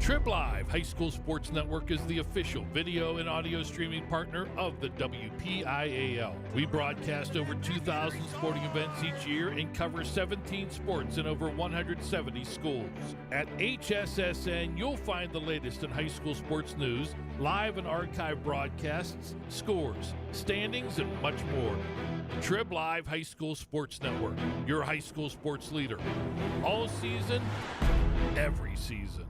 Trib Live High School Sports Network is the official video and audio streaming partner of the WPIAL. We broadcast over 2,000 sporting events each year and cover 17 sports in over 170 schools. At HSSN, you'll find the latest in high school sports news, live and archive broadcasts, scores, standings, and much more. Trib Live High School Sports Network, your high school sports leader. All season, every season.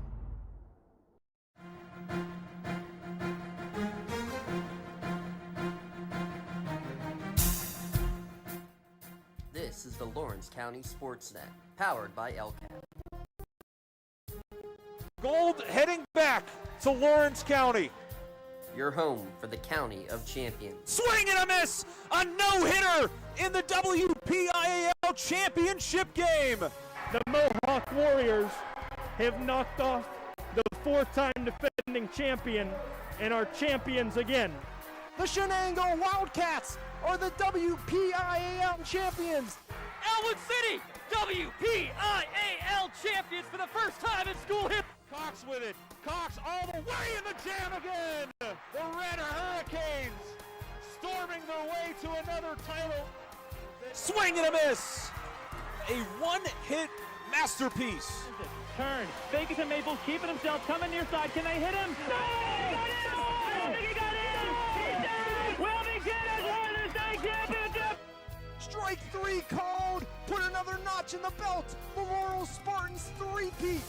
This is the Lawrence County SportsNet, powered by LCAT. Gold heading back to Lawrence County. Your home for the County of Champions. Swing and a miss! A no-hitter in the WPIAL championship game. The Mohawk Warriors have knocked off the four-time defending champion and are champions again. The Shenango Wildcats are the WPIAL champions. Elwood City, WPIAL champions for the first time in school history. Cox with it. Cox all the way in the jam again. The Red Hurricanes storming their way to another title. Swing and a miss. A one-hit masterpiece. Turn, fake it to Maples, keeping himself, coming near side. Can they hit him? No! He got in! I think he got in! He's down! Wilmington has won the state championship! Strike three called. Put another notch in the belt. The Laurel Spartans three-peat.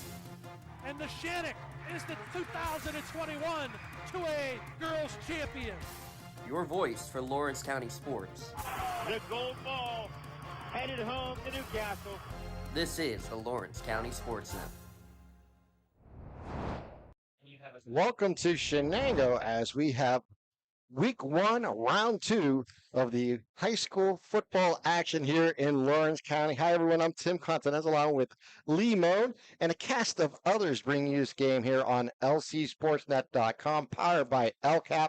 And the Shenango is the 2021 2A Girls Champion. Your voice for Lawrence County sports. The gold ball headed home to Newcastle. This is the Lawrence County SportsNet. Welcome to Shenango as we have week one, round two of the high school football action here in Lawrence County. Hi, everyone. I'm Tim Continental along with Lee Moan and a cast of others bringing you this game here on lcsportsnet.com, powered by LCAP.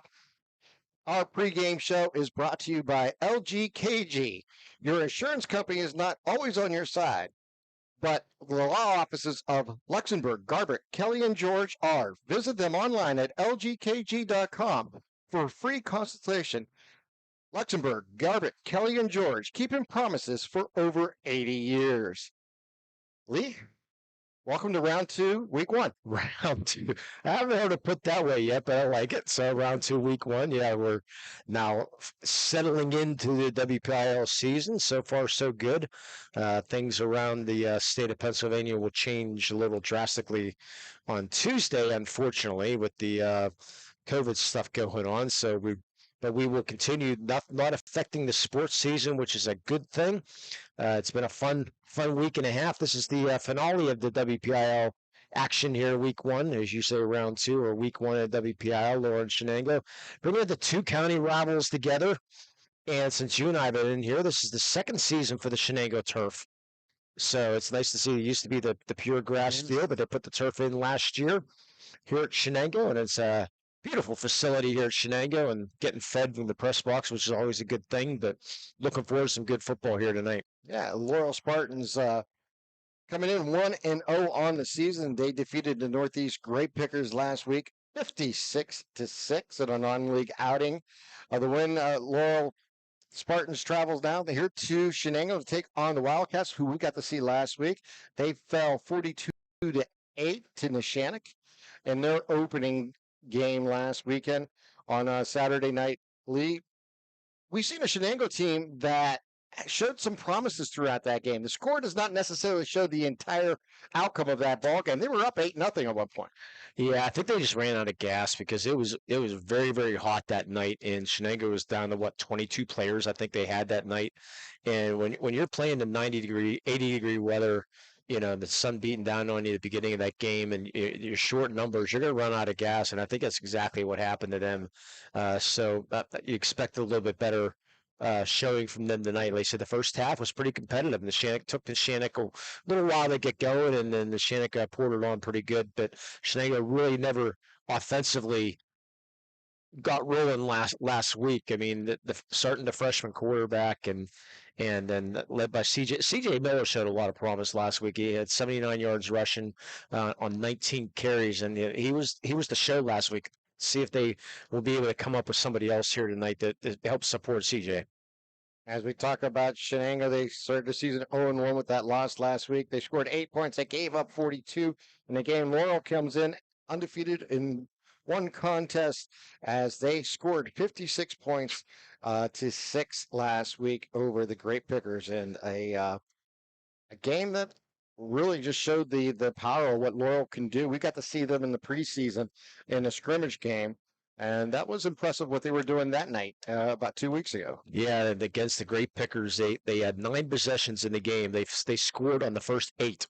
Our pregame show is brought to you by LGKG. Your insurance company is not always on your side, but the law offices of Luxembourg, Garbutt, Kelly, and George are. Visit them online at lgkg.com for a free consultation. Luxembourg, Garbutt, Kelly, and George, keeping promises for over 80 years. Lee, welcome to round two, week one. Round two. I haven't heard it put that way yet, but I like it. So round two, week one. Yeah, we're now settling into the WPIL season. So far, so good. Things around the state of Pennsylvania will change a little drastically on Tuesday, unfortunately, with the COVID stuff going on. But we will continue, not affecting the sports season, which is a good thing. It's been a fun week and a half. This is the finale of the WPIL action here, week one, as you say, round two, or week one of WPIL, Lawrence Shenango. Bringing the two county rivals together. And since you and I have been in here, this is the second season for the Shenango turf. So it's nice to see. It used to be the pure grass field, but they put the turf in last year here at Shenango, and it's a beautiful facility here at Shenango and getting fed from the press box, which is always a good thing, but looking forward to some good football here tonight. Yeah, Laurel Spartans coming in 1-0 on the season. They defeated the Northeast Grape Pickers last week, 56-6 in a non-league outing. The win, Laurel Spartans travels down here to Shenango to take on the Wildcats, who we got to see last week. They fell 42-8 to Neshannock in their opening game last weekend on Saturday night. Lee, we've seen a Shenango team that showed some promises throughout that game. The score does not necessarily show the entire outcome of that ball game. They were up 8-0 at one point. Yeah, I think they just ran out of gas because it was very, very hot that night, and Shenango was down to 22 players I think they had that night. And when you're playing the 90-degree, 80-degree weather, the sun beating down on you at the beginning of that game, and you're short numbers, you're going to run out of gas, and I think that's exactly what happened to them. So you expect a little bit better showing from them tonight. Like I said, the first half was pretty competitive, and it took the Shenango a little while to get going, and then the Shenango poured it on pretty good. But Shenango really never offensively got rolling last week. I mean, starting the freshman quarterback and and then led by CJ. CJ Miller showed a lot of promise last week. He had 79 yards rushing on 19 carries, and he was the show last week. See if they will be able to come up with somebody else here tonight that helps support CJ. As we talk about Shenango, they started the season 0-1 with that loss last week. They scored 8 points. They gave up 42 in the game. Laurel comes in undefeated in one contest as they scored 56 points to 6 last week over the Great Pickers, and a game that really just showed the power of what Laurel can do. We got to see them in the preseason in a scrimmage game. And that was impressive what they were doing that night about 2 weeks ago. Yeah, and against the Great Pickers, they had 9 possessions in the game. They scored on the first 8.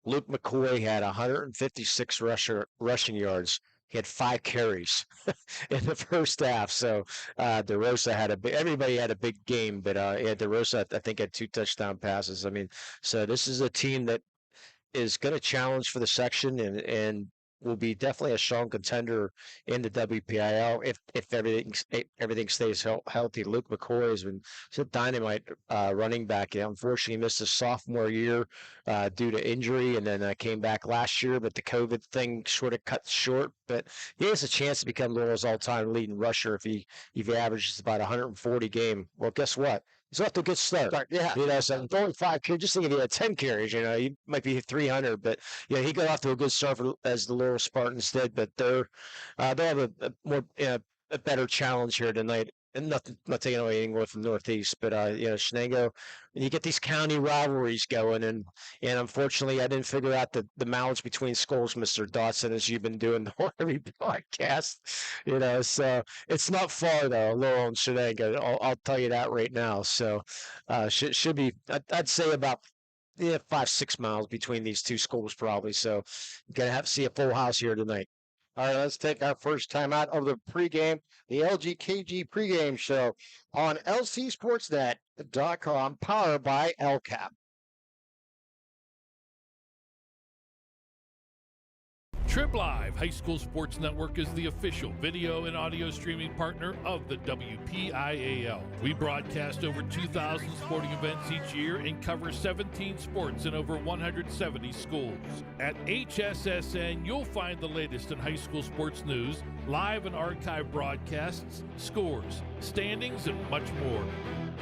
Luke McCoy had 156 rushing yards. He had 5 carries in the first half. So DeRosa everybody had a big game, but DeRosa, I think, had 2 touchdown passes. I mean, so this is a team that is going to challenge for the section and will be definitely a strong contender in the WPIL if everything stays healthy. Luke McCoy has been a dynamite running back. Unfortunately, he missed his sophomore year due to injury, and then came back last year, but the COVID thing sort of cut short. But he has a chance to become Laurel's all-time leading rusher if he averages about 140 game. Well, guess what? He's off to a good start. Yeah. So only 5 carries. Just think if he had 10 carries, he might be 300. But he got off to a good start as the Laurel Spartans did. But they'll have a better challenge here tonight. And not taking away anything from Northeast, but Shenango, and you get these county rivalries going, and unfortunately, I didn't figure out the mileage between schools, Mr. Dotson, as you've been doing every podcast. So it's not far though, Laurel and Shenango. I'll tell you that right now. So should be, I'd say about 5-6 miles between these two schools probably. So gonna have to see a full house here tonight. All right, let's take our first time out of the pregame, the LGKG pregame show on lcsportsnet.com, powered by LCAP. Trib Live High School Sports Network is the official video and audio streaming partner of the WPIAL. We broadcast over 2,000 sporting events each year and cover 17 sports in over 170 schools. At HSSN, you'll find the latest in high school sports news, live and archive broadcasts, scores, standings, and much more.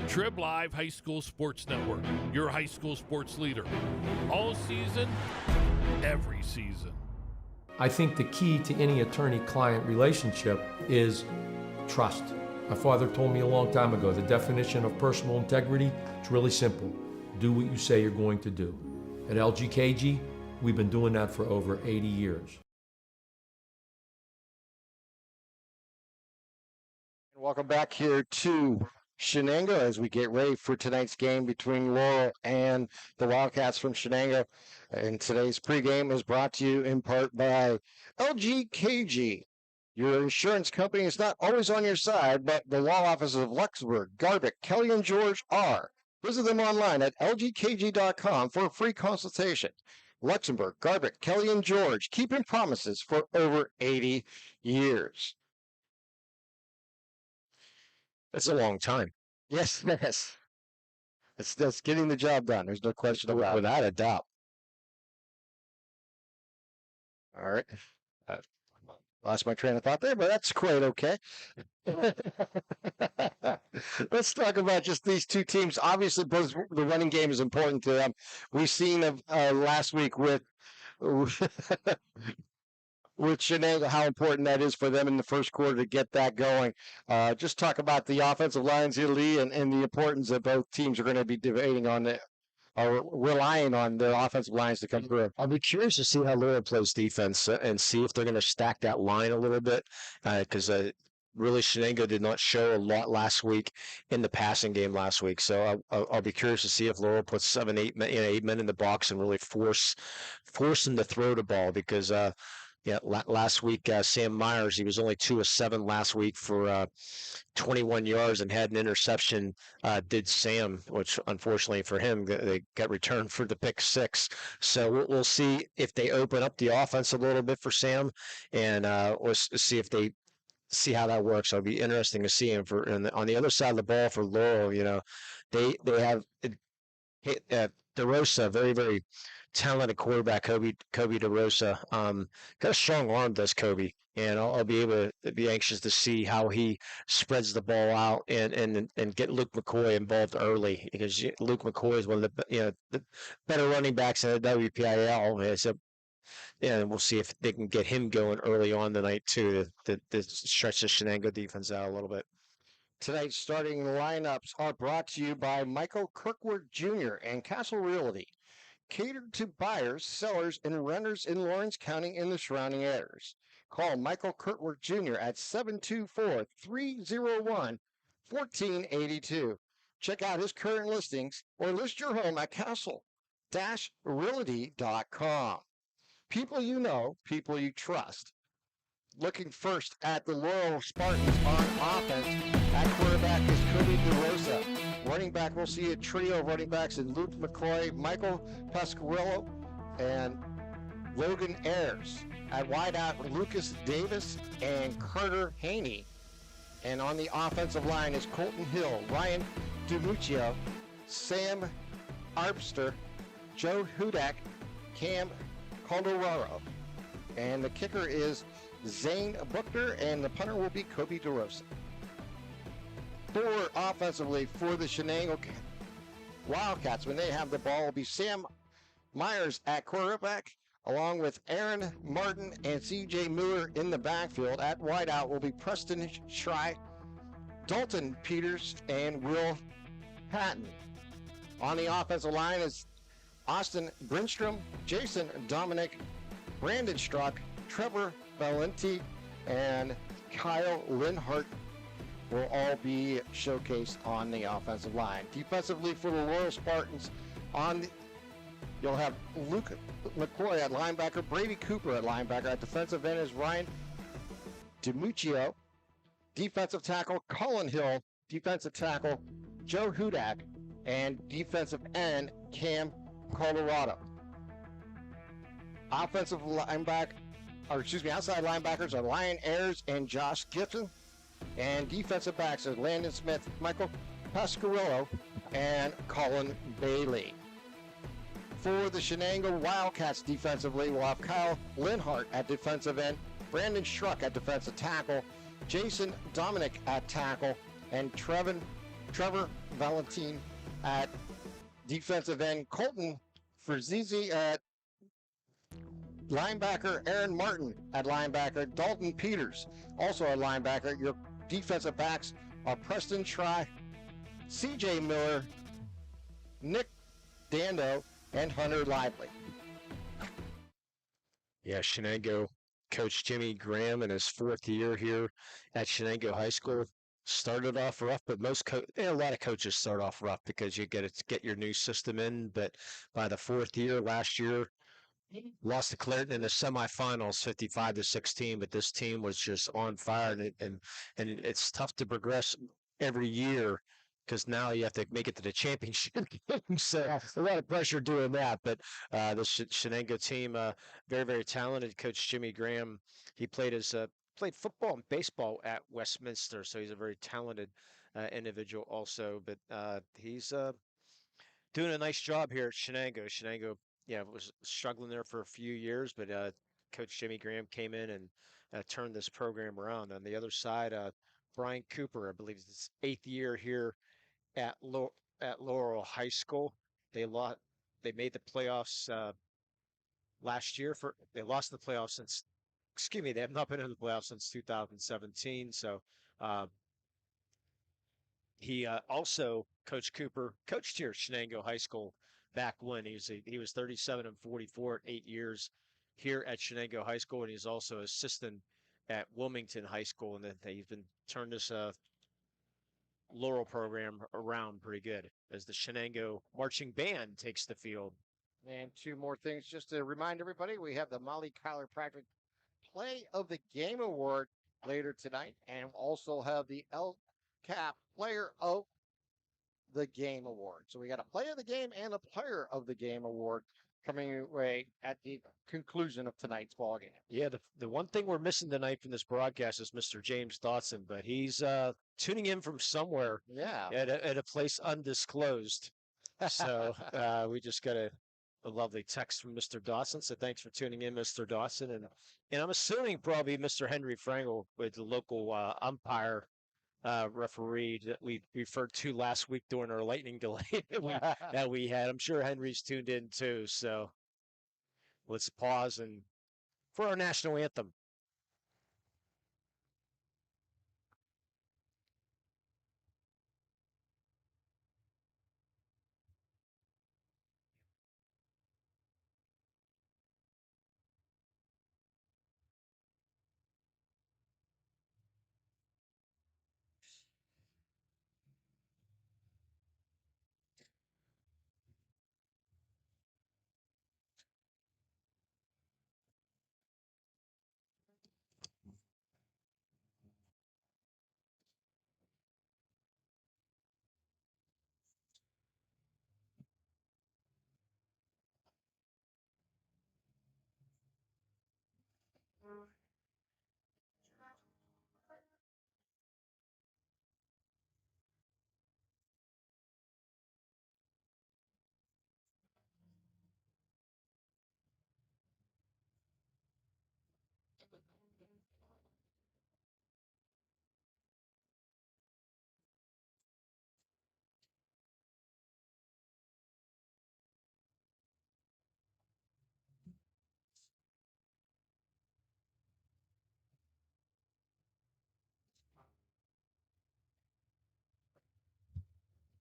Trib Live High School Sports Network, your high school sports leader. All season, every season. I think the key to any attorney-client relationship is trust. My father told me a long time ago, the definition of personal integrity, it's really simple. Do what you say you're going to do. At LGKG, we've been doing that for over 80 years. Welcome back here to Shenango as we get ready for tonight's game between Laurel and the Wildcats from Shenango. And today's pregame is brought to you in part by LGKG. Your insurance company is not always on your side, but the law offices of Luxembourg, Garbick, Kelly, and George are. Visit them online at lgkg.com for a free consultation. Luxembourg, Garbick, Kelly, and George, keeping promises for over 80 years. That's a long time. Yes, yes. It's getting the job done. There's no question about it. Without a doubt. All right. Lost my train of thought there, but that's quite okay. Let's talk about just these two teams. Obviously, both the running game is important to them. We've seen last week with Shenango how important that is for them in the first quarter to get that going. Just talk about the offensive lines here, Lee, and the importance that both teams are going to be debating on or relying on their offensive lines to come through. I'll be curious to see how Laurel plays defense and see if they're going to stack that line a little bit because really Shenango did not show a lot last week in the passing game last week. So I'll be curious to see if Laurel puts 8 men in the box and really force them to throw the ball because last week, Sam Myers, he was only 2 of 7 last week for 21 yards and had an interception, did Sam, which unfortunately for him, they got returned for the pick 6. So we'll see if they open up the offense a little bit for Sam and or see how that works. It'll be interesting to see him on the other side of the ball for Laurel. they have DeRosa, very, very talented quarterback, Kobe DeRosa. Got a strong arm, does Kobe, and I'll be able to be anxious to see how he spreads the ball out and get Luke McCoy involved early, because Luke McCoy is one of the better running backs in the WPIL. So yeah, and we'll see if they can get him going early on tonight too to stretch the Shenango defense out a little bit. Tonight's starting lineups are brought to you by Michael Kirkwood Jr. and Castle Realty, catered to buyers, sellers, and renters in Lawrence County and the surrounding areas. Call Michael Kirkwood Jr. at 724-301-1482. Check out his current listings or list your home at castle-realty.com. People you know, people you trust. Looking first at the Laurel Spartans on offense. At quarterback is Kobe DeRosa. Running back, we'll see a trio of running backs in Luke McCoy, Michael Pasquarello, and Logan Ayers. At wideout, Lucas Davis and Carter Haney. And on the offensive line is Colton Hill, Ryan DiMuccio, Sam Arbster, Joe Hudak, Cam Calderaro. And the kicker is Zane Buckner, and the punter will be Kobe DeRosa. Forward offensively for the Shenango Wildcats, when they have the ball, will be Sam Myers at quarterback, along with Aaron Martin and C.J. Miller in the backfield. At wideout will be Preston Schrei, Dalton Peters, and Will Patton. On the offensive line is Austin Brinstrom, Jason Dominic, Brandon Struck, Trevor Valenti, and Kyle Linhart will all be showcased on the offensive line. Defensively for the Laurel Spartans, you'll have Luke McCoy at linebacker, Brady Cooper at linebacker. At defensive end is Ryan DiMuccio. Defensive tackle, Colin Hill. Defensive tackle, Joe Hudak. And defensive end, Cam Colorado. Outside linebackers are Ryan Ayers and Josh Gibson. And defensive backs are Landon Smith, Michael Pasquarello, and Colin Bailey. For the Shenango Wildcats defensively, we'll have Kyle Linhart at defensive end, Brandon Struck at defensive tackle, Jason Dominic at tackle, and Trevor Valentin at defensive end, Colton Ferzizi at linebacker, Aaron Martin at linebacker, Dalton Peters also at linebacker. Your defensive backs are Preston Schrei, C.J. Miller, Nick Dando, and Hunter Lively. Yeah, Shenango coach Jimmy Graham in his 4th year here at Shenango High School started off rough, but a lot of coaches start off rough because you get your new system in. But by the 4th year, last year, lost to Clinton in the semifinals, 55-16. But this team was just on fire, and it's tough to progress every year because now you have to make it to the championship game. So a lot of pressure doing that. But the Shenango team, very, very talented. Coach Jimmy Graham, he played football and baseball at Westminster, so he's a very talented individual also. But he's doing a nice job here at Shenango. Shenango, was struggling there for a few years, but Coach Jimmy Graham came in and turned this program around. On the other side, Brian Cooper, I believe it's his 8th year here at Laurel High School. They made the playoffs last year. They lost the playoffs since. Excuse me, they have not been in the playoffs since 2017. So he also, Coach Cooper, coached here at Shenango High School back when he was 37-44 at 8 years here at Shenango High School, and he's also assistant at Wilmington High School, and then he's been turned this Laurel program around pretty good as the Shenango marching band takes the field. And 2 more things just to remind everybody, we have the Molly Kyler Patrick Play of the Game Award later tonight, and also have the LCAP Player of the Game Award. So we got a Play of the Game and a Player of the Game Award coming away at the conclusion of tonight's ball game. Yeah, the one thing we're missing tonight from this broadcast is Mr. James Dotson, but he's tuning in from somewhere Yeah. at a place undisclosed. So we just got a lovely text from Mr. Dawson. So thanks for tuning in, Mr. Dawson. And I'm assuming probably Mr. Henry Frankel with the local umpire referee that we referred to last week during our lightning delay that we had. I'm sure Henry's tuned in too. So let's pause and for our national anthem.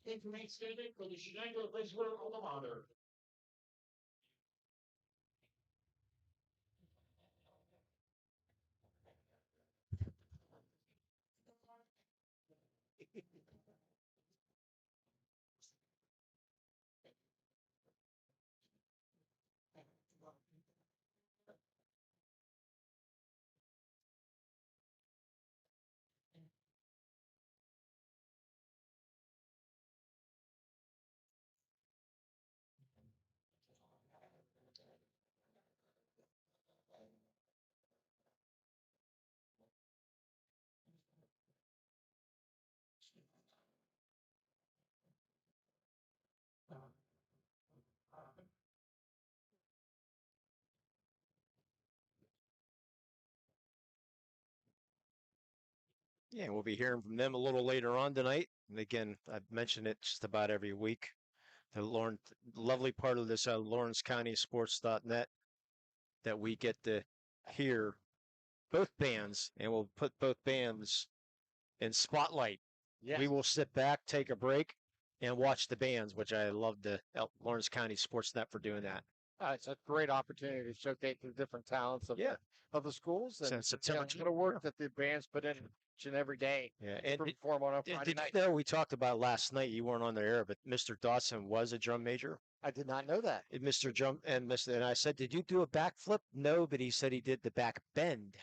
Information statement for the Shenango Legislative Alma Mater. Yeah, we'll be hearing from them a little later on tonight. And again, I've mentioned it just about every week. The lovely part of this Lawrence County Sports.net that we get to hear both bands, and we'll put both bands in spotlight. Yes. We will sit back, take a break, and watch the bands, which I love the Lawrence County Sportsnet for doing that. It's a great opportunity to showcase the different talents of the schools and September the work that the bands put in each and every day. Yeah, and perform on a Friday did night. you know we talked about last night? You weren't on the air, but Mr. Dawson was a drum major. I did not know that. Mr. Drum and I said, "Did you do a backflip?" No, but he said he did the back bend.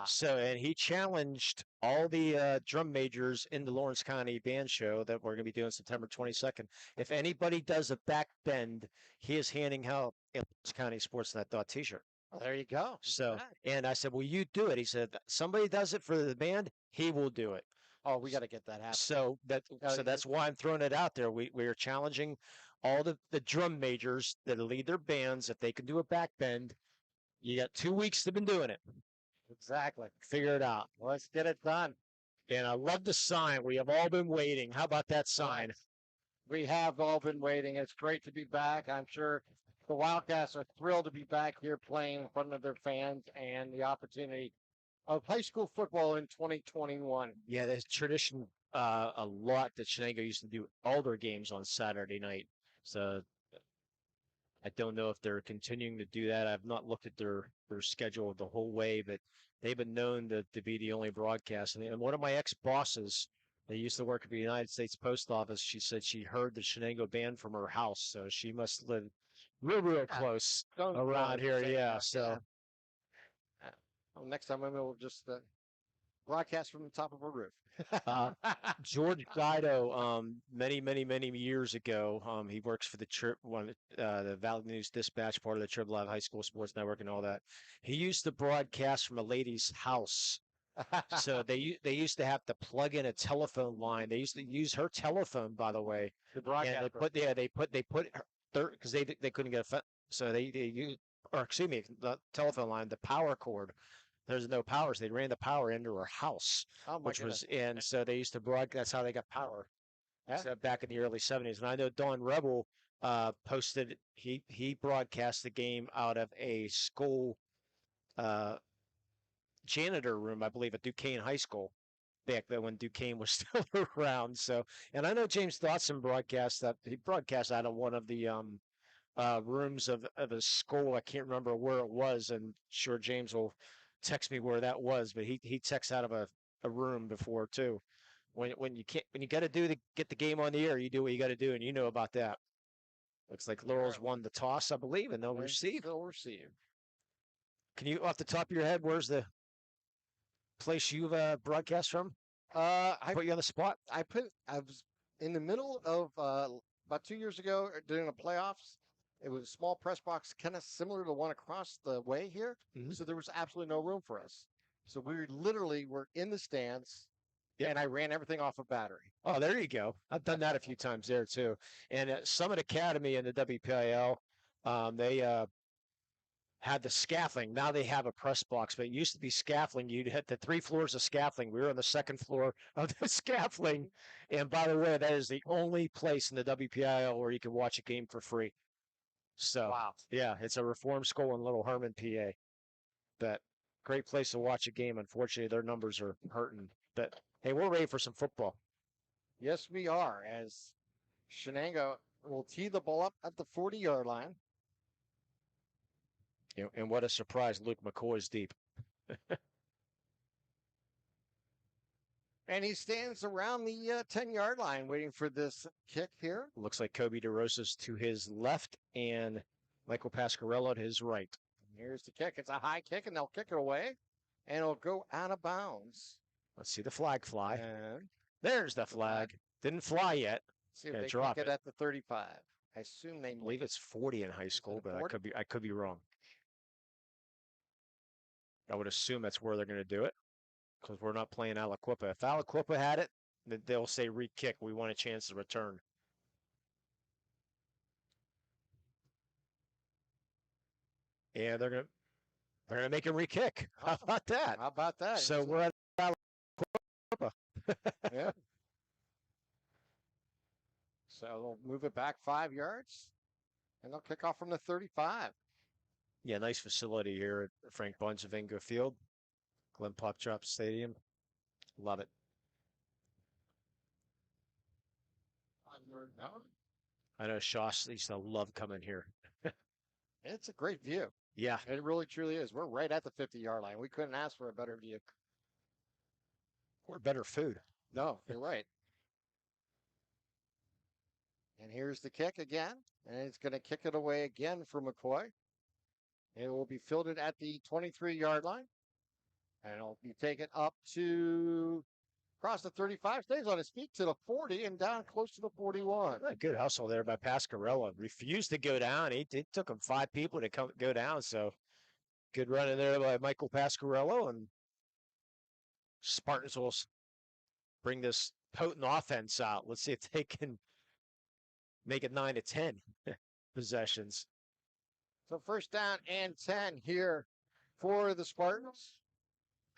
So, and he challenged all the drum majors in the Lawrence County Band Show that we're going to be doing September 22nd. If anybody does a back bend, he is handing out a Lawrence County Sportsnet t-shirt. Well, there you go. So, and I said, "Will you do it?" He said, "Somebody does it for the band, he will do it." Oh, we got to get that happening. So that's why I'm throwing it out there. We are challenging all the drum majors that lead their bands. If they can do a back bend, you got 2 weeks to been doing it. Exactly. Figure it out. Let's get it done. And I love the sign. We have all been waiting. How about that sign? We have all been waiting. It's great to be back. I'm sure the Wildcats are thrilled to be back here playing in front of their fans and the opportunity of high school football in 2021. Yeah, there's tradition a lot that Shenango used to do all their games on Saturday night. So I don't know if they're continuing to do that. I've not looked at their schedule the whole way, but they've been known to be the only broadcast. And one of my ex-bosses, they used to work at the United States Post Office. She said she heard the Shenango band from her house, so she must live real close around here. Yeah, so. Well, next time maybe we'll just broadcast from the top of a roof. George Guido, many years ago, he works for the Valley News Dispatch, part of the Triple Live High School Sports Network and all that. He used to broadcast from a lady's house. So they used to have to plug in a telephone line. They used to use her telephone, by the way. The broadcast. And they put her because they couldn't get so they used, or excuse me, the telephone line, the power cord. There's no power, so they ran the power into her house, and so they used to broadcast. That's how they got power. Yeah. So back in the early '70s, and I know Don Rebel posted he broadcast the game out of a school janitor room, I believe, at Duquesne High School, back then when Duquesne was still around. So, and I know James Dotson broadcast that he broadcast out of one of the rooms of a school. I can't remember where it was, and sure James will text me where that was, but he texts out of a room before too. When you got to get the game on the air, you do what you got to do, and you know about that. Looks like Laurel's won the toss, I believe, and they'll receive. Can you, off the top of your head, where's the place you've broadcast from? I put you on the spot. I was in the middle of about 2 years ago during the playoffs. It was a small press box, kind of similar to the one across the way here. Mm-hmm. So there was absolutely no room for us. So we were in the stands, and I ran everything off a battery. Oh, there you go. I've done that a few times there too. And at Summit Academy in the WPIL, they had the scaffolding. Now they have a press box, but it used to be scaffolding. You'd hit the 3 floors of scaffolding. We were on the 2nd floor of the scaffolding. And by the way, that is the only place in the WPIL where you can watch a game for free. So, wow. Yeah, it's a reform school in Little Herman, PA. But great place to watch a game. Unfortunately, their numbers are hurting. But hey, we're ready for some football. Yes, we are, as Shenango will tee the ball up at the 40-yard line. And what a surprise, Luke McCoy's deep. And he stands around the 10-yard line waiting for this kick here. Looks like Kobe DeRosa's to his left and Michael Pasquarello to his right. Here's the kick. It's a high kick, and they'll kick it away, and it'll go out of bounds. Let's see the flag fly. And there's the flag. Didn't fly yet. See if they kick it at the 35. I assume they believe it's 40 in high school, but I could be wrong. I would assume that's where they're going to do it because we're not playing Aliquippa. If Aliquippa had it, then they'll say re-kick. We want a chance to return. Yeah, they're gonna make him re-kick. How about that? How about that? So we're at Aliquippa. Yeah. So they'll move it back 5 yards, and they'll kick off from the 35. Yeah, nice facility here at Frank Bonjavingo Field, Glen Popchop Stadium. Love it. I know Shosh used to love coming here. It's a great view. Yeah. It really, truly is. We're right at the 50-yard line. We couldn't ask for a better view. Or better food. No, you're right. And here's the kick again. And it's going to kick it away again for McCoy. It will be fielded at the 23-yard line. And it'll be taken up to across the 35, stays on his feet to the 40 and down close to the 41. Good hustle there by Pasquarello. Refused to go down. It took him 5 people to go down. So good run in there by Michael Pasquarello. And Spartans will bring this potent offense out. Let's see if they can make it 9 to 10 possessions. So first down and 10 here for the Spartans.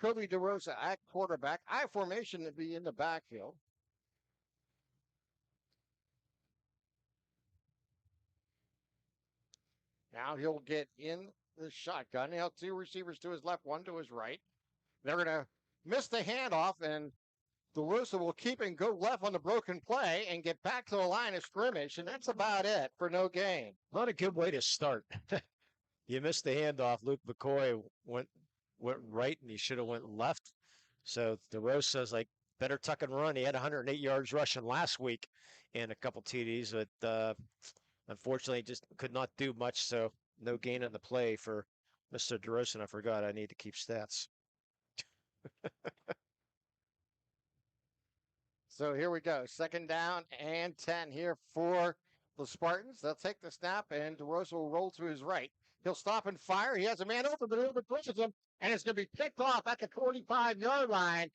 Kobe DeRosa at quarterback. I formation to be in the backfield. Now he'll get in the shotgun. He'll have 2 receivers to his left, 1 to his right. They're going to miss the handoff, and DeRosa will keep and go left on the broken play and get back to the line of scrimmage, and that's about it for no gain. Not a good way to start. You missed the handoff. Luke McCoy went right, and he should have went left. So DeRosa's like, better tuck and run. He had 108 yards rushing last week and a couple TDs, but unfortunately just could not do much, so no gain on the play for Mr. DeRosa. And I forgot I need to keep stats. So here we go. 2nd down and 10 here for the Spartans. They'll take the snap, and DeRosa will roll to his right. He'll stop and fire. He has a man open, but it overthrows him, and it's going to be picked off at the 45-yard line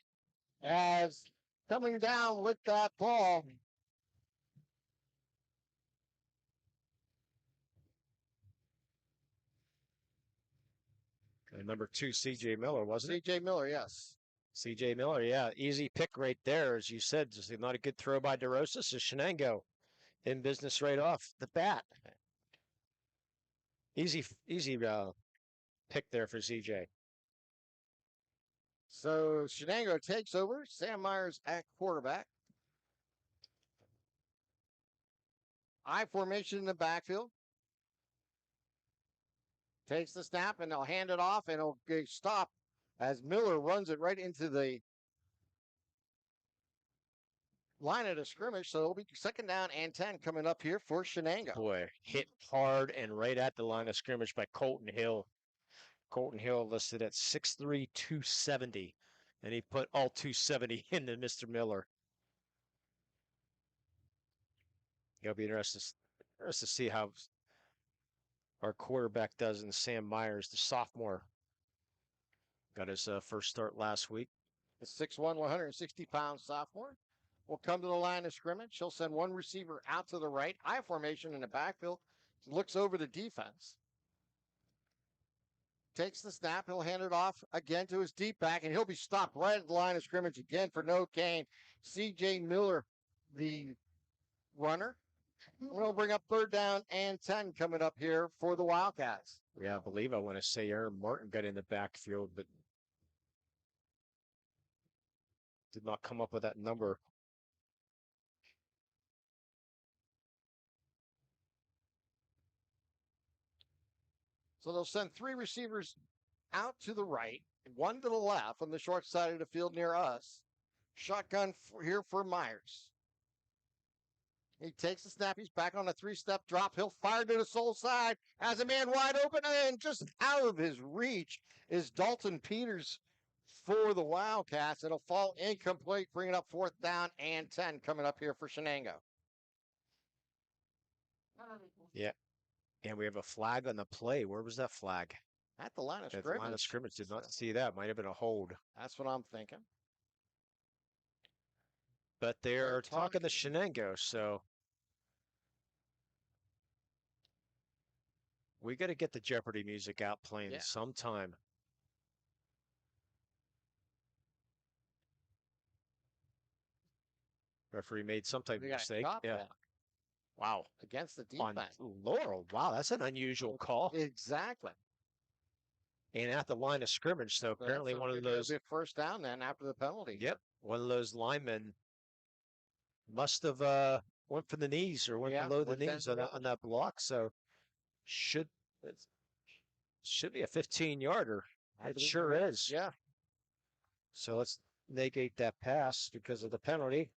as coming down with that ball. And number 2, C.J. Miller, wasn't it? C.J. Miller, yes. C.J. Miller, yeah. Easy pick right there, as you said. Just not a good throw by DeRosa. So Shenango in business right off the bat. Easy pick there for CJ. So Shenango takes over. Sam Myers at quarterback. I formation in the backfield. Takes the snap, and they'll hand it off, and it'll get stopped as Miller runs it right into the line of the scrimmage. So it'll be 2nd down and 10 coming up here for Shenango. Boy, hit hard and right at the line of scrimmage by Colton Hill. Colton Hill listed at 6'3", 270, and he put all 270 into Mr. Miller. It'll be interesting to see how our quarterback does in Sam Myers, the sophomore. Got his first start last week. The 6'1", 160-pound sophomore will come to the line of scrimmage. He'll send one receiver out to the right. I formation in the backfield. Looks over the defense. Takes the snap. He'll hand it off again to his deep back, and he'll be stopped right at the line of scrimmage again for no gain. C.J. Miller, the runner. We'll bring up 3rd down and 10 coming up here for the Wildcats. Yeah, I believe I want to say Aaron Martin got in the backfield, but did not come up with that number. So they'll send 3 receivers out to the right, 1 to the left on the short side of the field near us. Shotgun here for Myers. He takes the snap. He's back on a 3-step drop. He'll fire to the sole side. Has a man wide open, and just out of his reach is Dalton Peters for the Wildcats. It'll fall incomplete, bringing up 4th down and 10 coming up here for Shenango. Yeah. And we have a flag on the play. Where was that flag? At the line of At scrimmage. the line of scrimmage. Did not see that. Might have been a hold. That's what I'm thinking. But they're talking to Shenango, so we got to get the Jeopardy music out playing sometime. Referee made some type of mistake. Yeah. Wow. Against the defense. On Laurel. Wow, that's an unusual call. Exactly. And at the line of scrimmage, so apparently one of those. It'll be 1st down then after the penalty. Yep. One of those linemen must have went for the knees or went below the knees on that block. So should be a 15-yarder. It sure is. Yeah. So let's negate that pass because of the penalty.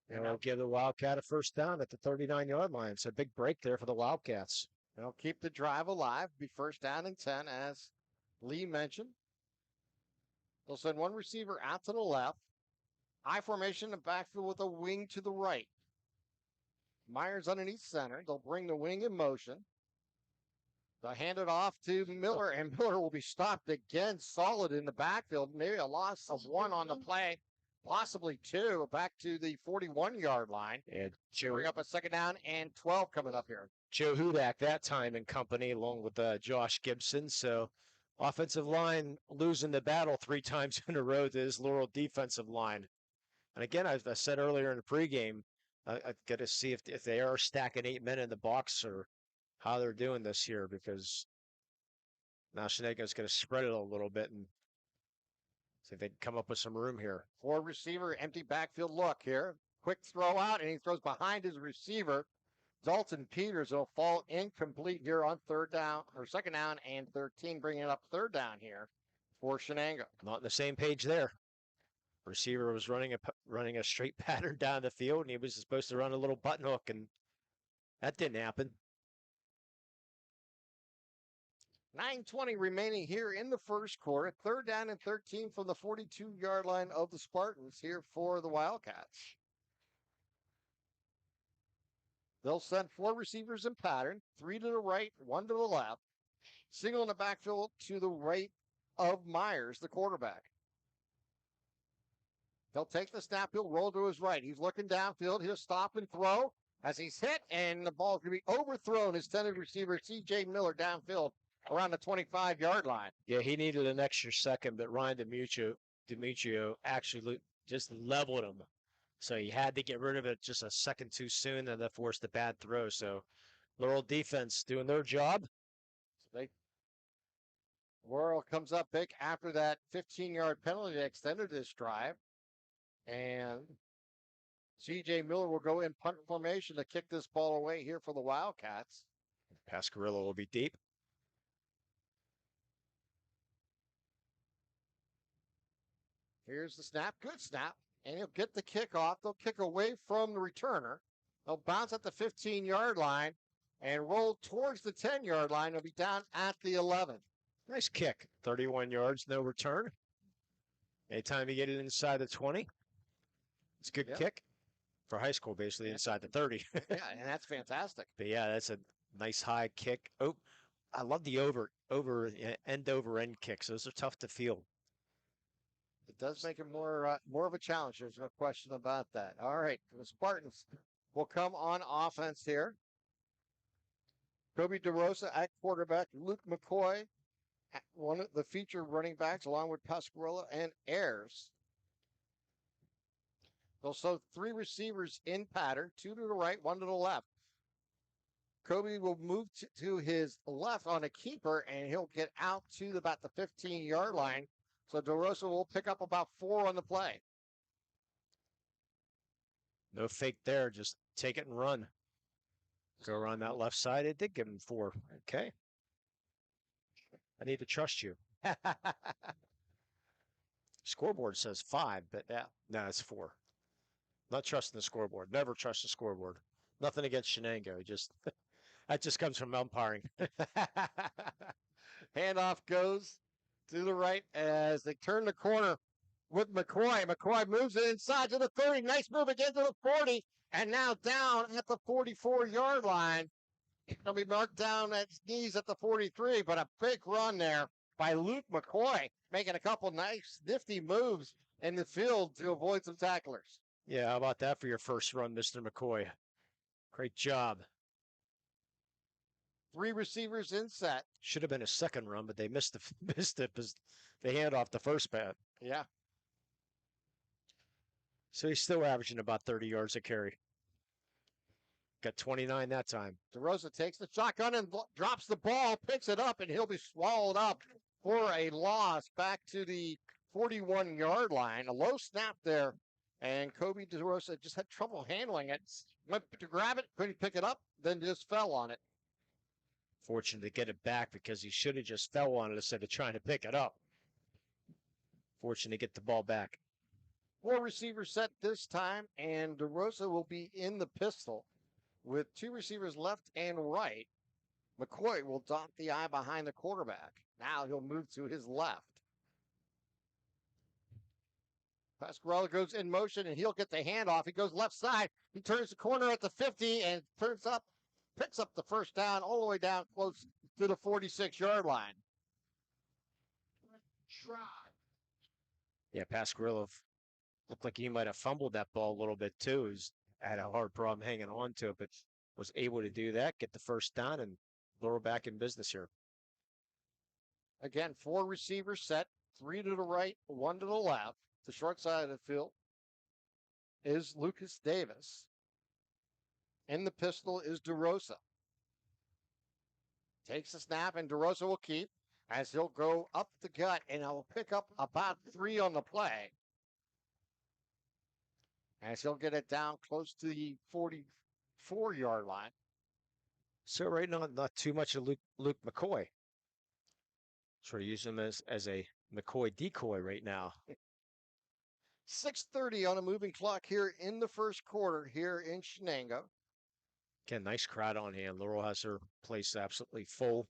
And we'll give the Wildcat a 1st down at the 39-yard line. It's a big break there for the Wildcats. They'll keep the drive alive. Be 1st down and 10, as Lee mentioned. They'll send 1 receiver out to the left. I formation in the backfield with a wing to the right. Myers underneath center. They'll bring the wing in motion. They'll hand it off to Miller, and Miller will be stopped again, solid in the backfield. Maybe a loss of 1 on the play, possibly 2, back to the 41-yard line. And bring up a 2nd down and 12 coming up here. Joe Hudak that time in company, along with Josh Gibson. So offensive line losing the battle 3 times in a row to this Laurel defensive line. And again, as I said earlier in the pregame, I've got to see if they are stacking 8 men in the box or how they're doing this here, because now Shenango's going to spread it a little bit and see if they can come up with some room here. 4 receiver, empty backfield look here. Quick throw out, and he throws behind his receiver. Dalton Peters will fall incomplete here on 2nd down and 13, bringing it up 3rd down here for Shenango. Not on the same page there. Receiver was running a straight pattern down the field, and he was supposed to run a little button hook, and that didn't happen. 9:20 remaining here in the 1st quarter. 3rd down and 13 from the 42-yard line of the Spartans here for the Wildcats. They'll send 4 receivers in pattern, 3 to the right, 1 to the left. Single in the backfield to the right of Myers, the quarterback. He'll take the snap. He'll roll to his right. He's looking downfield. He'll stop and throw as he's hit, and the ball's going to be overthrown. His intended receiver, C.J. Miller, downfield around the 25-yard line. Yeah, he needed an extra second, but Ryan Demetrio actually just leveled him. So he had to get rid of it just a second too soon, and that forced a bad throw. So Laurel defense doing their job. Laurel comes up big after that 15-yard penalty that extended this drive. And C.J. Miller will go in punt formation to kick this ball away here for the Wildcats. Pasquarello will be deep. Here's the snap. Good snap. And he'll get the kickoff. They'll kick away from the returner. They'll bounce at the 15-yard line and roll towards the 10-yard line. They'll be down at the 11. Nice kick. 31 yards, no return. Anytime you get it inside the 20, it's a good kick for high school, basically inside the 30. Yeah, and that's fantastic. But yeah, that's a nice high kick. Oh, I love the end-over-end kicks. Those are tough to field. It does make it more of a challenge. There's no question about that. All right, the Spartans will come on offense here. Kobe DeRosa at quarterback. Luke McCoy, one of the featured running backs, along with Pasquarello and Ayers. They'll show 3 receivers in pattern, 2 to the right, 1 to the left. Kobe will move to his left on a keeper, and he'll get out to about the 15-yard line. So DeRosa will pick up about 4 on the play. No fake there. Just take it and run. Go around that left side. It did give him 4. Okay. I need to trust you. Scoreboard says 5, but no, it's 4. Not trusting the scoreboard. Never trust the scoreboard. Nothing against Shenango. That just comes from umpiring. Handoff goes to the right as they turn the corner with McCoy. McCoy moves it inside to the 30. Nice move again to the 40. And now down at the 44-yard line. He'll be marked down at his knees at the 43, but a big run there by Luke McCoy, making a couple nice, nifty moves in the field to avoid some tacklers. Yeah, how about that for your first run, Mr. McCoy? Great job. 3 receivers in set. Should have been a second run, but they missed it because they hand off the first bat. Yeah. So he's still averaging about 30 yards a carry. Got 29 that time. DeRosa takes the shotgun and drops the ball, picks it up, and he'll be swallowed up for a loss back to the 41-yard line. A low snap there, and Kobe DeRosa just had trouble handling it. Went to grab it, couldn't pick it up, then just fell on it. Fortunate to get it back because he should have just fell on it instead of trying to pick it up. Fortunate to get the ball back. 4 receivers set this time, and DeRosa will be in the pistol with 2 receivers left and right. McCoy will dot the I behind the quarterback. Now he'll move to his left. Pasquarello goes in motion, and he'll get the handoff. He goes left side. He turns the corner at the 50 and picks up the first down all the way down close to the 46-yard line. Yeah, Pasquarello looked like he might have fumbled that ball a little bit too. He's had a hard problem hanging on to it, but was able to do that, get the first down, and Laurel back in business here. Again, 4 receivers set, 3 to the right, 1 to the left. The short side of the field is Lucas Davis. In the pistol is DeRosa. Takes the snap, and DeRosa will keep as he'll go up the gut, and he'll pick up about 3 on the play. As he'll get it down close to the 44-yard line. So right now, not too much of Luke McCoy. Sort of use him as a McCoy decoy right now. 6:30 on a moving clock here in the first quarter here in Shenango. Again, nice crowd on hand. Laurel has her place absolutely full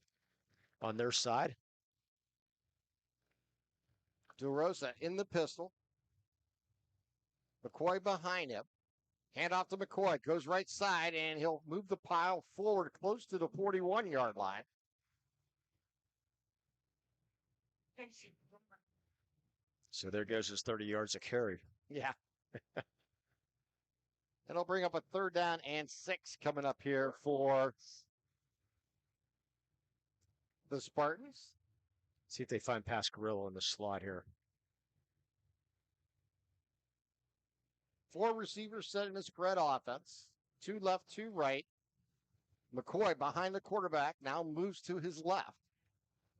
on their side. DeRosa in the pistol. McCoy behind him. Hand off to McCoy. Goes right side, and he'll move the pile forward close to the 41-yard line. So there goes his 30 yards of carry. Yeah. And it'll bring up a 3rd down and 6 coming up here for the Spartans. See if they find Pasquarello in the slot here. 4 receivers set in a spread offense. 2 left, 2 right. McCoy behind the quarterback now moves to his left.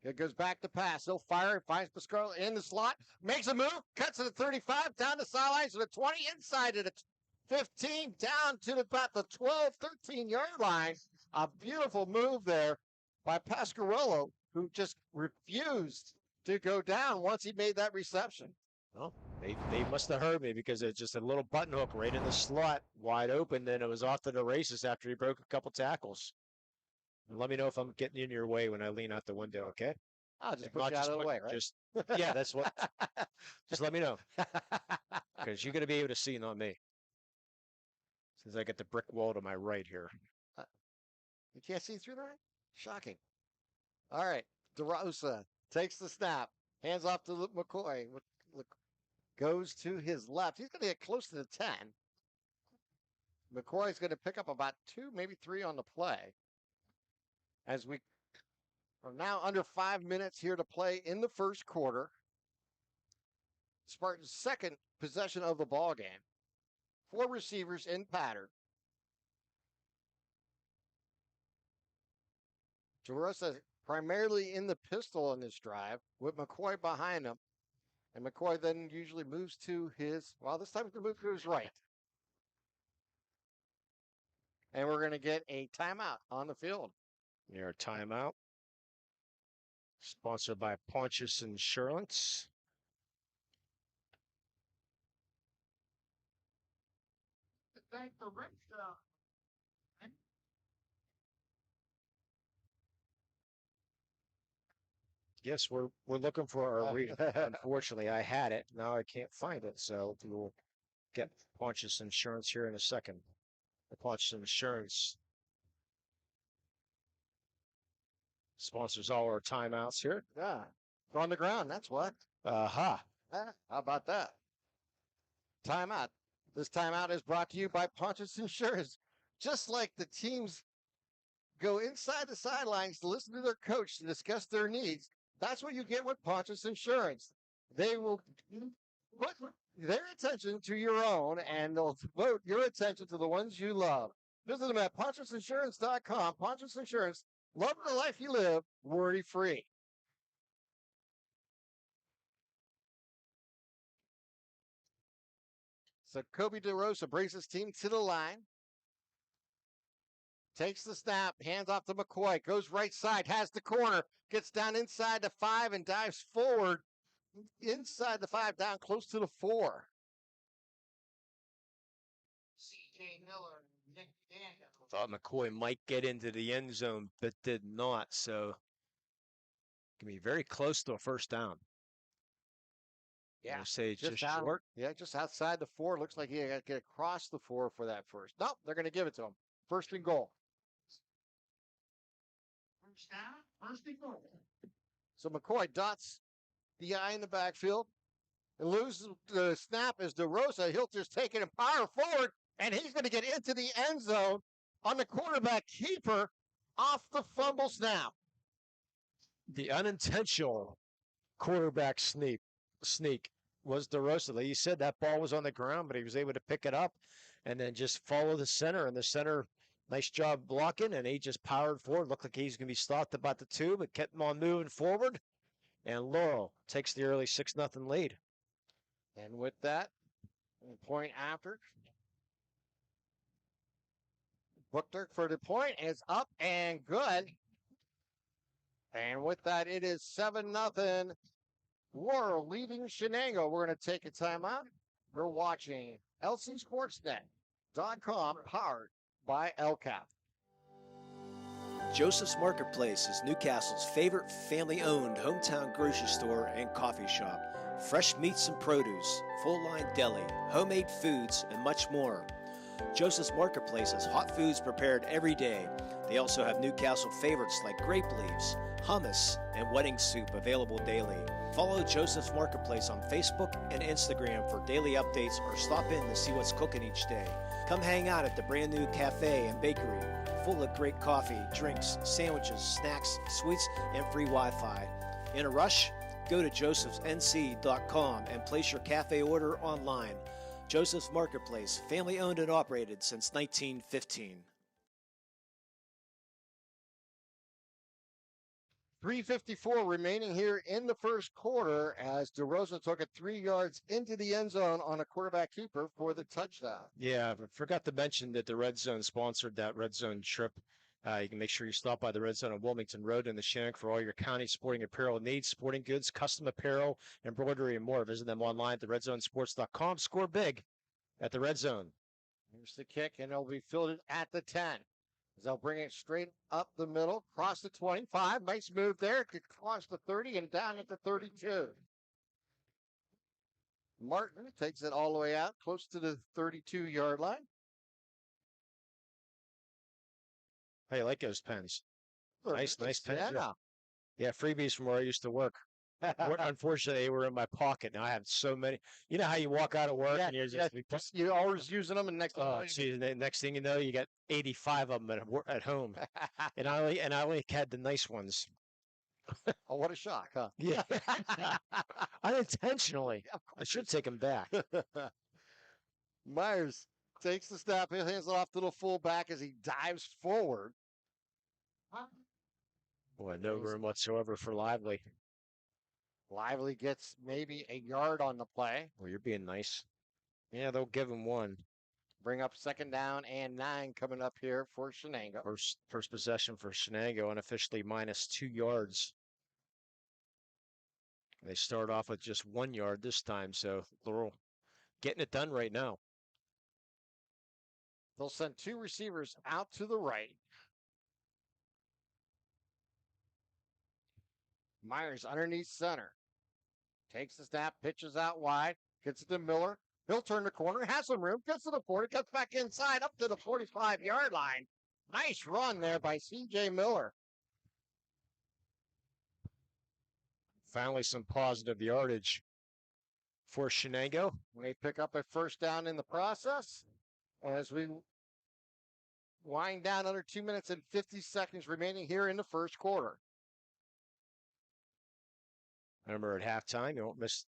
It goes back to pass. He'll fire. Finds Pasquarello in the slot. Makes a move. Cuts to the 35. Down the sidelines to the 20. Inside to the 15. Down to about the 12, 13-yard line. A beautiful move there by Pasquarello, who just refused to go down once he made that reception. Well, they must have heard me because it's just a little button hook right in the slot, wide open. Then it was off to the races after he broke a couple tackles. And let me know if I'm getting in your way when I lean out the window, okay? I'll just put you out of the way, right? Yeah, that's what. Just let me know. Because you're going to be able to see, not me. Since I get the brick wall to my right here. You can't see through that? Shocking. All right. DeRosa takes the snap. Hands off to McCoy. Goes to his left. He's going to get close to the 10. McCoy's going to pick up about 2, maybe 3 on the play. As we are now under 5 minutes here to play in the first quarter. Spartans' second possession of the ball game. 4 receivers in pattern. DeRosa primarily in the pistol in this drive with McCoy behind him. And McCoy then usually moves to his, well, this time he's going to move to his right. And we're going to get a timeout on the field. Your timeout. Sponsored by Pontius Insurance. Yes, we're looking for our read. Unfortunately, I had it. Now I can't find it, so we'll get Pontius Insurance here in a second. The Pontius Insurance sponsors all our timeouts here. Yeah, on the ground, that's what. Aha. How about that? Timeout. This timeout is brought to you by Pontius Insurance. Just like the teams go inside the sidelines to listen to their coach to discuss their needs, that's what you get with Pontius Insurance. They will put their attention to your own, and they'll devote your attention to the ones you love. Visit them at PontiusInsurance.com. Pontius Insurance, love the life you live, worry-free. So Kobe DeRosa brings his team to the line. Takes the snap, hands off to McCoy, goes right side, has the corner, gets down inside the 5 and dives forward inside the 5, down close to the 4. C.J. Miller, Nick Daniel. Thought McCoy might get into the end zone, but did not. So, can be very close to a first down. Yeah, say just short. Yeah, just outside the 4. Looks like he got to get across the 4 for that first. Nope, they're going to give it to him. First and goal. First down, first and goal. So McCoy dots the eye in the backfield and loses the snap as DeRosa. He'll just take it and power forward, and he's going to get into the end zone on the quarterback keeper off the fumble snap. The unintentional quarterback sneak was DeRosa. Like you said, that ball was on the ground, but he was able to pick it up and then just follow the center. And the center, nice job blocking, and he just powered forward. Looked like he's going to be stopped about the 2, but kept him on moving forward. And Laurel takes the early 6-0 lead. And with that, point after. Bookdirk for the point is up and good. And with that, it is 7-0. Laurel leading Shenango. We're going to take a timeout. We're watching LCSportsNet.com, powered by LCAP. Joseph's Marketplace is Newcastle's favorite family-owned hometown grocery store and coffee shop. Fresh meats and produce, full-line deli, homemade foods, and much more. Joseph's Marketplace has hot foods prepared every day. They also have Newcastle favorites like grape leaves, hummus, and wedding soup available daily. Follow Joseph's Marketplace on Facebook and Instagram for daily updates or stop in to see what's cooking each day. Come hang out at the brand new cafe and bakery, full of great coffee, drinks, sandwiches, snacks, sweets, and free Wi-Fi. In a rush? Go to josephsnc.com and place your cafe order online. Joseph's Marketplace, family owned and operated since 1915. 3:54 remaining here in the first quarter as DeRosa took it 3 yards into the end zone on a quarterback keeper for the touchdown. Yeah, I forgot to mention that the Red Zone sponsored that Red Zone trip. You can make sure you stop by the Red Zone on Wilmington Road in the Shenango for all your county sporting apparel needs, sporting goods, custom apparel, embroidery, and more. Visit them online at theredzonesports.com. Score big at the Red Zone. Here's the kick, and it'll be fielded at the 10. They'll bring it straight up the middle, cross the 25. Nice move there. Could cross the 30 and down at the 32. Martin takes it all the way out, close to the 32-yard line. Hey, I like those pens. Nice pens. Yeah. Yeah, freebies from where I used to work. Unfortunately, they were in my pocket. Now I have so many. You know how you walk out of work and you're always using them, and next thing you know, you got 85 of them at home, and I only had the nice ones. Oh, what a shock, huh? Yeah, unintentionally. I should take them back. Myers takes the snap, he hands it off to the fullback as he dives forward. Boy, no room whatsoever for Lively. Lively gets maybe a yard on the play. Well, you're being nice. Yeah, they'll give him one. Bring up 2nd down and 9 coming up here for Shenango. First possession for Shenango, unofficially minus 2 yards. They start off with just 1 yard this time, so Laurel getting it done right now. They'll send 2 receivers out to the right. Myers underneath center. Takes the snap, pitches out wide, gets it to Miller. He'll turn the corner, has some room, gets to the 40, cuts back inside up to the 45-yard line. Nice run there by C.J. Miller. Finally, some positive yardage for Shenango. They pick up a 1st down in the process as we wind down under 2 minutes and 50 seconds remaining here in the first quarter. Remember, at halftime, you won't miss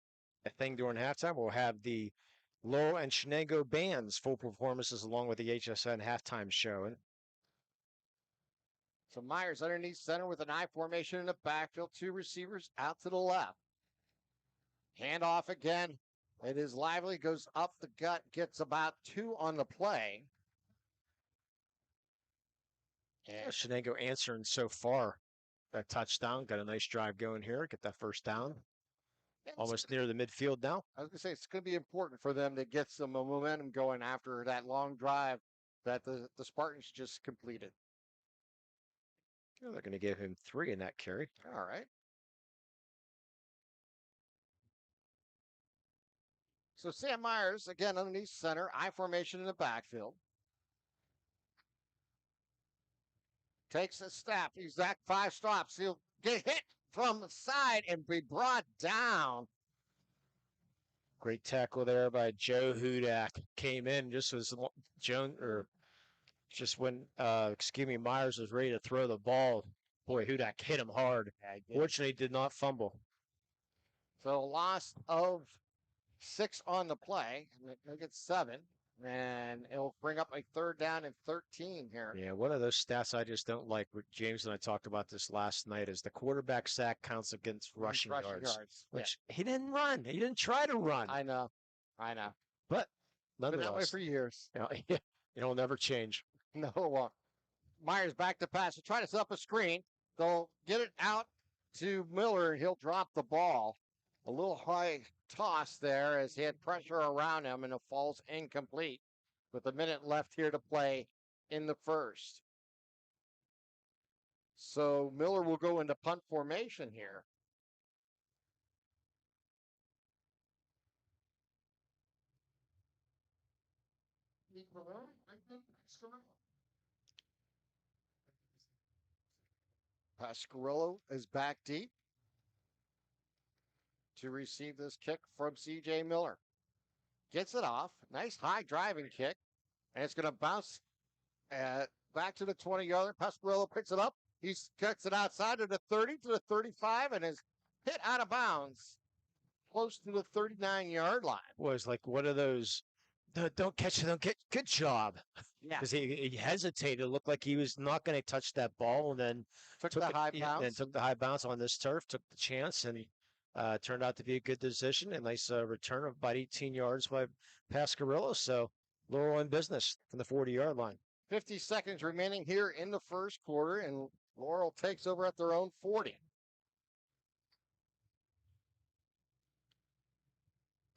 a thing during halftime. We'll have the Laurel and Shenango bands full performances along with the HSN halftime show. So Myers underneath center with an I formation in the backfield. 2 receivers out to the left. Handoff again. It is Lively, goes up the gut, gets about 2 on the play. And Shenango answering so far. That touchdown, got a nice drive going here. Get that 1st down. Almost near the midfield now. I was going to say, it's going to be important for them to get some momentum going after that long drive that the Spartans just completed. They're going to give him 3 in that carry. All right. So Sam Myers, again, underneath center, I formation in the backfield. Takes a snap. He's at 5 stops. He'll get hit from the side and be brought down. Great tackle there by Joe Hudak. Came in just as when Myers was ready to throw the ball. Boy, Hudak hit him hard. Fortunately, did not fumble. So loss of 6 on the play. Make it 7. And it'll bring up a 3rd down and 13 here. Yeah, one of those stats I just don't like. James and I talked about this last night. Is the quarterback sack counts against rushing yards. Which he didn't run. He didn't try to run. I know. But nonetheless, been that way for years. It'll never change. No, it won't. Myers back to pass. He'll try to set up a screen. They'll get it out to Miller, and he'll drop the ball. A little high toss there as he had pressure around him, and it falls incomplete with a minute left here to play in the first. So Miller will go into punt formation here. Pasquarello is back deep to receive this kick from C.J. Miller. Gets it off. Nice high driving kick. And it's going to bounce back to the 20-yarder. Pasquarello picks it up. He cuts it outside to the 30, to the 35, and is hit out of bounds close to the 39-yard line. Was like, what are those? Don't catch it. Don't get. Good job. Yeah. Because he hesitated. It looked like he was not going to touch that ball, and then took the high bounce. And took the high bounce on this turf. Took the chance, and turned out to be a good decision. And nice return of about 18 yards by Pasquarello. So Laurel in business from the 40-yard line. 50 seconds remaining here in the first quarter, and Laurel takes over at their own 40.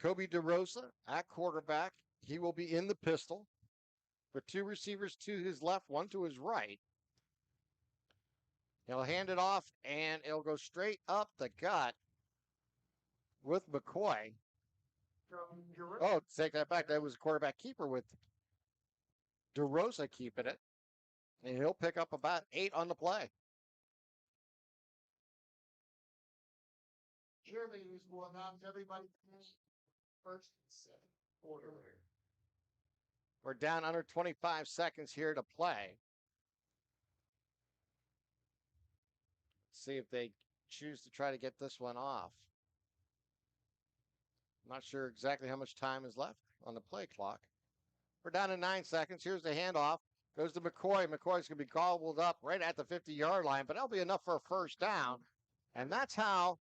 Kobe DeRosa at quarterback. He will be in the pistol with two receivers to his left, one to his right. He'll hand it off, and it'll go straight up the gut with McCoy. Oh, take that back. That was a quarterback keeper with DeRosa keeping it. And he'll pick up about 8 on the play. Cheerleaders will announce everybody first and second quarter. We're down under 25 seconds here to play. See if they choose to try to get this one off. I'm not sure exactly how much time is left on the play clock. We're down to 9 seconds. Here's the handoff. Goes to McCoy. McCoy's going to be gobbled up right at the 50-yard line, but that'll be enough for a first down. And that's how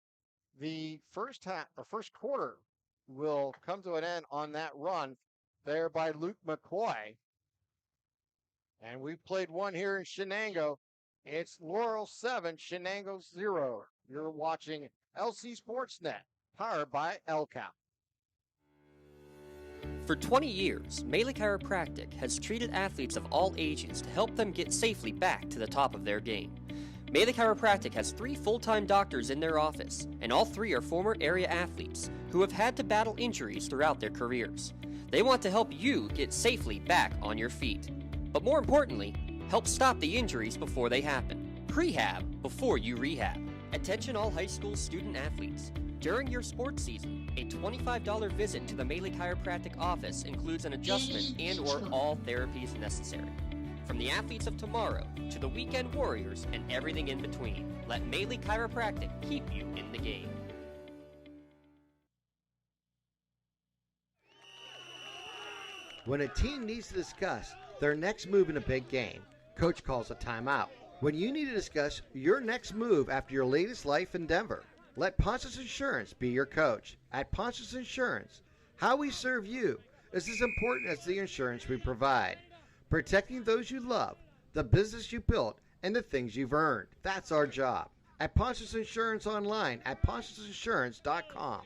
the first quarter will come to an end on that run there by Luke McCoy. And we've played one here in Shenango. It's Laurel 7, Shenango 0. You're watching LC SportsNet, powered by LCAP. For 20 years, Melee Chiropractic has treated athletes of all ages to help them get safely back to the top of their game. Melee Chiropractic has 3 full-time doctors in their office, and all 3 are former area athletes who have had to battle injuries throughout their careers. They want to help you get safely back on your feet. But more importantly, help stop the injuries before they happen. Prehab before you rehab. Attention all high school student athletes. During your sports season, a $25 visit to the Melee Chiropractic office includes an adjustment and/or all therapies necessary. From the athletes of tomorrow to the weekend warriors and everything in between, let Melee Chiropractic keep you in the game. When a team needs to discuss their next move in a big game, coach calls a timeout. When you need to discuss your next move after your latest life endeavor, let Ponce's Insurance be your coach. At Ponce's Insurance, how we serve you is as important as the insurance we provide. Protecting those you love, the business you built, and the things you've earned. That's our job. At Ponce's Insurance online at poncesinsurance.com.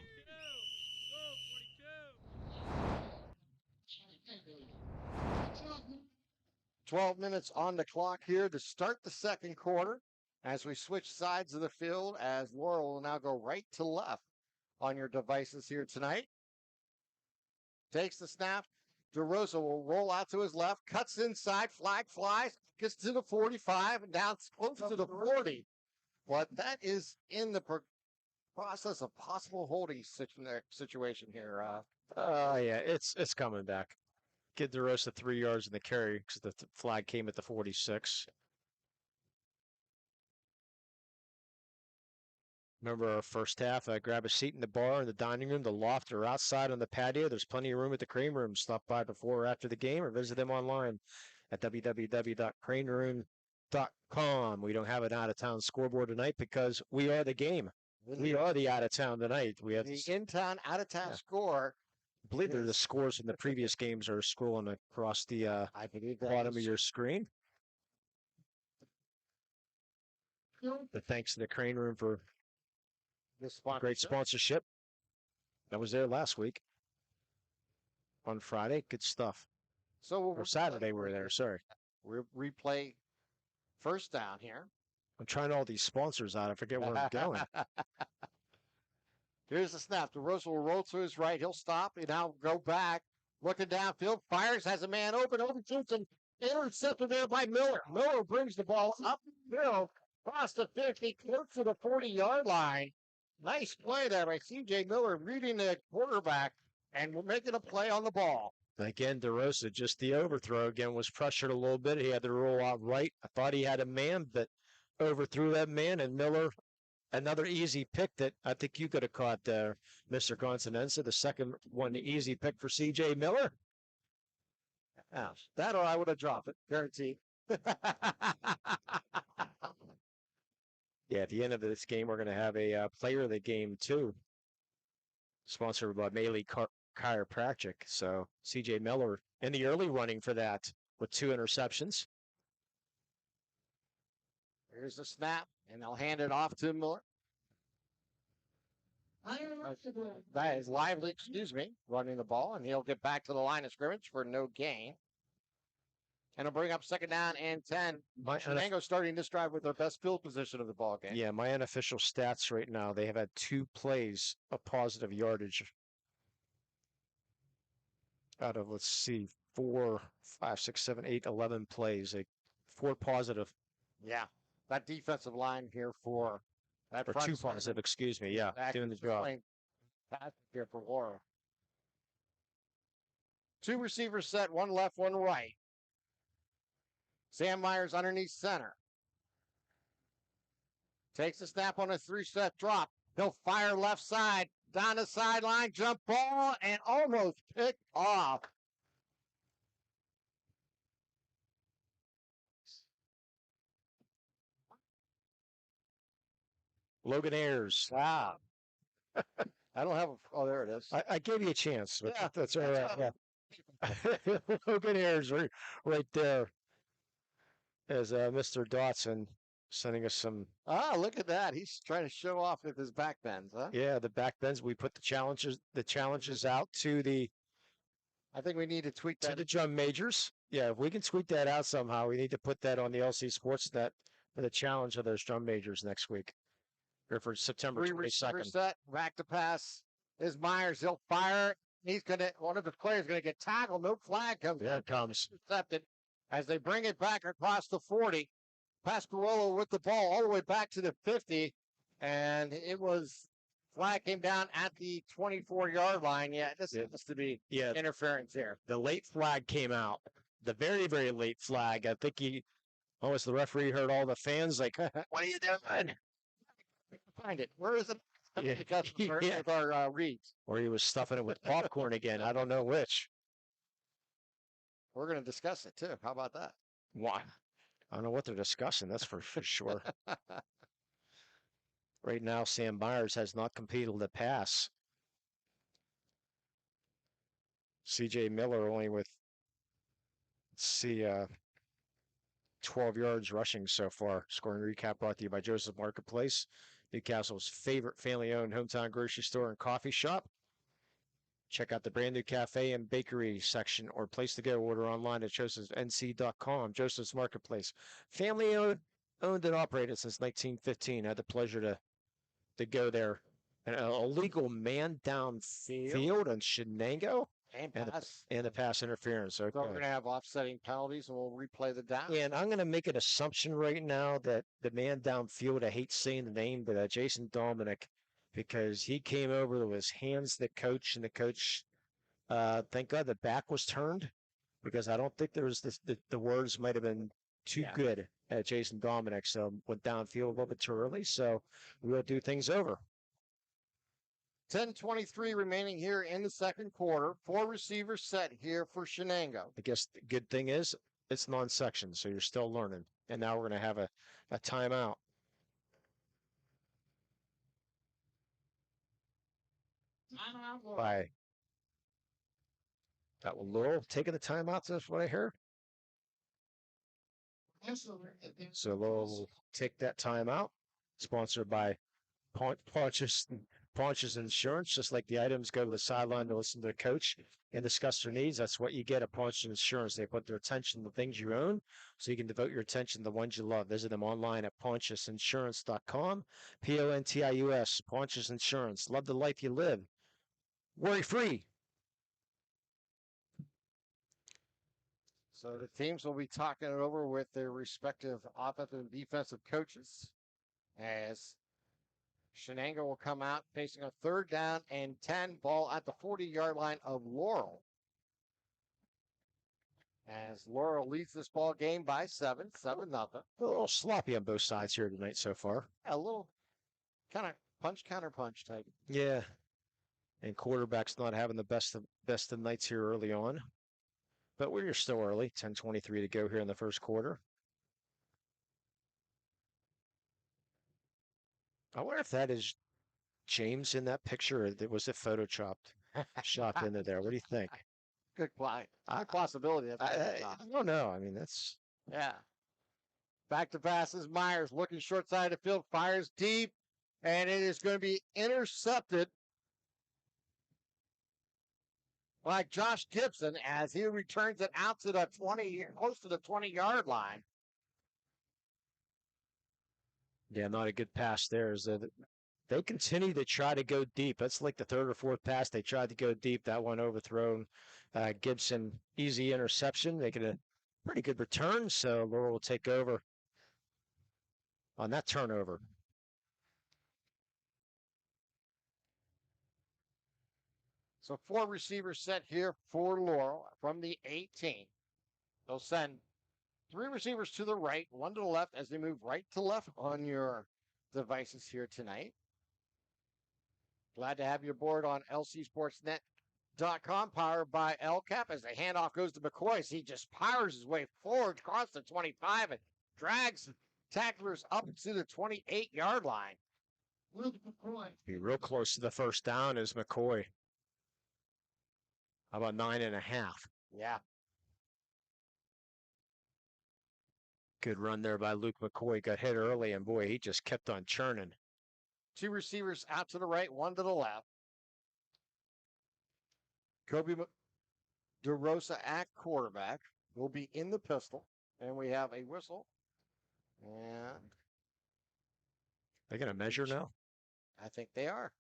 12 minutes on the clock here to start the second quarter as we switch sides of the field, as Laurel will now go right to left on your devices here tonight. Takes the snap. DeRosa will roll out to his left, cuts inside, flag flies, gets to the 45, and down close to the 40. But that is in the process of possible holding situation here. Yeah, it's coming back. Get DeRosa 3 yards in the carry because the flag came at the 46. Remember our first half, grab a seat in the bar in the dining room, the loft, or outside on the patio. There's plenty of room at the Crane Room. Stop by before or after the game or visit them online at www.craneroom.com. We don't have an out-of-town scoreboard tonight because we are the game. We are the out-of-town tonight. We have the in-town, out-of-town score. I believe the scores from the previous games are scrolling across the bottom of your screen. But thanks to the Crane Room for great sponsorship. That was there last week on Friday. Good stuff. Or Saturday we were there, sorry. We'll replay first down here. I'm trying all these sponsors out. I forget where I'm going. Here's the snap. DeRosa will roll to his right. He'll stop and now go back Looking downfield, fires, has a man open, overshoots, and intercepted there by Miller. Miller brings the ball upfield, across the 50, close to the 40-yard line. Nice play there by C.J. Miller, reading the quarterback, and we're making a play on the ball. Again, DeRosa, just the overthrow. Again, was pressured a little bit. He had to roll out right. I thought he had a man, but overthrew that man, and Miller, another easy pick that I think you could have caught there, Mr. Continenza. The second one, the easy pick for C.J. Miller. That or I would have dropped it, guaranteed. Yeah, at the end of this game, we're going to have a player of the game, too. Sponsored by Melee Chiropractic. So C.J. Miller in the early running for that with 2 interceptions. Here's the snap, and they'll hand it off to Miller. That is Lively, running the ball, and he'll get back to the line of scrimmage for no gain. And he'll bring up second down and 10. Shenango starting this drive with their best field position of the ball game. Yeah, my unofficial stats right now, they have had 2 plays of positive yardage out of, let's see, 4, 5, 6, 7, 8, 11 plays. 4 positive. Yeah, that defensive line here for that or 2 positive, excuse me. Yeah, doing the job. Here for Laurel. 2 receivers set, 1 left, 1 right. Sam Myers underneath center. Takes a snap on a 3-step drop. He'll fire left side, down the sideline, jump ball, and almost picked off. Logan Ayers. Wow. I don't have a, oh, there it is. I gave you a chance. But Yeah, that's all right. Yeah. Logan Ayers right there as Mr. Dotson sending us some. Ah, look at that. He's trying to show off with his back bends, huh? Yeah, the back bends. We put the challenges out to the. I think we need to tweak that. To the drum majors. Yeah, if we can tweak that out somehow, we need to put that on the LC SportsNet for the challenge of those drum majors next week. Or for September 22nd. Set, back to pass is Myers. He'll fire. He's one of the players going to get tackled. No flag comes. Yeah, it comes. Intercepted as they bring it back across the 40. Pasquarello with the ball all the way back to the 50. And it was, flag came down at the 24-yard line. Yeah, this has to be interference here. The late flag came out. The very, very late flag. I think the referee heard all the fans like, what are you doing? Find it. Where is it? Yeah. With our reads. Or he was stuffing it with popcorn again. I don't know which. We're going to discuss it, too. How about that? Why? I don't know what they're discussing. That's for sure. Right now, Sam Myers has not completed the pass. C.J. Miller only with, let's see, 12 yards rushing so far. Scoring recap brought to you by Joseph Marketplace, Newcastle's favorite family-owned hometown grocery store and coffee shop. Check out the brand new cafe and bakery section or place to go. Order online at josephsnc.com. Joseph's Marketplace. Family-owned and operated since 1915. I had the pleasure to go there. An illegal man down field on Shenango. And the pass interference. Okay. So we're going to have offsetting penalties, and we'll replay the down. And I'm going to make an assumption right now that the man downfield, I hate saying the name, but Jason Dominic, because he came over with his hands the coach, and the coach, thank God the back was turned, because I don't think there was the words might have been too good at Jason Dominic, so went downfield a little bit too early, so we'll do things over. 10:23 remaining here in the second quarter. 4 receivers set here for Shenango. I guess the good thing is it's non-section, so you're still learning. And now we're going to have a timeout. By that will Laurel taking the timeout. That's what I heard. So Laurel will take that timeout. Sponsored by Ponch's Insurance. Just like the items go to the sideline to listen to the coach and discuss their needs, that's what you get at Ponch's Insurance. They put their attention to the things you own so you can devote your attention to the ones you love. Visit them online at ponchusinsurance.com. Pontius, Ponch's Insurance. Love the life you live. Worry free. So the teams will be talking it over with their respective offensive and defensive coaches as Shenango will come out facing a 3rd down and 10 ball at the 40-yard line of Laurel. As Laurel leads this ball game by 7-0. A little sloppy on both sides here tonight so far. A little kind of punch, counter punch type. Yeah. And quarterback's not having the best of nights here early on. But we're still early. 10:23 to go here in the first quarter. I wonder if that is James in that picture, or was it photoshopped, shot into there? What do you think? Good possibility. I don't know. I mean, that's... Yeah. Back to passes. Myers looking short side of the field, fires deep, and it is going to be intercepted by Josh Gibson as he returns it out to the close to the 20-yard line. Yeah, not a good pass there. They continue to try to go deep. That's like the 3rd or 4th pass. They tried to go deep. That one overthrown. Gibson, easy interception, making a pretty good return. So Laurel will take over on that turnover. So 4 receivers set here for Laurel from the 18. They'll send 3 receivers to the right, 1 to the left as they move right to left on your devices here tonight. Glad to have you aboard on lcsportsnet.com, powered by LCAP. As the handoff goes to McCoy, as he just powers his way forward across the 25 and drags tacklers up to the 28-yard line. Be real close to the first down is McCoy. How about 9.5? Yeah. Good run there by Luke McCoy. Got hit early, and boy, he just kept on churning. 2 receivers out to the right, 1 to the left. Kobe DeRosa at quarterback will be in the pistol, and we have a whistle. And they're going to measure now? I think they are.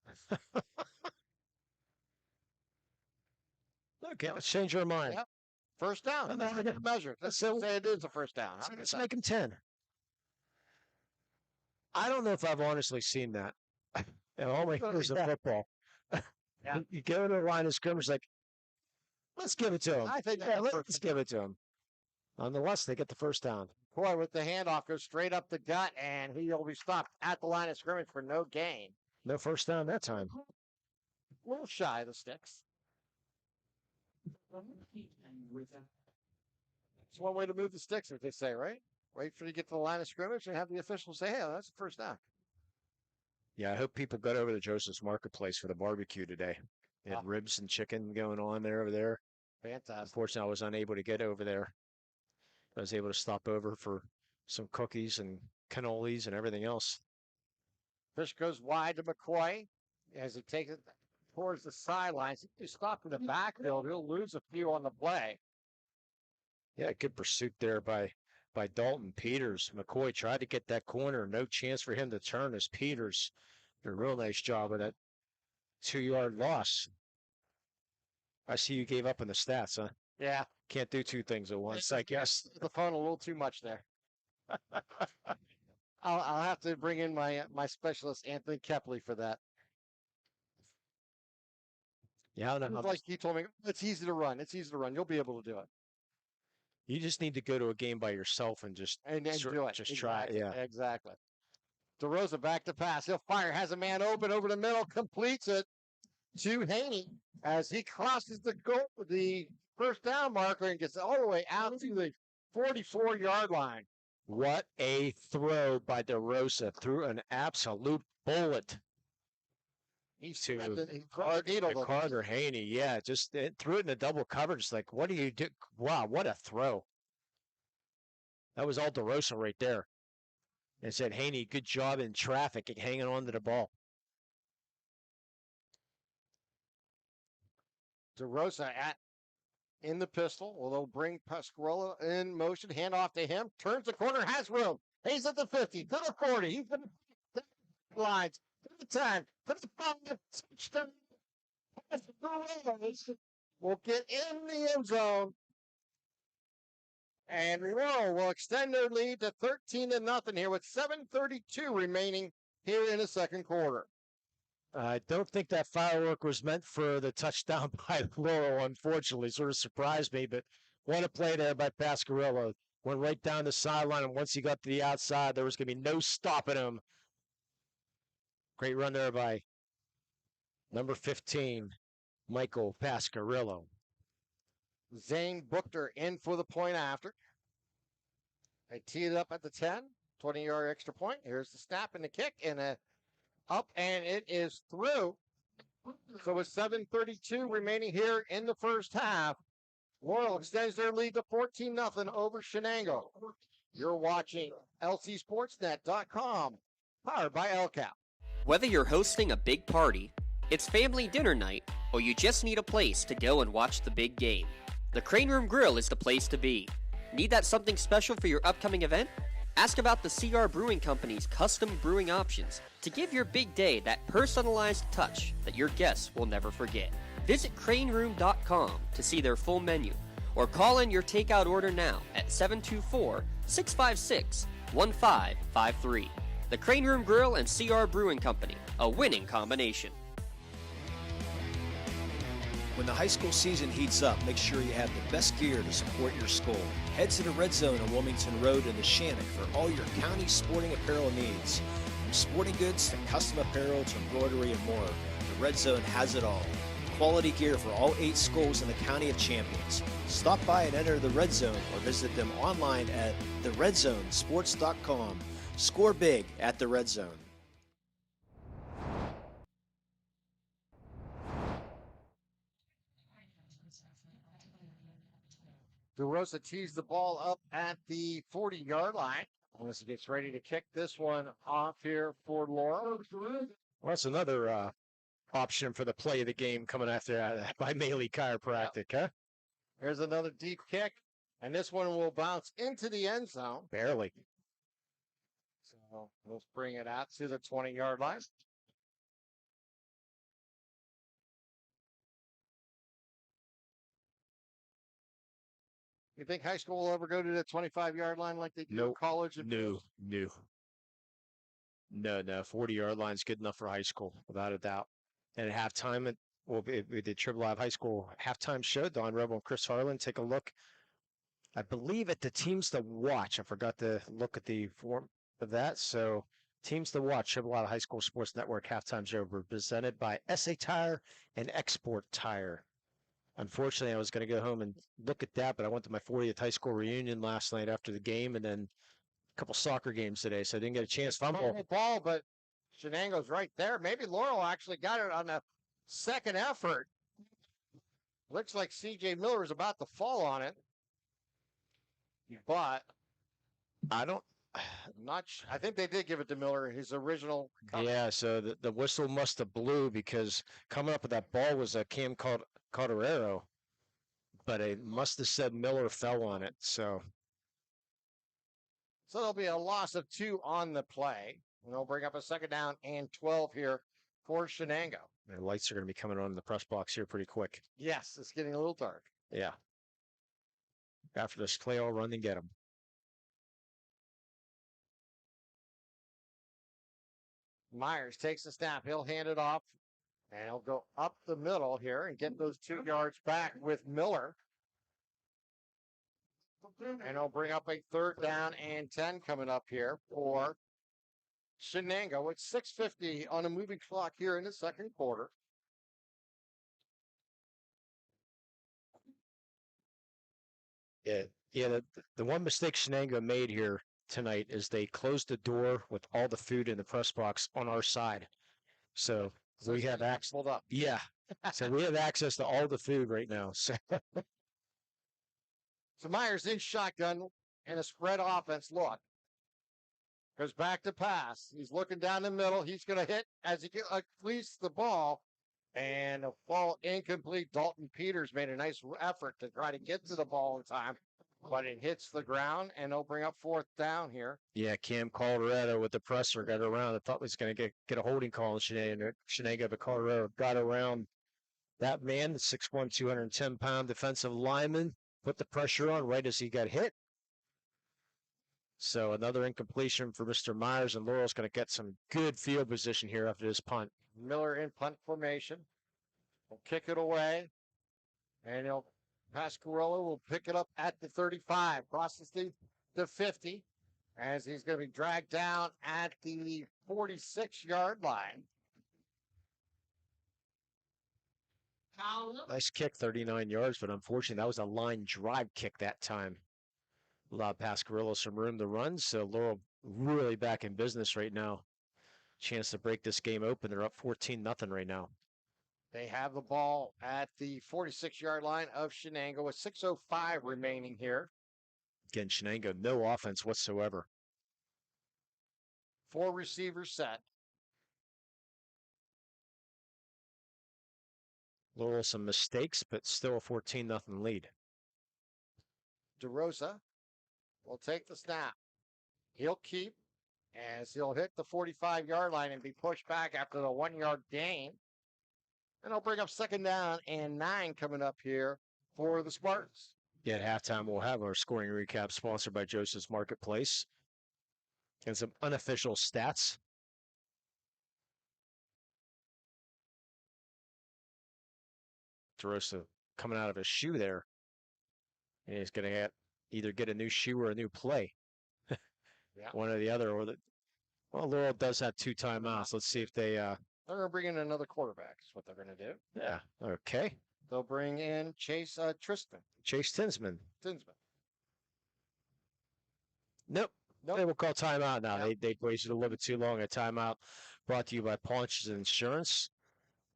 Okay, let's change our mind. Yep. First down. Measure. Let's say it is a first down. Let's make him 10. I don't know if I've honestly seen that. In all my years of football. Yeah. You go to the line of scrimmage, like, let's give it to him. I think let's give it to him. Nonetheless, they get the first down. Boy, with the handoff, goes straight up the gut, and he'll be stopped at the line of scrimmage for no gain. No first down that time. A little shy of the sticks. It's one way to move the sticks, as they say, right? Wait for you to get to the line of scrimmage and have the officials say, hey, that's a first down. Yeah, I hope people got over to Joseph's Marketplace for the barbecue today. They had ribs and chicken going on over there. Fantastic. Unfortunately, I was unable to get over there. I was able to stop over for some cookies and cannolis and everything else. Fish goes wide to McCoy as he takes it towards the sidelines. If he stopped in the backfield, he'll lose a few on the play. Yeah, good pursuit there by Dalton Peters. McCoy tried to get that corner. No chance for him to turn as Peters did a real nice job of that 2-yard loss. I see you gave up on the stats, huh? Yeah. Can't do 2 things at once, I guess. The phone a little too much there. I'll have to bring in my specialist, Anthony Kepley, for that. Yeah, I don't know. Like he told me, it's easy to run. It's easy to run. You'll be able to do it. You just need to go to a game by yourself and just do it. Just try it. Yeah. Exactly. DeRosa back to pass. He'll fire. Has a man open over the middle. Completes it to Haney as he crosses the first down marker and gets all the way out to the 44-yard line. What a throw by DeRosa. Threw an absolute bullet. To Carter Haney. Yeah, just threw it in the double coverage. Like, what do you do? Wow, what a throw. That was all DeRosa right there. And said, Haney, good job in traffic and hanging on to the ball. DeRosa in the pistol. Well, they'll bring Pasquarella in motion. Hand off to him. Turns the corner. Has room. He's at the 50. To the 40. He's in the lines. To the 10. To the 5. Touchdown. Will get in the end zone. And Laurel will extend their lead to 13-0 here with 7:32 remaining here in the second quarter. I don't think that firework was meant for the touchdown by Laurel, unfortunately. Sort of surprised me, but what a play there by Pasquarello. Went right down the sideline, and once he got to the outside, there was going to be no stopping him. Great run there by number 15, Michael Pasquarello. Zane Buchter in for the point after. They tee it up at the 10, 20-yard extra point. Here's the snap and the kick, and up, and it is through. So with 7:32 remaining here in the first half, Laurel extends their lead to 14-0 over Shenango. You're watching LCSportsNet.com, powered by LCAP. Whether you're hosting a big party, it's family dinner night, or you just need a place to go and watch the big game, the Crane Room Grill is the place to be. Need that something special for your upcoming event? Ask about the CR Brewing Company's custom brewing options to give your big day that personalized touch that your guests will never forget. Visit craneroom.com to see their full menu, or call in your takeout order now at 724-656-1553. The Crane Room Grill and CR Brewing Company, a winning combination. When the high school season heats up, make sure you have the best gear to support your school. Head to the Red Zone on Wilmington Road in the Shenango for all your county sporting apparel needs. From sporting goods to custom apparel to embroidery and more, the Red Zone has it all. Quality gear for all 8 schools in the County of Champions. Stop by and enter the Red Zone or visit them online at theredzonesports.com. Score big at the Red Zone. DeRosa tees the ball up at the 40-yard line. As he gets ready to kick this one off here for Laurel. Well, that's another option for the play of the game coming after by Maley Chiropractic, huh? Here's another deep kick, and this one will bounce into the end zone. Barely. So let's bring it out to the 20-yard line. You think high school will ever go to the 25-yard line like they do in college? No. 40-yard line's good enough for high school, without a doubt. And at halftime, we did Triple Live High School halftime show. Don Rebel and Chris Harlan, take a look. I believe at the teams to watch. I forgot to look at the form of that. So teams to watch, Triple Live High School Sports Network halftime show presented by SA Tire and Export Tire. Unfortunately, I was going to go home and look at that, but I went to my 40th high school reunion last night after the game, and then a couple soccer games today, so I didn't get a chance to fumble. Ball, but Shenango's right there. Maybe Laurel actually got it on the second effort. Looks like C.J. Miller is about to fall on it, but I think they did give it to Miller, his original cover. Yeah, so the whistle must have blew because coming up with that ball was a Cam Cauterero, but it must have said Miller fell on it. So there'll be a loss of 2 on the play. And they'll bring up a second down and 12 here for Shenango. The lights are going to be coming on in the press box here pretty quick. Yes, it's getting a little dark. Yeah. After this play, I'll run and get them. Myers takes the snap. He'll hand it off, and he'll go up the middle here and get those 2 yards back with Miller. And he'll bring up a third down and 10 coming up here for Shenango. It's 6:50 on a moving clock here in the second quarter. Yeah. The one mistake Shenango made here tonight is they closed the door with all the food in the press box on our side. So we have access. Pulled up. Yeah. So we have access to all the food right now. So Myers in shotgun and a spread offense look. Goes back to pass. He's looking down the middle. He's going to hit as he completes the ball. And a fall incomplete. Dalton Peters made a nice effort to try to get to the ball in time. But it hits the ground, and they'll bring up fourth down here. Yeah, Cam Colorado with the presser got around. I thought he was going to get a holding call in Shenango, but Colorado got around that man, the 6'1", 210-pound defensive lineman, put the pressure on right as he got hit. So another incompletion for Mr. Myers, and Laurel's going to get some good field position here after this punt. Miller in punt formation. Will kick it away. And Pasquarello will pick it up at the 35. Crosses the 50. As he's going to be dragged down at the 46-yard line. Nice kick, 39 yards, but unfortunately that was a line drive kick that time. Allowed Pasquarello some room to run, so Laurel really back in business right now. Chance to break this game open. They're up 14-0 right now. They have the ball at the 46-yard line of Shenango with 6:05 remaining here. Again, Shenango, no offense whatsoever. 4 receivers set. Laurel some mistakes, but still a 14-0 lead. DeRosa will take the snap. He'll keep as he'll hit the 45-yard line and be pushed back after the 1-yard gain. And he'll bring up 2nd down and 9 coming up here for the Spartans. Yeah, at halftime, we'll have our scoring recap sponsored by Joseph's Marketplace. And some unofficial stats. DeRosa coming out of his shoe there. And he's going to either get a new shoe or a new play. Yeah. One or the other. Well, Laurel does have 2 timeouts. Let's see if they... They're going to bring in another quarterback is what they're going to do. Yeah, okay. They'll bring in Chase Tinsman. Nope. Nope. They will call timeout now. Yep. They wasted a little bit too long. A timeout brought to you by Paunches Insurance.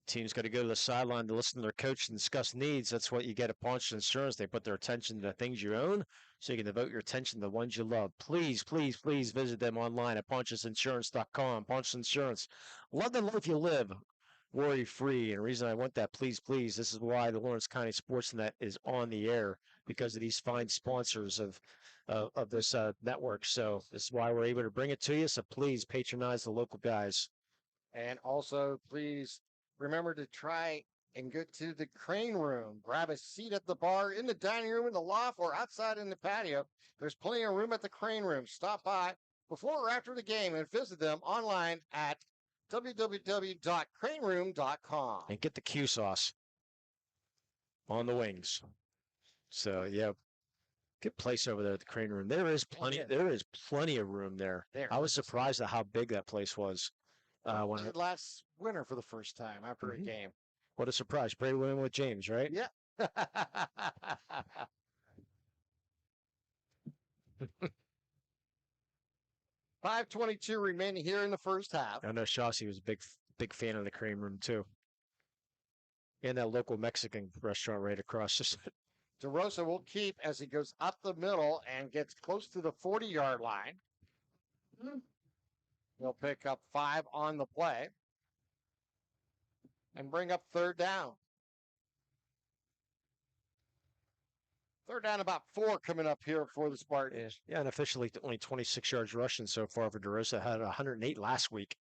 Team's got to go to the sideline to listen to their coach and discuss needs. That's what you get at Paunches Insurance. They put their attention to the things you own, so you can devote your attention to the ones you love. Please, please, please visit them online at paunchesinsurance.com. Paunches Insurance. Love the life you live. Worry-free. And the reason I want that, please, this is why the Lawrence County SportsNet is on the air, because of these fine sponsors of this network. So this is why we're able to bring it to you. So please patronize the local guys. And also, please remember to try and go to the Crane Room. Grab a seat at the bar, in the dining room, in the loft, or outside in the patio. There's plenty of room at the Crane Room. Stop by before or after the game and visit them online at www.craneroom.com. And get the Q sauce on the wings. So, yeah, good place over there at the Crane Room. There is plenty of room there. I was surprised at how big that place was. When last winter for the first time after a game. What a surprise. Brady winning with James, right? Yeah. 5:22 remaining here in the first half. I know Shawsey was a big fan of the Crane Room, too. And that local Mexican restaurant right across the street. DeRosa will keep as he goes up the middle and gets close to the 40-yard line. He'll pick up 5 on the play and bring up 3rd down. 3rd down, about 4 coming up here for the Spartans. Yeah, and officially only 26 yards rushing so far for DeRosa. Had 108 last week.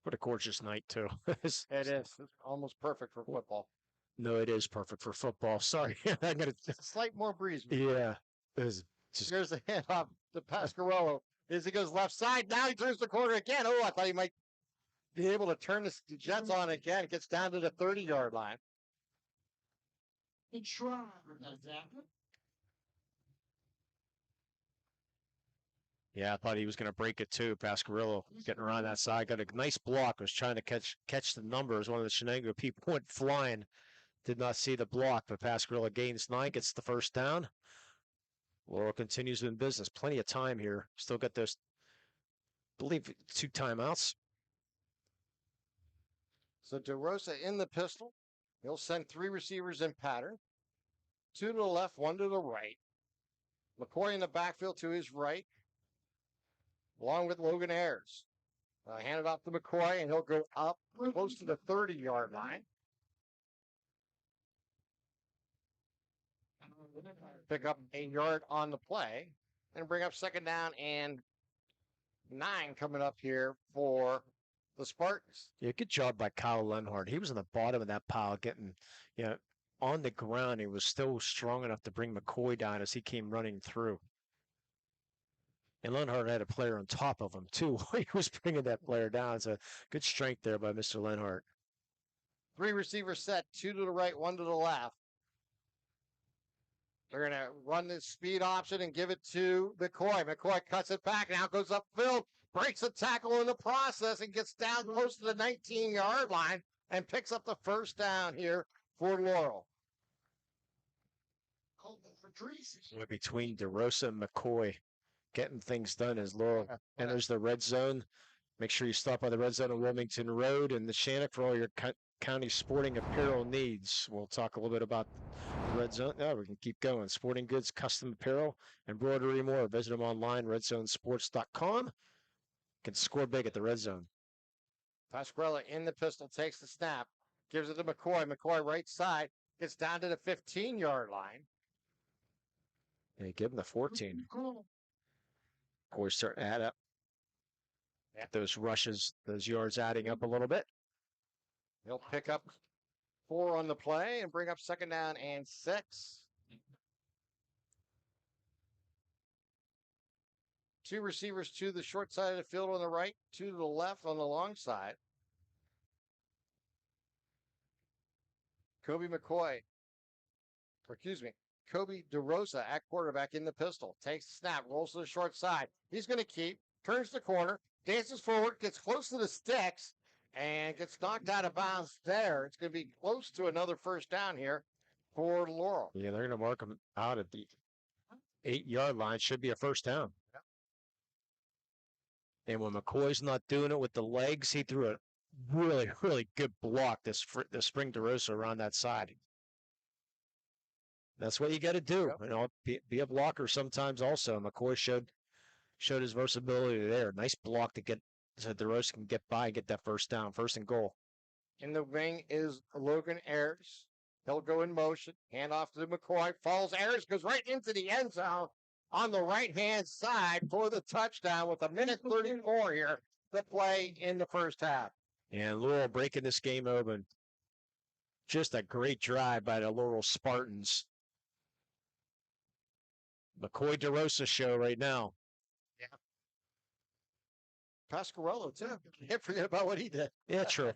What a gorgeous night, too. It is. It's almost perfect for football. No, it is perfect for football. Sorry. I'm gonna... Just a slight more breeze. Yeah. Here's the handoff to Pasquarello as he goes left side. Now he turns the corner again. Oh, I thought he might be able to turn the Jets on again. Gets down to the 30-yard line. Yeah, I thought he was going to break it too. Pasquarello getting around that side. Got a nice block. Was trying to catch the numbers. One of the Shenango people went flying. Did not see the block, but Pasquarello gains 9, gets the 1st down. Laurel continues in business. Plenty of time here. Still got those, I believe, 2 timeouts. So DeRosa in the pistol. He'll send 3 receivers in pattern. 2 to the left, 1 to the right. McCoy in the backfield to his right, along with Logan Ayers. Hand it off to McCoy, and he'll go up close to the 30-yard line. Pick up a yard on the play and bring up 2nd down and 9 coming up here for the Spartans. Yeah, good job by Kyle Lenhart. He was on the bottom of that pile getting, on the ground. He was still strong enough to bring McCoy down as he came running through. And Lenhart had a player on top of him, too, while he was bringing that player down. It's a good strength there by Mr. Lenhart. 3 receivers set, 2 to the right, 1 to the left. They're going to run the speed option and give it to McCoy. McCoy cuts it back, now goes upfield, breaks a tackle in the process, and gets down close to the 19-yard line and picks up the first down here for Laurel. Between DeRosa and McCoy, getting things done as Laurel enters the red zone. Make sure you stop by the red zone on Wilmington Road and the Shenango for all your county sporting apparel needs. We'll talk a little bit about the red zone. No, we can keep going. Sporting goods, custom apparel, embroidery more. Visit them online, redzonesports.com. Can score big at the red zone. Pasquarella in the pistol, takes the snap, gives it to McCoy. McCoy right side, gets down to the 15-yard line. And give him the 14. McCoy start to add up. Those rushes, those yards adding up a little bit. He'll pick up 4 on the play and bring up 2nd down and 6. 2 receivers to the short side of the field on the right, 2 to the left on the long side. Kobe DeRosa at quarterback in the pistol. Takes the snap, rolls to the short side. He's going to keep, turns the corner, dances forward, gets close to the sticks, and gets knocked out of bounds there. It's going to be close to another first down here for Laurel. Yeah, they're going to mark him out at the 8-yard line. Should be a first down. Yep. And when McCoy's not doing it with the legs, he threw a really, really good block this spring DeRosa around that side. That's what you got to do. Yep. You know, be a blocker sometimes also. McCoy showed his versatility there. Nice block to get so DeRosa can get by and get that first down, 1st and goal. In the wing is Logan Ayers. He'll go in motion. Hand off to McCoy. Falls. Ayers goes right into the end zone on the right-hand side for the touchdown with 1:34 here to play in the first half. And Laurel breaking this game open. Just a great drive by the Laurel Spartans. McCoy DeRosa show right now. Yeah. Pasquarello, too. Can't forget about what he did. Yeah, true.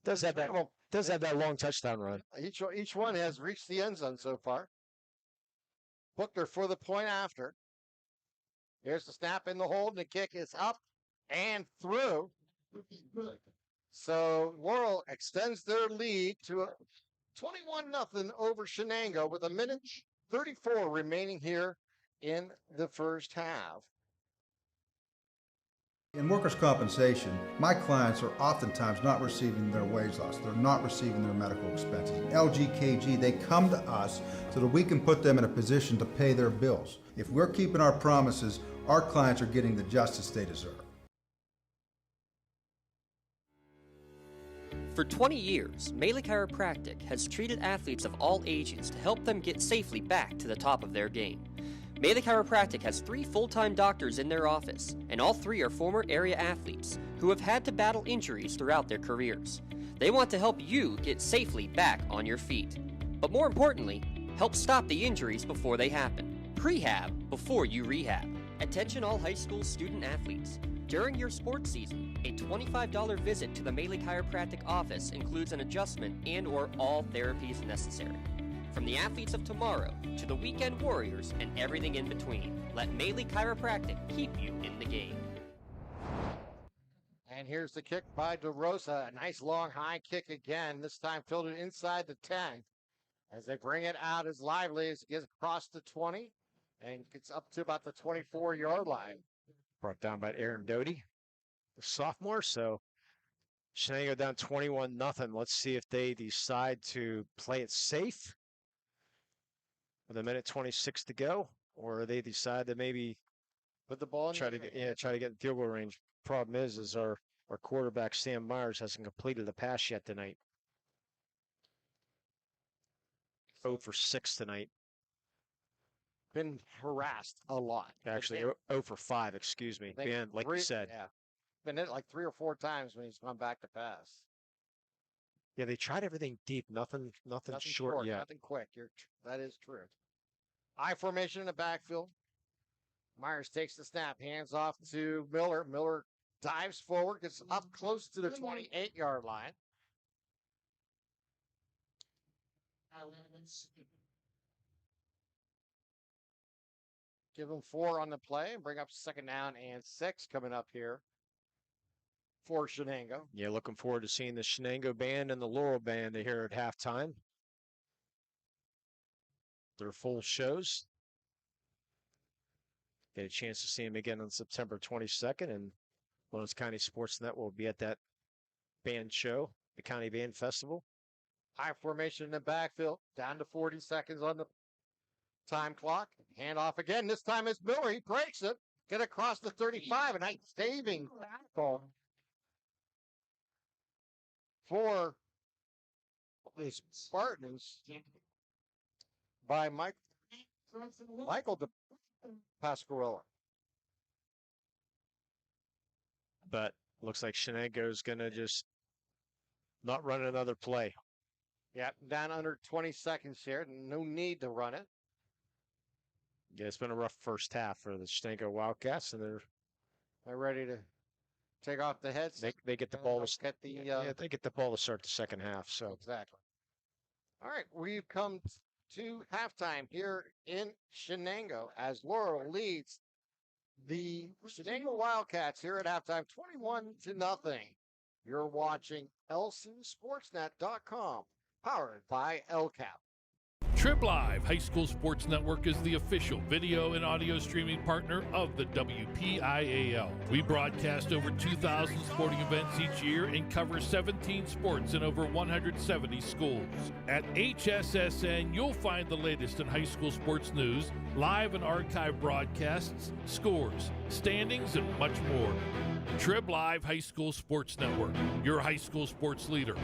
Does have that long touchdown run. Each one has reached the end zone so far. Buckner for the point after. Here's the snap in the hold, and the kick is up and through. So Laurel extends their lead to a 21-0 over Shenango with 1:34 remaining here in the first half. In workers' compensation, my clients are oftentimes not receiving their wage loss. They're not receiving their medical expenses. LGKG, they come to us so that we can put them in a position to pay their bills. If we're keeping our promises, our clients are getting the justice they deserve. For 20 years, Melee Chiropractic has treated athletes of all ages to help them get safely back to the top of their game. Melee Chiropractic has 3 full-time doctors in their office, and all 3 are former area athletes who have had to battle injuries throughout their careers. They want to help you get safely back on your feet. But more importantly, help stop the injuries before they happen. Prehab before you rehab. Attention all high school student athletes. During your sports season, a $25 visit to the Melee Chiropractic office includes an adjustment and/or all therapies necessary. From the athletes of tomorrow to the weekend warriors and everything in between, let Melee Chiropractic keep you in the game. And here's the kick by DeRosa. A nice long high kick again, this time filtered inside the 10. As they bring it out as lively as it gets across the 20 and gets up to about the 24-yard line. Brought down by Aaron Doty, the sophomore. So Shenango down 21-0. Let's see if they decide to play it safe with 1:26 to go, or they decide to maybe put the ball in try to get in field goal range. Problem is our quarterback Sam Myers hasn't completed a pass yet tonight. 0 for 6 tonight. Been harassed a lot. Actually, 0 for 5, excuse me. Ben, like you said. Yeah. Been hit like 3 or 4 times when he's gone back to pass. Yeah, they tried everything deep. Nothing short yet. Nothing quick. That is true. I formation in the backfield. Myers takes the snap, hands off to Miller. Miller dives forward, gets up close to the 28-yard line. Give them 4 on the play and bring up 2nd down and 6 coming up here for Shenango. Yeah, looking forward to seeing the Shenango band and the Laurel band here at halftime. Their full shows. Get a chance to see them again on September 22nd, and Lawrence County SportsNet will be at that band show, the County Band Festival. High formation in the backfield, down to 40 seconds on the time clock. Hand off again. This time it's Miller. He breaks it. Get across the 35. A nice saving tackle for the Spartans by Michael Pasquarella. But looks like Shenango's going to just not run another play. Yeah, down under 20 seconds here. No need to run it. Yeah, it's been a rough first half for the Shenango Wildcats, and they're ready to take off the heads. They get the ball. They get the ball to start the second half. So exactly. All right, we've come to halftime here in Shenango as Laurel leads the Shenango Wildcats here at halftime, 21-0. You're watching lcsportsnet.com, powered by LCAP. Trib Live High School Sports Network is the official video and audio streaming partner of the WPIAL. We broadcast over 2,000 sporting events each year and cover 17 sports in over 170 schools. At HSSN, you'll find the latest in high school sports news, live and archive broadcasts, scores, standings, and much more. Trib Live High School Sports Network, your high school sports leader.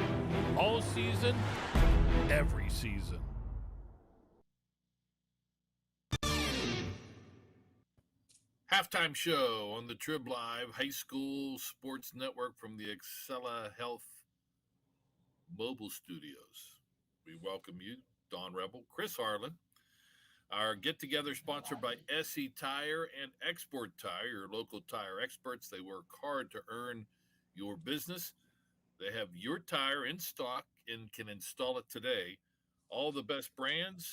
All season, every season. Halftime show on the Trib Live High School Sports Network from the Excella Health Mobile Studios. We welcome you, Don Rebel, Chris Harlan. Our get-together sponsored by SE Tire and Export Tire, your local tire experts. They work hard to earn your business. They have your tire in stock and can install it today. All the best brands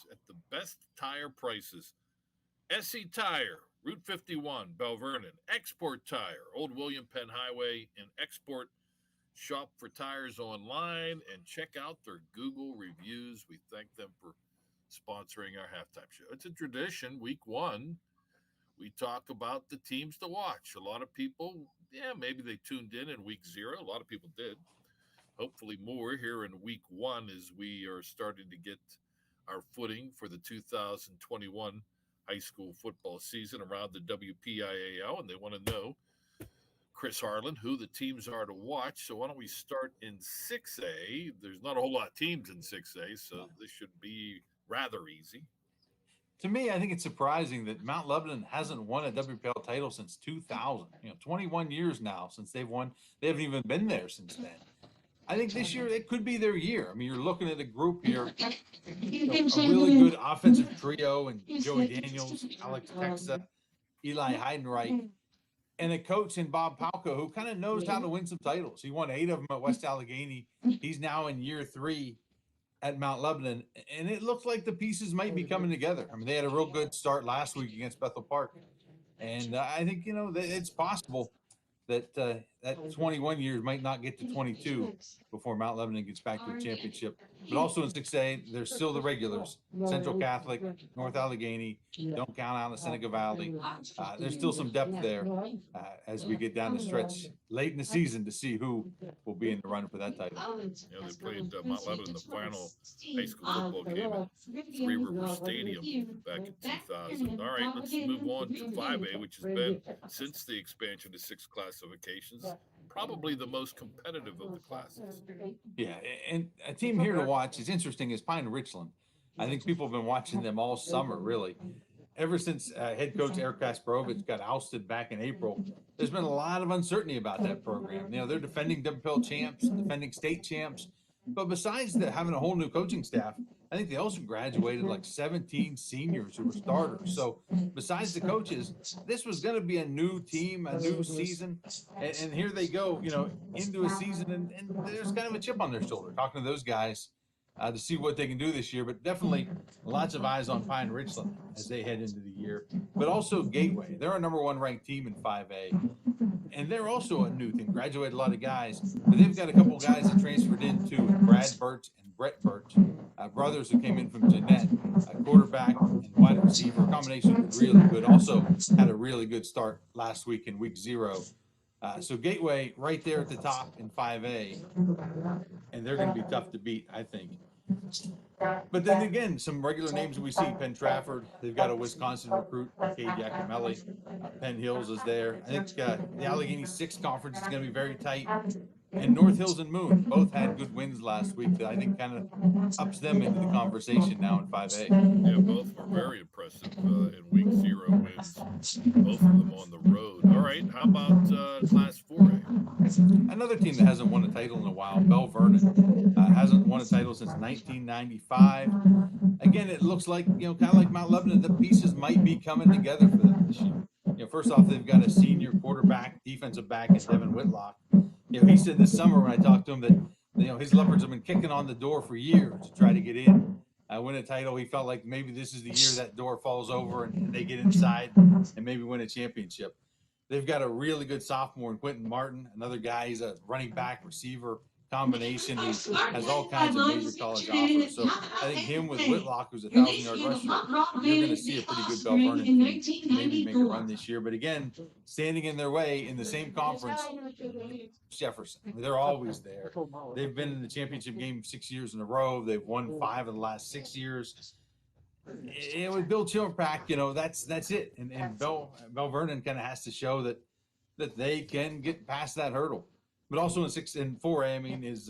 at the best tire prices. SE Tire, Route 51, Bell Vernon. Export Tire, Old William Penn Highway and Export. Shop for tires online and check out their Google reviews. We thank them for sponsoring our halftime show. It's a tradition. Week 1, we talk about the teams to watch. A lot of people, maybe they tuned in week 0. A lot of people did. Hopefully more here in week 1 as we are starting to get our footing for the 2021 high school football season around the WPIAL, and they want to know, Chris Harlan, who the teams are to watch. So why don't we start in 6A? There's not a whole lot of teams in 6A, so this should be rather easy. To me, I think it's surprising that Mount Lebanon hasn't won a WPL title since 2000. 21 years now since they've won. They haven't even been there since then. I think this year it could be their year. I mean, you're looking at a group here, a really good offensive trio, and Joey Daniels, Alex Texa, Eli Heidenreich, and a coach in Bob Palco who kind of knows how to win some titles. He won 8 of them at West Allegheny. He's now in year 3 at Mount Lebanon, and it looks like the pieces might be coming together. I mean, they had a real good start last week against Bethel Park, and I think it's possible that that 21 years might not get to 22 before Mount Lebanon gets back to a championship. But also in 6A, there's still the regulars: Central Catholic, North Allegheny. Don't count out the Seneca Valley. There's still some depth there as we get down the stretch late in the season to see who will be in the run for that title. They played Mount Lebanon in the final high school football game at Three River Stadium back in 2000. All right, let's move on to 5A, which has been, since the expansion to 6 classifications, probably the most competitive of the classes. Yeah, and a team here to watch is interesting is Pine Richland. I think people have been watching them all summer, really. Ever since head coach Eric Kasparovich got ousted back in April, there's been a lot of uncertainty about that program. They're defending WPL champs, defending state champs. But besides having a whole new coaching staff, I think they also graduated like 17 seniors who were starters. So besides the coaches, this was going to be a new team, a new season. And here they go, into a season, and there's kind of a chip on their shoulder talking to those guys to see what they can do this year. But definitely lots of eyes on Pine Richland as they head into the year. But also Gateway. They're our number 1 ranked team in 5A. And they're also a new team, graduated a lot of guys, but they've got a couple guys that transferred in too, Brad Burt and Brett Burt, brothers who came in from Jeanette, quarterback and wide receiver. Combination really good. Also had a really good start last week in week 0. So Gateway right there at the top in 5A, and they're going to be tough to beat, I think. But then again, some regular names we see. Penn Trafford, they've got a Wisconsin recruit, Cade Giacomelli. Penn Hills is there. I think the Allegheny 6 conference is going to be very tight. And North Hills and Moon both had good wins last week that I think kind of ups them into the conversation now in 5A. Yeah, both were very impressive in week 0 wins, both of them on the road. All right, how about Class 4A? Another team that hasn't won a title in a while, Bell Vernon, hasn't won a title since 1995. Again, it looks like, kind of like Mount Lebanon, the pieces might be coming together for them this year. First off, they've got a senior quarterback, defensive back in Devin Whitlock. He said this summer when I talked to him that, his Leopards have been kicking on the door for years to try to get in, win a title. He felt like maybe this is the year that door falls over and they get inside and maybe win a championship. They've got a really good sophomore in Quentin Martin, another guy. He's a running back, receiver combination. He has all kinds of major college offers. So I think him with Whitlock, who's a 1,000-yard rusher, you're going to see a pretty good Bell Vernon team maybe make a run this year. But again, standing in their way in the same conference, Jefferson. They're always there. They've been in the championship game 6 years in a row. They've won 5 of the last 6 years. With Bill Chilpack, that's it. And Bell Vernon kind of has to show that they can get past that hurdle. But also in 4A, is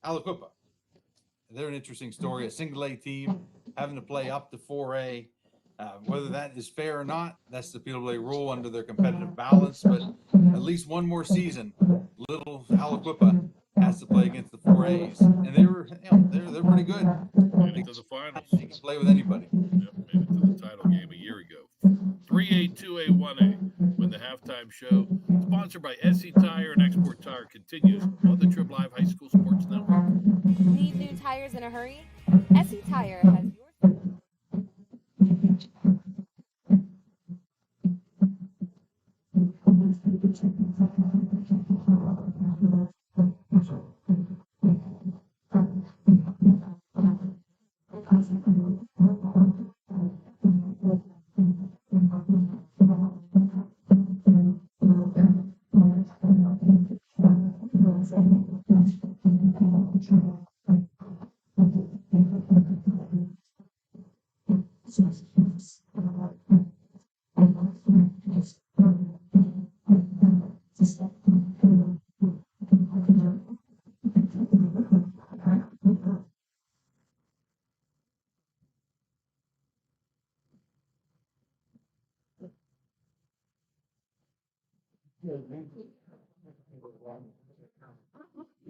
Aliquippa. They're an interesting story. A single A team having to play up to 4A. Whether that is fair or not, that's the PWA rule under their competitive balance. But at least one more season, little Aliquippa has to play against the 4As, and they're pretty good. Made it to the finals. They can play with anybody. Yep, made it to the title game a year ago. 3A, 2A, 1A. When the halftime show, sponsored by SE Tire and Export Tire, continues on the Trib Live High School Sports Network. Need new tires in a hurry? SE Tire has yours.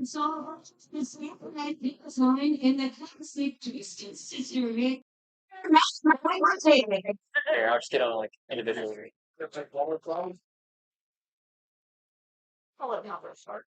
So this I think the sign in the sleep twisted sister. Here, I'll just get on individually. I'll let Papa start.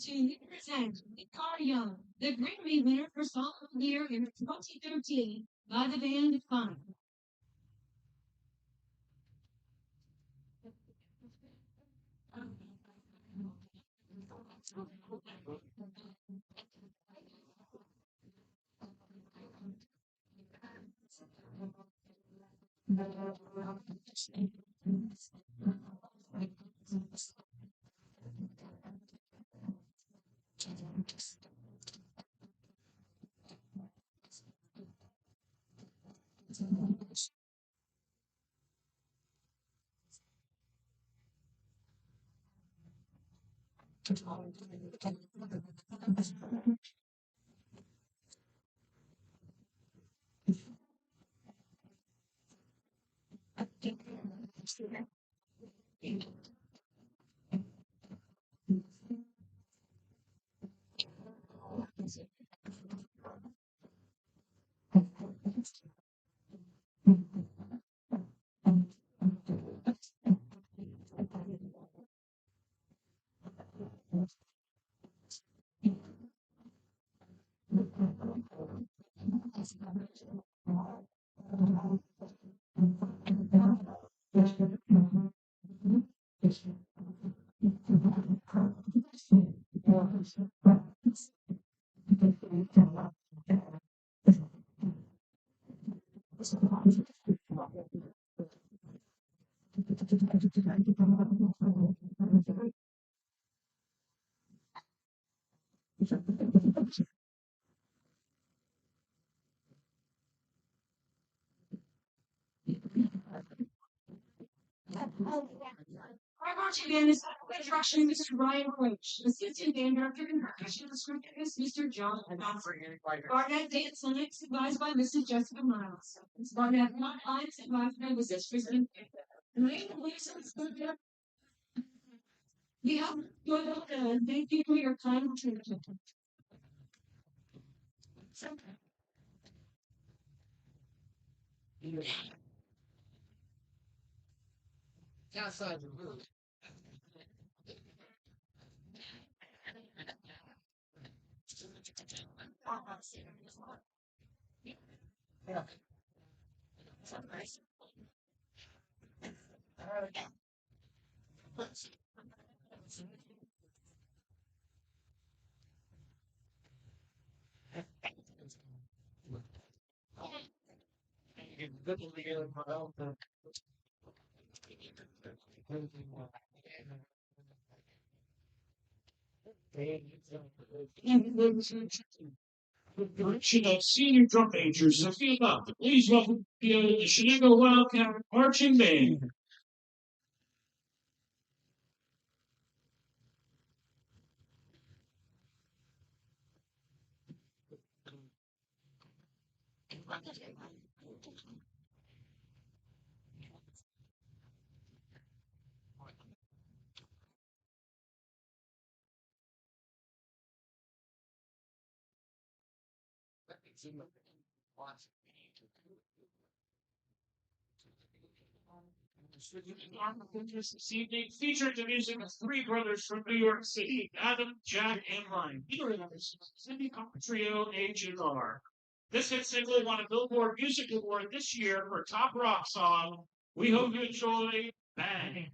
To present Car Young, the Grammy winner for Song of the Year in 2013 by the band Fun. Our marching band is introducing Mr. Ryan Roach, assistant band director and percussion is Mr. John Godfrey. Barnett Dance Clinics advised by Mrs. Jessica Miles. Barnett Not Lines advised by Mrs. Kristen. We have good thank you for your kind attention. Outside the room. With the direction of senior drum major Sophia Buck, please welcome the Shenango Wildcat Marching Band. This evening featured the music of three brothers from New York City, Adam, Jack, and Ryan. Cindy Trio H&R. This hit single won a Billboard Music Award this year for Top Rock Song. We hope you enjoy Bang.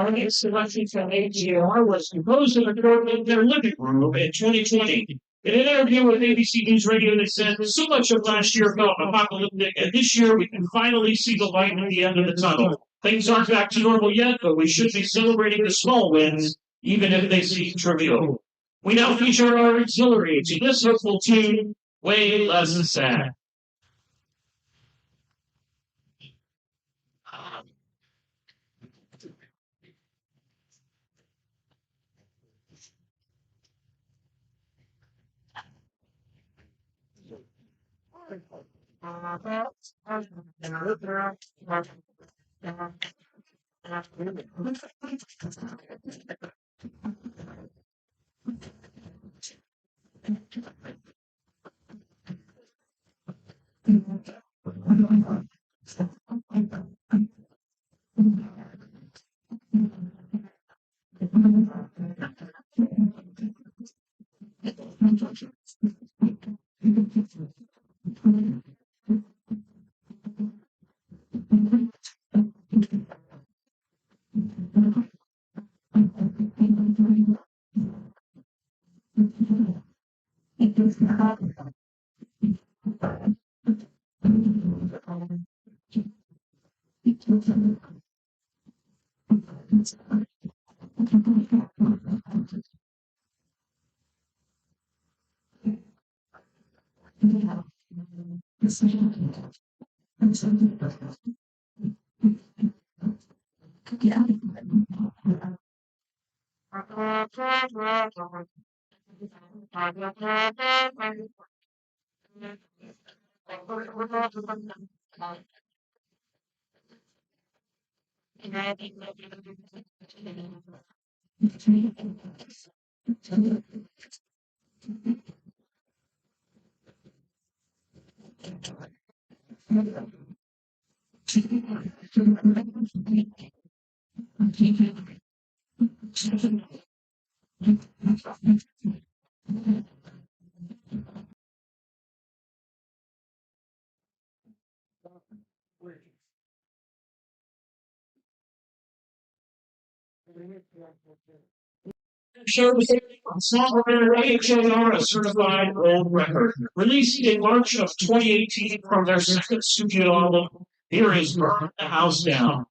Our next selection from AGR was composed and recorded in their living room in 2020. In an interview with ABC News Radio, they said, so much of last year felt apocalyptic, and this year we can finally see the light at the end of the tunnel. Things aren't back to normal yet, but we should be celebrating the small wins, even if they seem trivial. We now feature our auxiliary to this hopeful tune, Way Less Sad. Shows songwriter AHR, a certified gold record. Released in March of 2018 from their second studio album, here is Burn the House Down.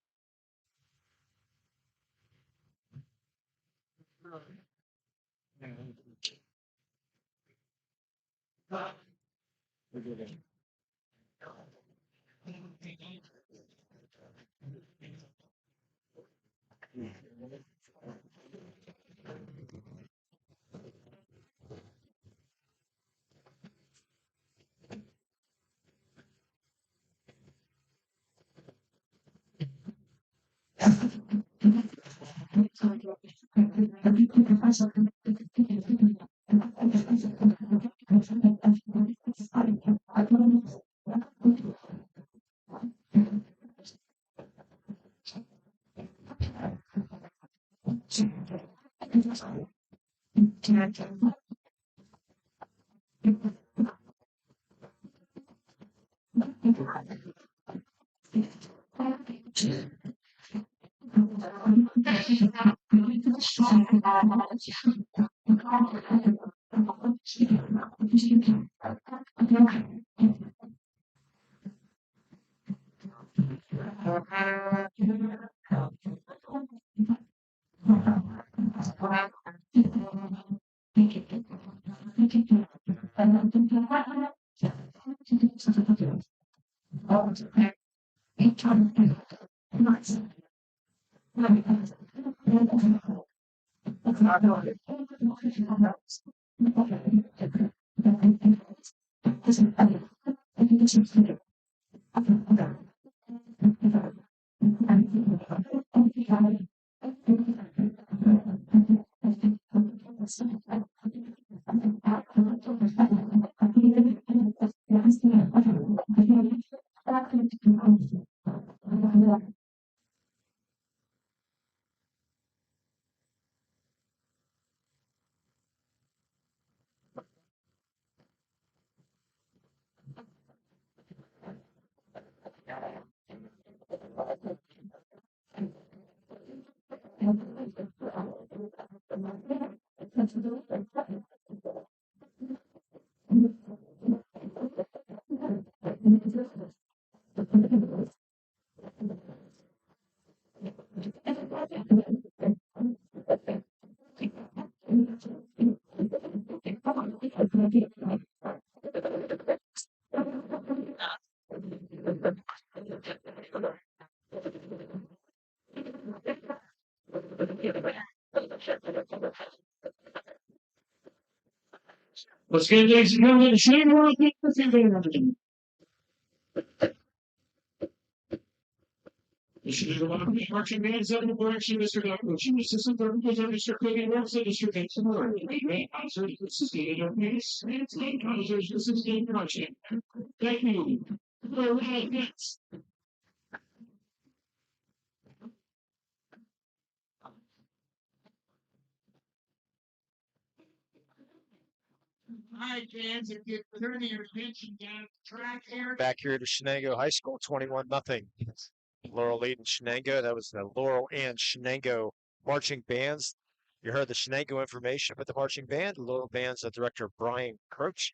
Let's get ladies and gentlemen, Shenango marching bands under the direction of Mr. Dr. Chief Assistant Director Mr. Coogan Wilson, Mr. Jason Moore. Great concert, assisting our pace, and late concerts, assisting marching. Thank you. Wildcats. All right, fans, if you turn your attention down the track here. Back here to Shenango High School, 21-0. Laurel leading Shenango. That was the Laurel and Shenango marching bands. You heard the Shenango information about the marching band. The Laurel band's director Brian Croach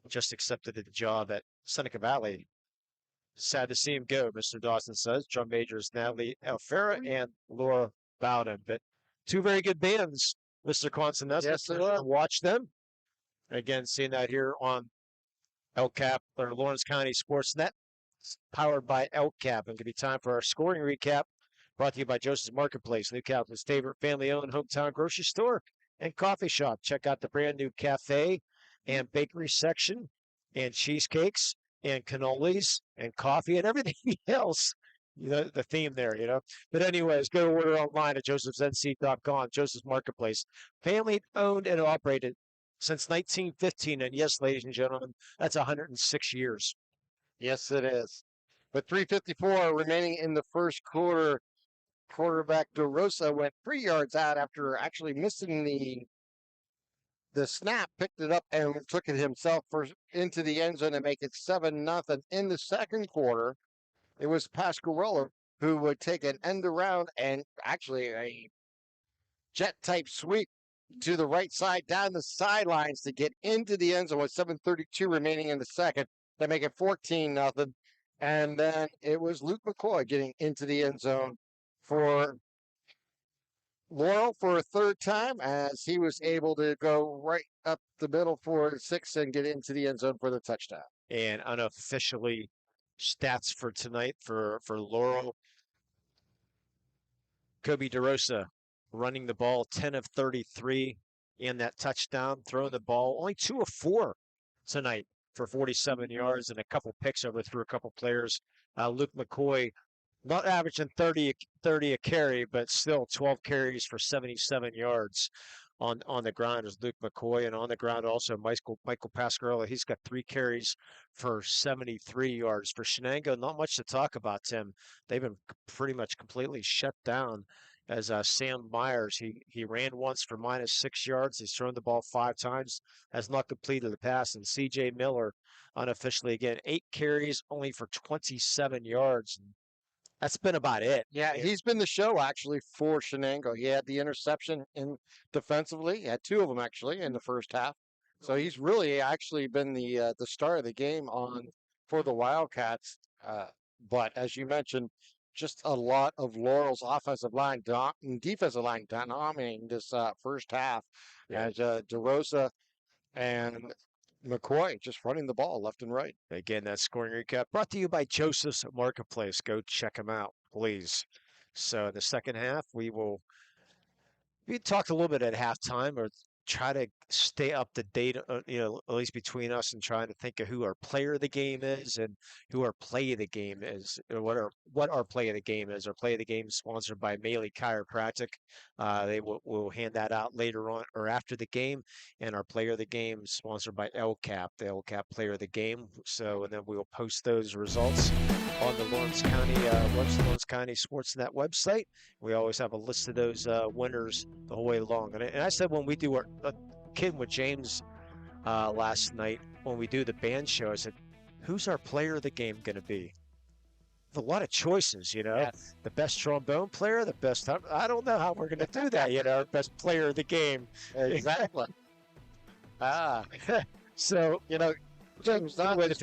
just accepted the job at Seneca Valley. Sad to see him go, Mr. Dawson says. Drum majors Natalie Alfera and Laura Bowden. But two very good bands, Mr. Consones. Yes, they are. Watch them. Again, seeing that here on LCAP or Lawrence County SportsNet, powered by LCAP. And it'll be time for our scoring recap, brought to you by Joseph's Marketplace, New Calvin's favorite family-owned hometown grocery store and coffee shop. Check out the brand new cafe and bakery section and cheesecakes and cannolis and coffee and everything else. The theme there, But anyways, go to order online at josephsnc.com. Joseph's Marketplace, family-owned and operated since 1915. And yes, ladies and gentlemen, that's 106 years. Yes, it is. With 3:54 remaining in the first quarter, quarterback DeRosa went 3 yards out after actually missing the snap, picked it up and took it himself into the end zone to make it 7-0. In the second quarter, it was Pasquarello who would take an end around and actually a jet type sweep to the right side down the sidelines to get into the end zone with 7:32 remaining in the second to make it 14-0. And then it was Luke McCoy getting into the end zone for Laurel for a third time as he was able to go right up the middle for 6 and get into the end zone for the touchdown. And unofficially, stats for tonight for Laurel. Kobe DeRosa running the ball 10 of 33 in that touchdown, throwing the ball only 2 of 4 tonight for 47 yards and a couple picks overthrew a couple players. Luke McCoy not averaging 30 a carry, but still 12 carries for 77 yards on the ground is Luke McCoy, and on the ground also Michael Pasquarello. He's got 3 carries for 73 yards. For Shenango, not much to talk about, Tim. They've been pretty much completely shut down as Sam Myers. He ran once for -6 yards. He's thrown the ball 5 times, has not completed the pass. And C.J. Miller, unofficially again, 8 carries, only for 27 yards. That's been about it. Yeah, he's been the show actually for Shenango. He had the interception defensively. He had 2 of them actually in the first half. So he's really actually been the star of the game for the Wildcats. But as you mentioned, just a lot of Laurel's offensive line and defensive line dominating this first half as DeRosa and McCoy just running the ball left and right. Again, that scoring recap brought to you by Joseph's Marketplace. Go check them out, please. So in the second half, we talked a little bit at halftime, or try to stay up to date, at least between us, and trying to think of who our player of the game is and who our play of the game is, or what our play of the game is. Our play of the game is sponsored by Maley Chiropractic. They will hand that out later on or after the game. And our player of the game is sponsored by LCAP, the LCAP player of the game. So, and then we will post those results on the Lawrence County SportsNet website. We always have a list of those winners the whole way along. And I said when we do our kid with James last night, when we do the band show, I said, who's our player of the game going to be? A lot of choices, Yes. The best trombone player, the best, I don't know how we're going to do that, best player of the game. Exactly. So, James Donovan's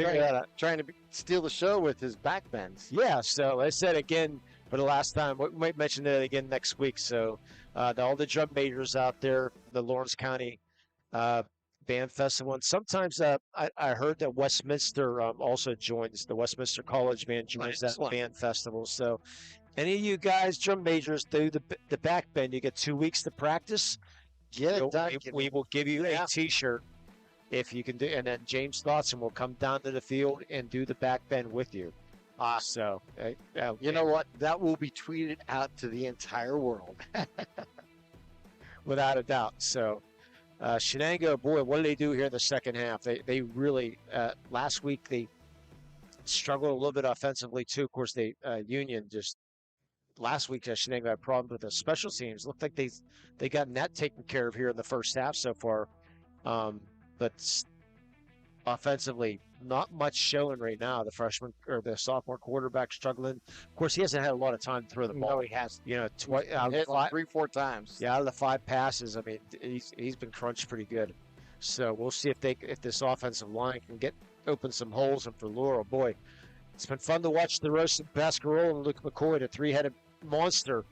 trying to steal the show with his back bends. Yeah, so I said again for the last time, we might mention it again next week. So all the drum majors out there, the Lawrence County Band Festival. And sometimes I heard that Westminster also joins, the Westminster College Band joins that band festival. So any of you guys, drum majors, do the back bend. You get 2 weeks to practice. We will give you a T-shirt if you can do, and then James Dotson will come down to the field and do the back bend with you. So, you know what? That will be tweeted out to the entire world. Without a doubt. So, Shenango, boy, what did they do here in the second half? They really, last week, they struggled a little bit offensively, too. Of course, Union just, last week, Shenango had problems with the special teams. Looked like they got that taken care of here in the first half so far. But offensively, not much showing right now. The freshman or the sophomore quarterback struggling. Of course, he hasn't had a lot of time to throw the ball. No, he has. Hit 3-4 times. Yeah, out of the 5 passes, I mean, he's been crunched pretty good. So we'll see if this offensive line can open some holes. And for Laurel, boy, it's been fun to watch the roasted Pascarole and Luke McCoy, the 3-headed monster,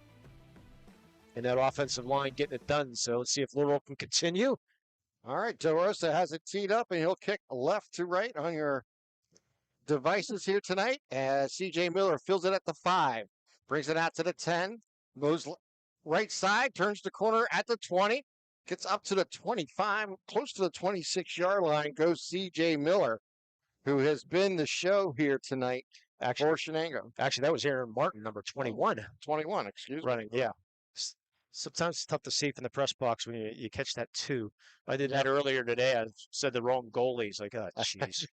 in that offensive line getting it done. So let's see if Laurel can continue. All right, DeRosa has it teed up, and he'll kick left to right on your devices here tonight. As C.J. Miller fills it at the 5, brings it out to the 10, goes right side, turns the corner at the 20, gets up to the 25, close to the 26-yard line, goes C.J. Miller, who has been the show here tonight for Shenango. Actually, that was Aaron Martin, number 21. 21, excuse me. Running, yeah. Sometimes it's tough to see from the press box when you catch that 2. I did that earlier today. I said the wrong goalie. It's like, oh, jeez.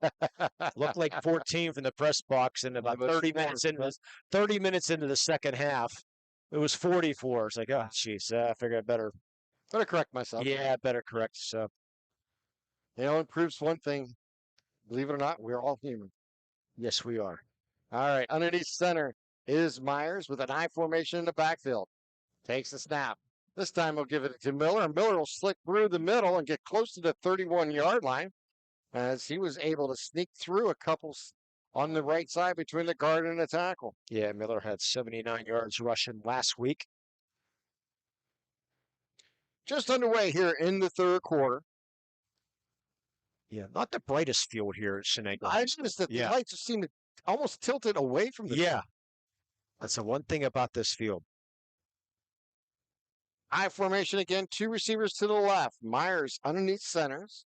Looked like 14 from the press box, and about 30 minutes into the second half, it was 44. It's like, oh, jeez. I figured I better correct myself. Yeah, better correct. So, it proves one thing. Believe it or not, we're all human. Yes, we are. All right, underneath center is Myers with an I formation in the backfield. Takes the snap. This time he'll give it to Miller, and Miller will slick through the middle and get close to the 31-yard line as he was able to sneak through a couple on the right side between the guard and the tackle. Yeah, Miller had 79 yards rushing last week. Just underway here in the third quarter. Yeah, not the brightest field here at Shenango. I noticed that the lights seem to almost tilted away from the field. That's the one thing about this field. I formation again, 2 receivers to the left. Myers underneath centers.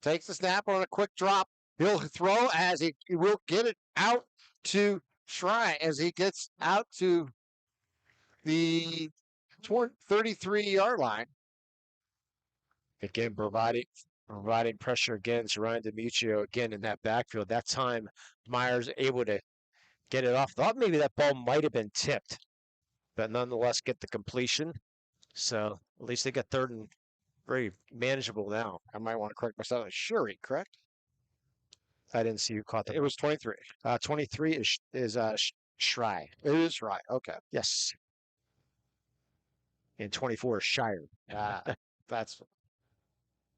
Takes the snap on a quick drop. He'll throw as he will get it out to Try as he gets out to the 33-yard line. Again, providing pressure against Ryan DiMuccio again in that backfield. That time, Myers able to get it off. Thought maybe that ball might have been tipped. but nonetheless get the completion. So at least they got third and very manageable now. I might want to correct myself. It's Shuri, correct? I didn't see who caught that. It was 23. 23 is Schrei. It is right. Okay. Yes. And 24 is Shire. That's.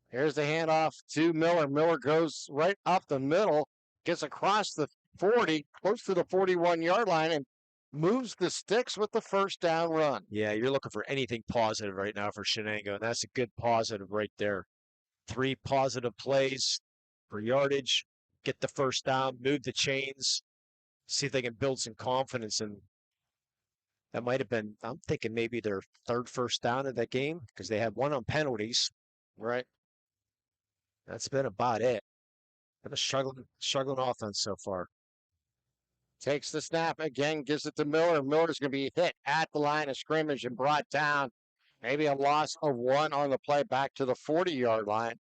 Here's the handoff to Miller. Miller goes right up the middle, gets across the 40, close to the 41-yard line, and moves the sticks with the first down run. Yeah, you're looking for anything positive right now for Shenango, and that's a good positive right there. 3 positive plays for yardage, get the first down, move the chains, see if they can build some confidence. And that might have been, I'm thinking maybe their 3rd first down of that game because they had 1 on penalties. Right. That's been about it. Been a struggling offense so far. Takes the snap again, gives it to Miller. Miller's going to be hit at the line of scrimmage and brought down. Maybe a loss of 1 on the play back to the 40-yard line.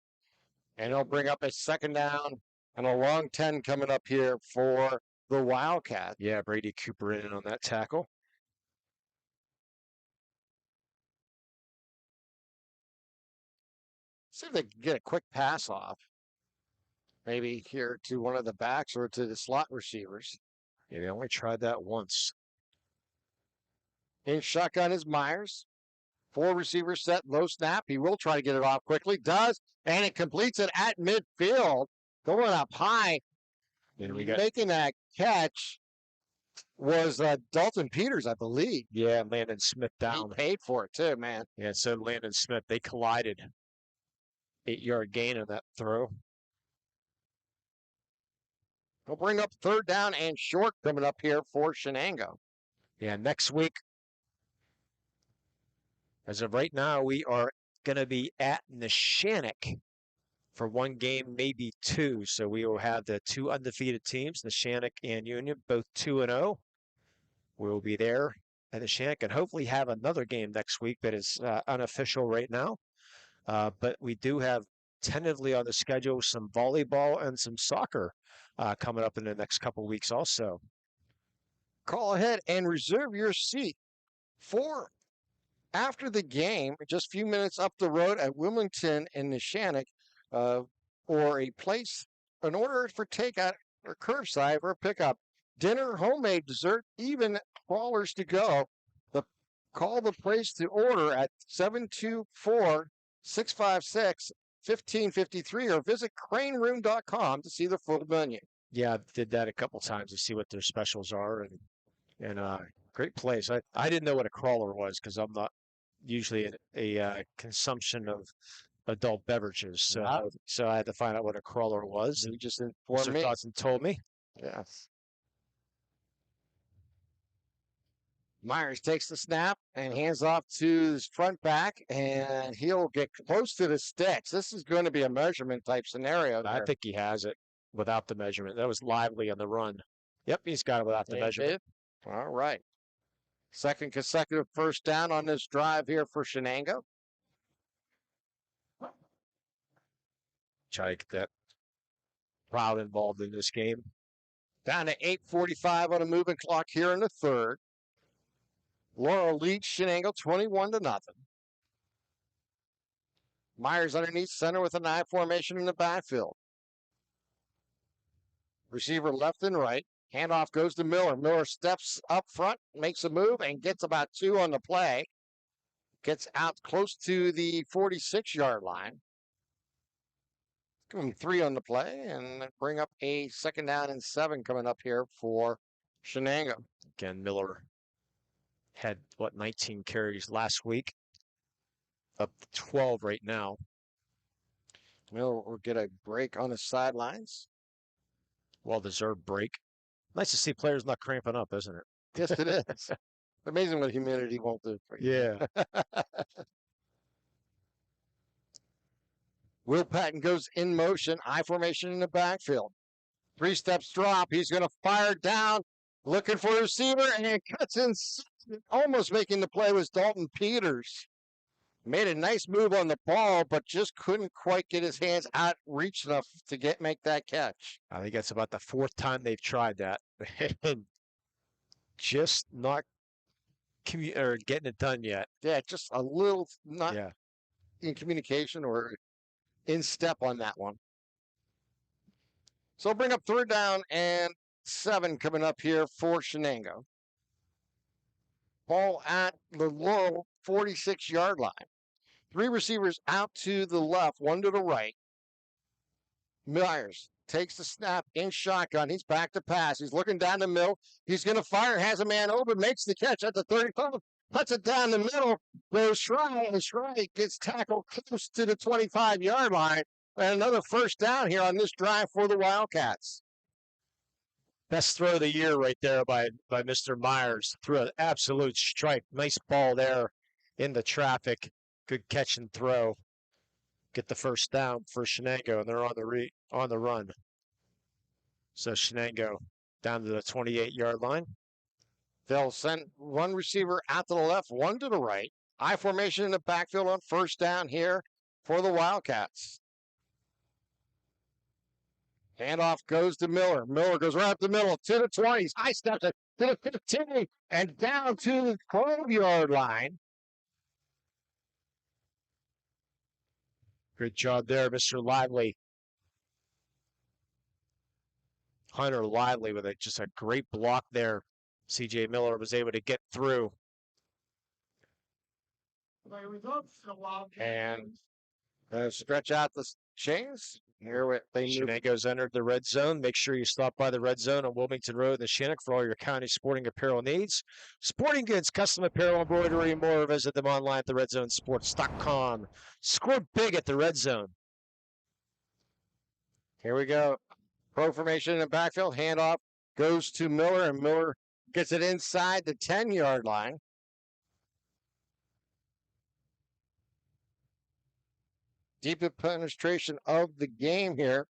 And he'll bring up a 2nd down and a long 10 coming up here for the Wildcats. Yeah, Brady Cooper in on that tackle. See if they can get a quick pass off. Maybe here to one of the backs or to the slot receivers. Yeah, they only tried that once. In shotgun is Myers. 4 receivers set, low snap. He will try to get it off quickly. Does, and it completes it at midfield. Going up high. And we got making that catch was Dalton Peters, I believe. Yeah, Landon Smith down. He paid for it too, man. Yeah, so Landon Smith, they collided. 8-yard gain on that throw. We'll bring up 3rd down and short coming up here for Shenango. Yeah, next week, as of right now, we are going to be at Neshannock for 1 game, maybe 2. So we will have the 2 undefeated teams, Neshannock and Union, both 2-0. We will be there at Neshannock and hopefully have another game next week that is unofficial right now. But we do have tentatively on the schedule some volleyball and some soccer coming up in the next couple of weeks also. Call ahead and reserve your seat for after the game, just a few minutes up the road at Wilmington and Neshannock, or a place, an order for takeout or curbside or pickup. Dinner, homemade dessert, even crawlers to go. Call the place to order at 724-656-1553 or visit craneroom.com to see the full menu. Yeah, I did that a couple times to see what their specials are, and great place. I didn't know what a crawler was because I'm not usually a consumption of adult beverages, so I had to find out what a crawler was. You just informed me. Dodson told me. Yes. Myers takes the snap and hands off to his front back, and he'll get close to the sticks. This is going to be a measurement type scenario there. I think he has it without the measurement. That was Lively on the run. Yep, he's got it without the measurement. All right. 2nd consecutive first down on this drive here for Shenango. Try to get that crowd involved in this game. Down to 8:45 on a moving clock here in the 3rd. Laurel leads Shenango 21-0. Myers underneath center with an I formation in the backfield. Receiver left and right. Handoff goes to Miller. Miller steps up front, makes a move, and gets about 2 on the play. Gets out close to the 46-yard line. Give him 3 on the play and bring up a 2nd down and 7 coming up here for Shenango. Again, Miller had, 19 carries last week. Up to 12 right now. Miller will get a break on the sidelines. Well-deserved break. Nice to see players not cramping up, isn't it? Yes, it is. Amazing what humidity won't do for you. Yeah. Will Patton goes in motion. I formation in the backfield. 3 steps drop. He's going to fire down. Looking for a receiver, and it cuts in. Almost making the play was Dalton Peters. Made a nice move on the ball, but just couldn't quite get his hands out reach enough to make that catch. I think that's about the 4th time they've tried that. Just not getting it done yet. Yeah, just a little not in communication or in step on that one. So bring up 3rd down and 7 coming up here for Shenango. Ball at the Laurel 46-yard line. 3 receivers out to the left, 1 to the right. Myers takes the snap in shotgun. He's back to pass. He's looking down the middle. He's going to fire. Has a man open. Makes the catch at the 35. Puts it down the middle. Goes Schrei. And Schrei gets tackled close to the 25-yard line. And another 1st down here on this drive for the Wildcats. Best throw of the year right there by Mr. Myers. Threw an absolute strike. Nice ball there in the traffic. Good catch and throw. Get the 1st down for Shenango, and they're on the run. So Shenango down to the 28-yard line. They'll send 1 receiver out to the left, 1 to the right. I formation in the backfield on 1st down here for the Wildcats. Handoff goes to Miller. Miller goes right up the middle to the 20s. High steps it to the 15 and down to the 12-yard line. Good job there, Mr. Lively. Hunter Lively with just a great block there. C.J. Miller was able to get through. And stretch out the chains. Here Shenango's entered the red zone. Make sure you stop by the red zone on Wilmington Road in the Shenango for all your county sporting apparel needs. Sporting goods, custom apparel, embroidery, and more. Visit them online at theredzonesports.com. Score big at the red zone. Here we go. Pro formation in the backfield. Handoff goes to Miller, and Miller gets it inside the 10-yard line. Deep penetration of the game here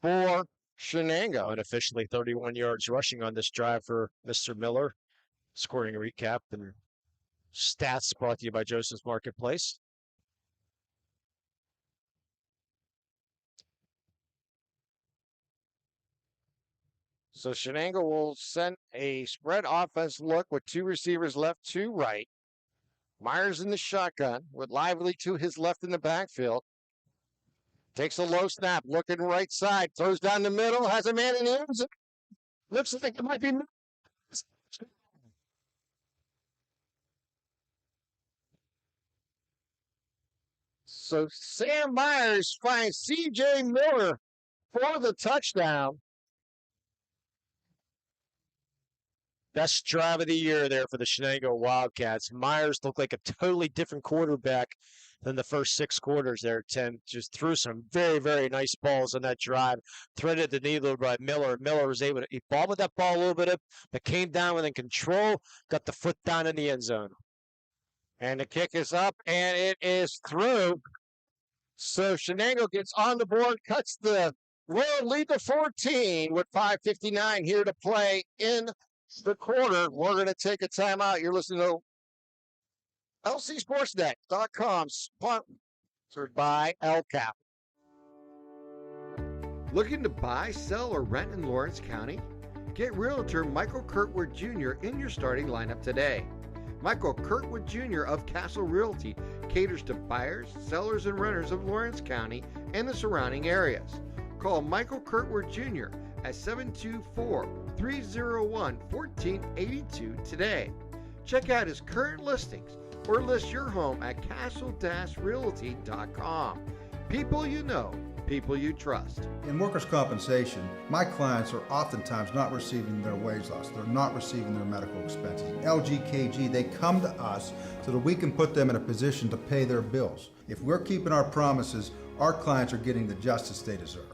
for Shenango. Unofficially 31 yards rushing on this drive for Mr. Miller. Scoring recap and stats brought to you by Joseph's Marketplace. So Shenango will send a spread offense look with 2 receivers left to right. Myers in the shotgun with Lively to his left in the backfield. Takes a low snap, looking right side, throws down the middle, has a man in the end zone. Looks like it might be. So Sam Myers finds C.J. Miller for the touchdown. Best drive of the year there for the Shenango Wildcats. Myers looked like a totally different quarterback than the first 6 quarters there. 10 just threw some very, very nice balls on that drive. Threaded the needle by Miller. Miller was able to ball with that ball a little bit, but came down within control, got the foot down in the end zone. And the kick is up, and it is through. So Shenango gets on the board, cuts the Laurel lead to 14 with 5:59 here to play in the quarter. We're going to take a timeout. You're listening to LCSportsNet.com, sponsored by LCAP. Looking to buy, sell, or rent in Lawrence County? Get Realtor Michael Kurtwood Jr. in your starting lineup today. Michael Kurtwood Jr. of Castle Realty caters to buyers, sellers, and renters of Lawrence County and the surrounding areas. Call Michael Kurtwood Jr. at 724-301-1482 today. Check out his current listings or list your home at castle-realty.com. People you know, people you trust. In workers' compensation, my clients are oftentimes not receiving their wage loss. They're not receiving their medical expenses. LGKG, they come to us so that we can put them in a position to pay their bills. If we're keeping our promises, our clients are getting the justice they deserve.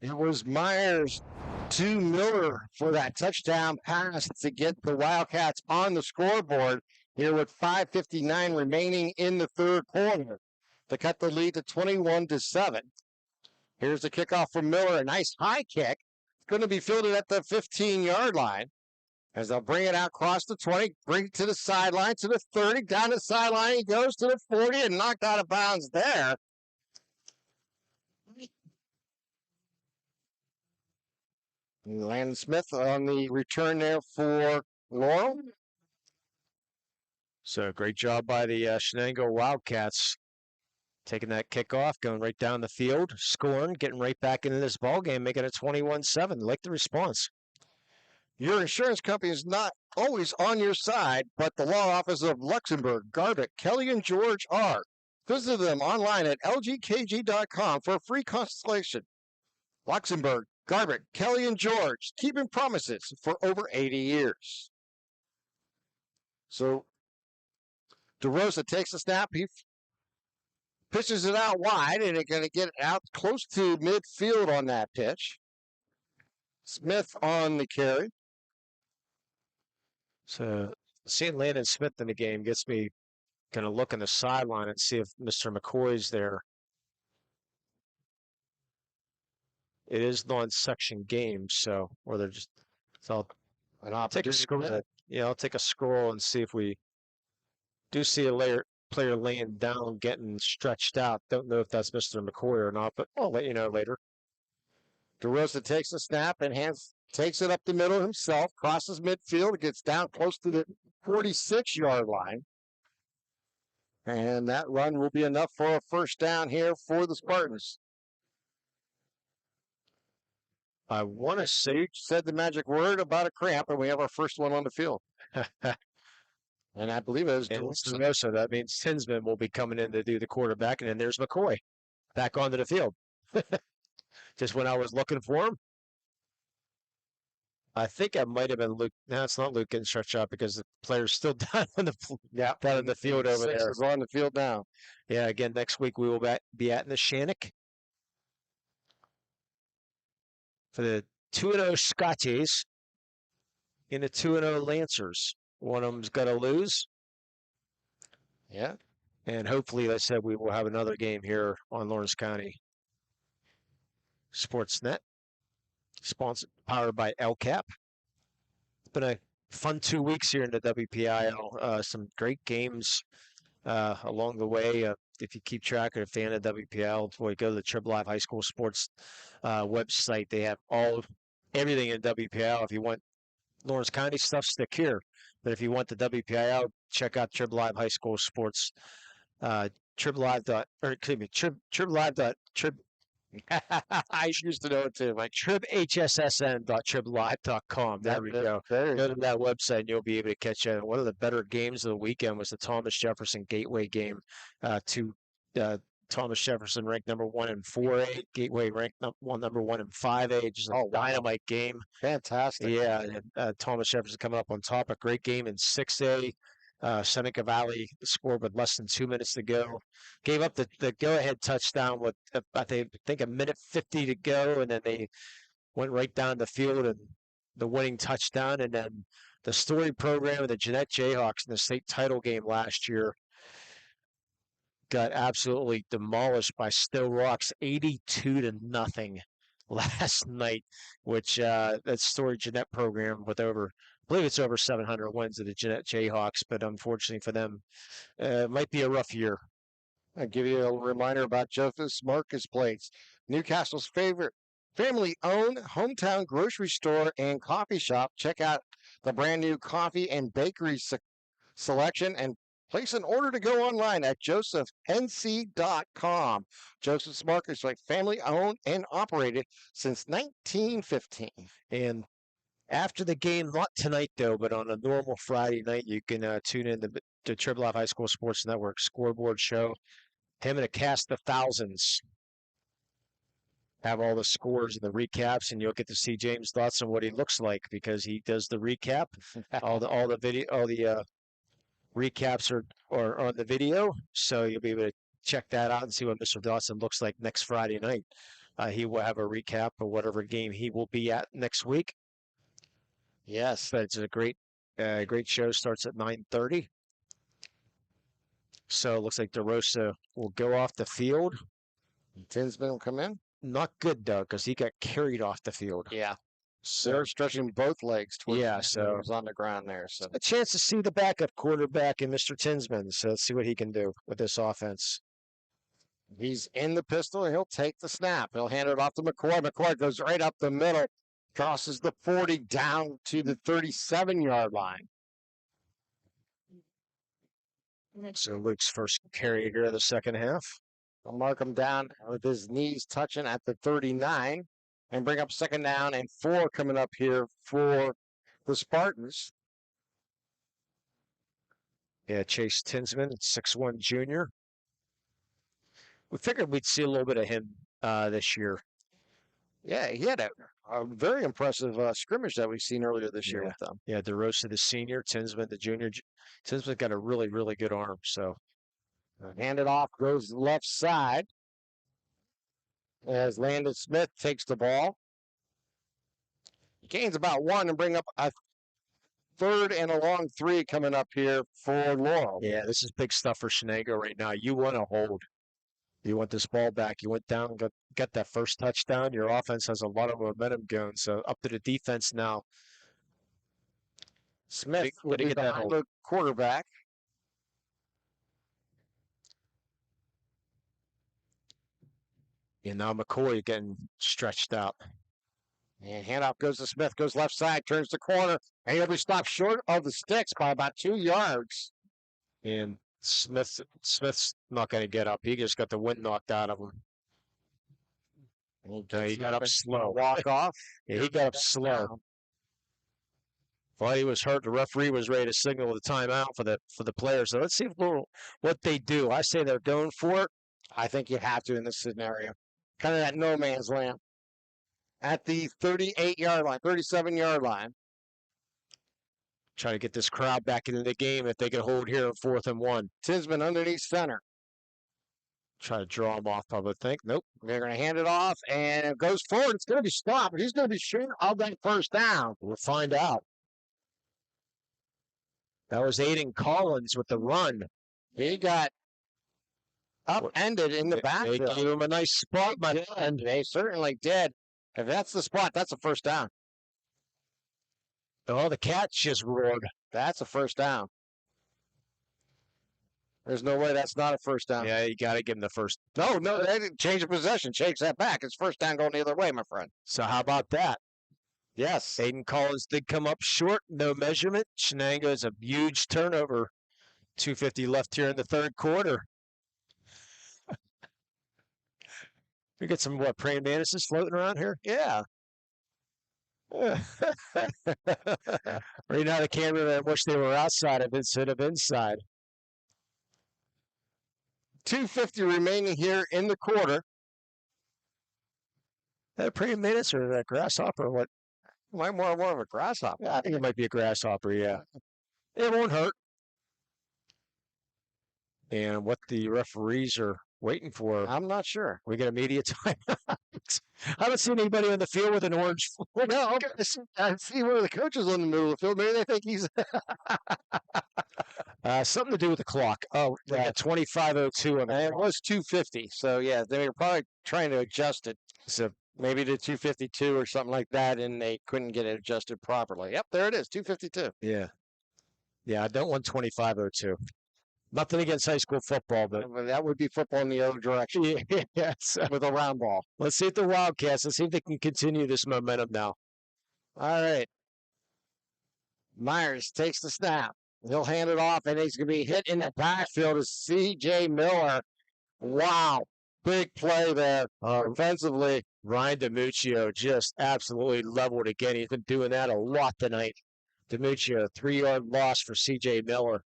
It was Myers to Miller for that touchdown pass to get the Wildcats on the scoreboard here with 5:59 remaining in the third quarter to cut the lead to 21-7. Here's the kickoff from Miller, a nice high kick. It's going to be fielded at the 15-yard line as they'll bring it out across the 20, bring it to the sideline, to the 30, down the sideline. He goes to the 40 and knocked out of bounds there. Landon Smith on the return there for Laurel. So great job by the Shenango Wildcats. Taking that kickoff, going right down the field, scoring, getting right back into this ball game, making it 21-7. Like the response. Your insurance company is not always on your side, but the law office of Luxembourg, Garbutt, Kelly, and George are. Visit them online at lgkg.com for a free consultation. Luxembourg, Garbutt, Kelly, and George, keeping promises for over 80 years. So DeRosa takes a snap. He pitches it out wide, and it's going to get out close to midfield on that pitch. Smith on the carry. So seeing Landon Smith in the game gets me going to look in the sideline and see if Mr. McCoy's there. It is non-section game, so or they're just. So I'll take a scroll. Yeah, I'll take a scroll and see if we do see a player laying down, getting stretched out. Don't know if that's Mr. McCoy or not, but I'll let you know later. DeRosa takes a snap and takes it up the middle himself, crosses midfield, gets down close to the 46-yard line. And that run will be enough for a first down here for the Spartans. I want to say, said the magic word about a cramp, and we have our first one on the field. And I believe it was DeRosa. That means Tinsman will be coming in to do the quarterback, and then there's McCoy back onto the field. Just when I was looking for him. I think it might have been Luke. No, it's not Luke getting stretched out because the player's still down on the field over there. Is on the field now. Yeah, again, next week we will be at in the Shenango for the 2-0 Scotties and the 2-0 Lancers. One of them's got to lose. Yeah. And hopefully, like I said, we will have another game here on Lawrence County SportsNet, sponsored, powered by LCAP. It's been a fun 2 weeks here in the WPIL. Some great games along the way. If you keep track of a fan of WPIL, boy, go to the Trib Live High School Sports website. They have everything in WPIL. If you want Lawrence County stuff, stick here. But if you want the WPIL, check out Trib Live High School Sports. TribLive. I used to know it too. Like tribhssn.triblive.com. There we go. Go to that website and you'll be able to catch it. One of the better games of the weekend was the Thomas Jefferson Gateway game. Thomas Jefferson ranked number 1 in 4A. Gateway ranked number 1 in 5A. Just a dynamite game. Fantastic. Yeah. And, Thomas Jefferson coming up on top. A great game in 6A. Seneca Valley scored with less than 2 minutes to go. Gave up the go-ahead touchdown with, I think, a minute 50 to go, and then they went right down the field and the winning touchdown. And then the Story program of the Jeanette Jayhawks in the state title game last year got absolutely demolished by Stowe Rocks, 82-0 last night, which that Story Jeanette program with over, I believe it's over 700 wins of the Jeanette Jayhawks, but unfortunately for them, it might be a rough year. I'll give you a reminder about Joseph's Marcus Place, Newcastle's favorite family-owned hometown grocery store and coffee shop. Check out the brand new coffee and bakery selection and place an order to go online at josephNC.com. Joseph's Marcus, like family-owned and operated since 1915. And after the game, not tonight though, but on a normal Friday night, you can tune in to Trib Live High School Sports Network scoreboard show. Him and a cast of thousands have all the scores and the recaps, and you'll get to see James' thoughts on what he looks like because he does the recap. all the video, all the recaps are on the video, so you'll be able to check that out and see what Mr. Dawson looks like next Friday night. He will have a recap of whatever game he will be at next week. Yes, but it's a great show. Starts at 9:30. So it looks like DeRosa will go off the field. Tinsman will come in. Not good though, because he got carried off the field. Yeah. So they're stretching both legs towards so it was on the ground there. So a chance to see the backup quarterback in Mr. Tinsman. So let's see what he can do with this offense. He's in the pistol. He'll take the snap. He'll hand it off to McCoy. McCoy goes right up the middle. Crosses the 40 down to the 37-yard line. So Luke's first carry here of the second half. They'll mark him down with his knees touching at the 39 and bring up 2nd down and 4 coming up here for the Spartans. Yeah, Chase Tinsman, 6'1" junior. We figured we'd see a little bit of him this year. Yeah, he had a very impressive scrimmage that we've seen earlier this year with them. Yeah, DeRosa, the senior, Tinsman, the junior. Tinsman got a really, really good arm. So hand it off, goes left side as Landon Smith takes the ball. Gains about 1 and bring up a 3rd and a long 3 coming up here for Laurel. Yeah, this is big stuff for Shenango right now. You want to hold. You want this ball back. You went down, got that first touchdown. Your offense has a lot of momentum going. So up to the defense now. Smith will be behind the quarterback. And now McCoy getting stretched out. And handoff goes to Smith, goes left side, turns the corner, and he'll be stopped short of the sticks by about 2 yards. And Smith's not going to get up. He just got the wind knocked out of him. He got up slow. Walk off. Yeah, he got up slow. While he was hurt, the referee was ready to signal the timeout for the players. So let's see what they do. I say they're going for it. I think you have to in this scenario. Kind of that no man's land. At the 38-yard line, 37-yard line. Try to get this crowd back into the game if they can hold here in 4th and 1. Tinsman underneath center. Try to draw him off, I would think. Nope. They're going to hand it off, and it goes forward. It's going to be stopped. He's going to be short of that first down. We'll find out. That was Aiden Collins with the run. He got upended in the backfield. They gave him a nice spot, my friend. They certainly did. If that's the spot, that's a first down. Oh, the Cats just roared. That's a first down. There's no way that's not a first down. Yeah, you got to give him the first. No, they didn't change the possession. Change that back. It's first down going the other way, my friend. So how about that? Yes. Aiden Collins did come up short. No measurement. Shenango is a huge turnover. 2:50 left here in the 3rd quarter. We get some, praying mantises floating around here? Yeah. Right now, the cameraman wish they were outside of instead of inside. 2:50 remaining here in the quarter. That a praying mantis or a grasshopper or what? Might more of a grasshopper. Yeah, I think it might be a grasshopper, yeah. It won't hurt. And what the referees are waiting for. I'm not sure. We get immediate time. I haven't seen anybody on the field with an orange. No, I see one of the coaches on the middle of the field. Maybe they think he's something to do with the clock. Oh, yeah, 25:02 on the and it clock. was 2:50. So yeah, they were probably trying to adjust it. So maybe to 2:52 or something like that, and they couldn't get it adjusted properly. Yep, there it is, 2:52. Yeah. Yeah, I don't want 25:02. Nothing against high school football, but that would be football in the other direction. Yes, with a round ball. Let's see if the Wildcats, let's see if they can continue this momentum now. All right. Myers takes the snap. He'll hand it off, and he's going to be hit in the backfield as C.J. Miller. Wow. Big play there offensively. Ryan DiMuccio just absolutely leveled again. He's been doing that a lot tonight. DiMuccio, 3-yard loss for C.J. Miller.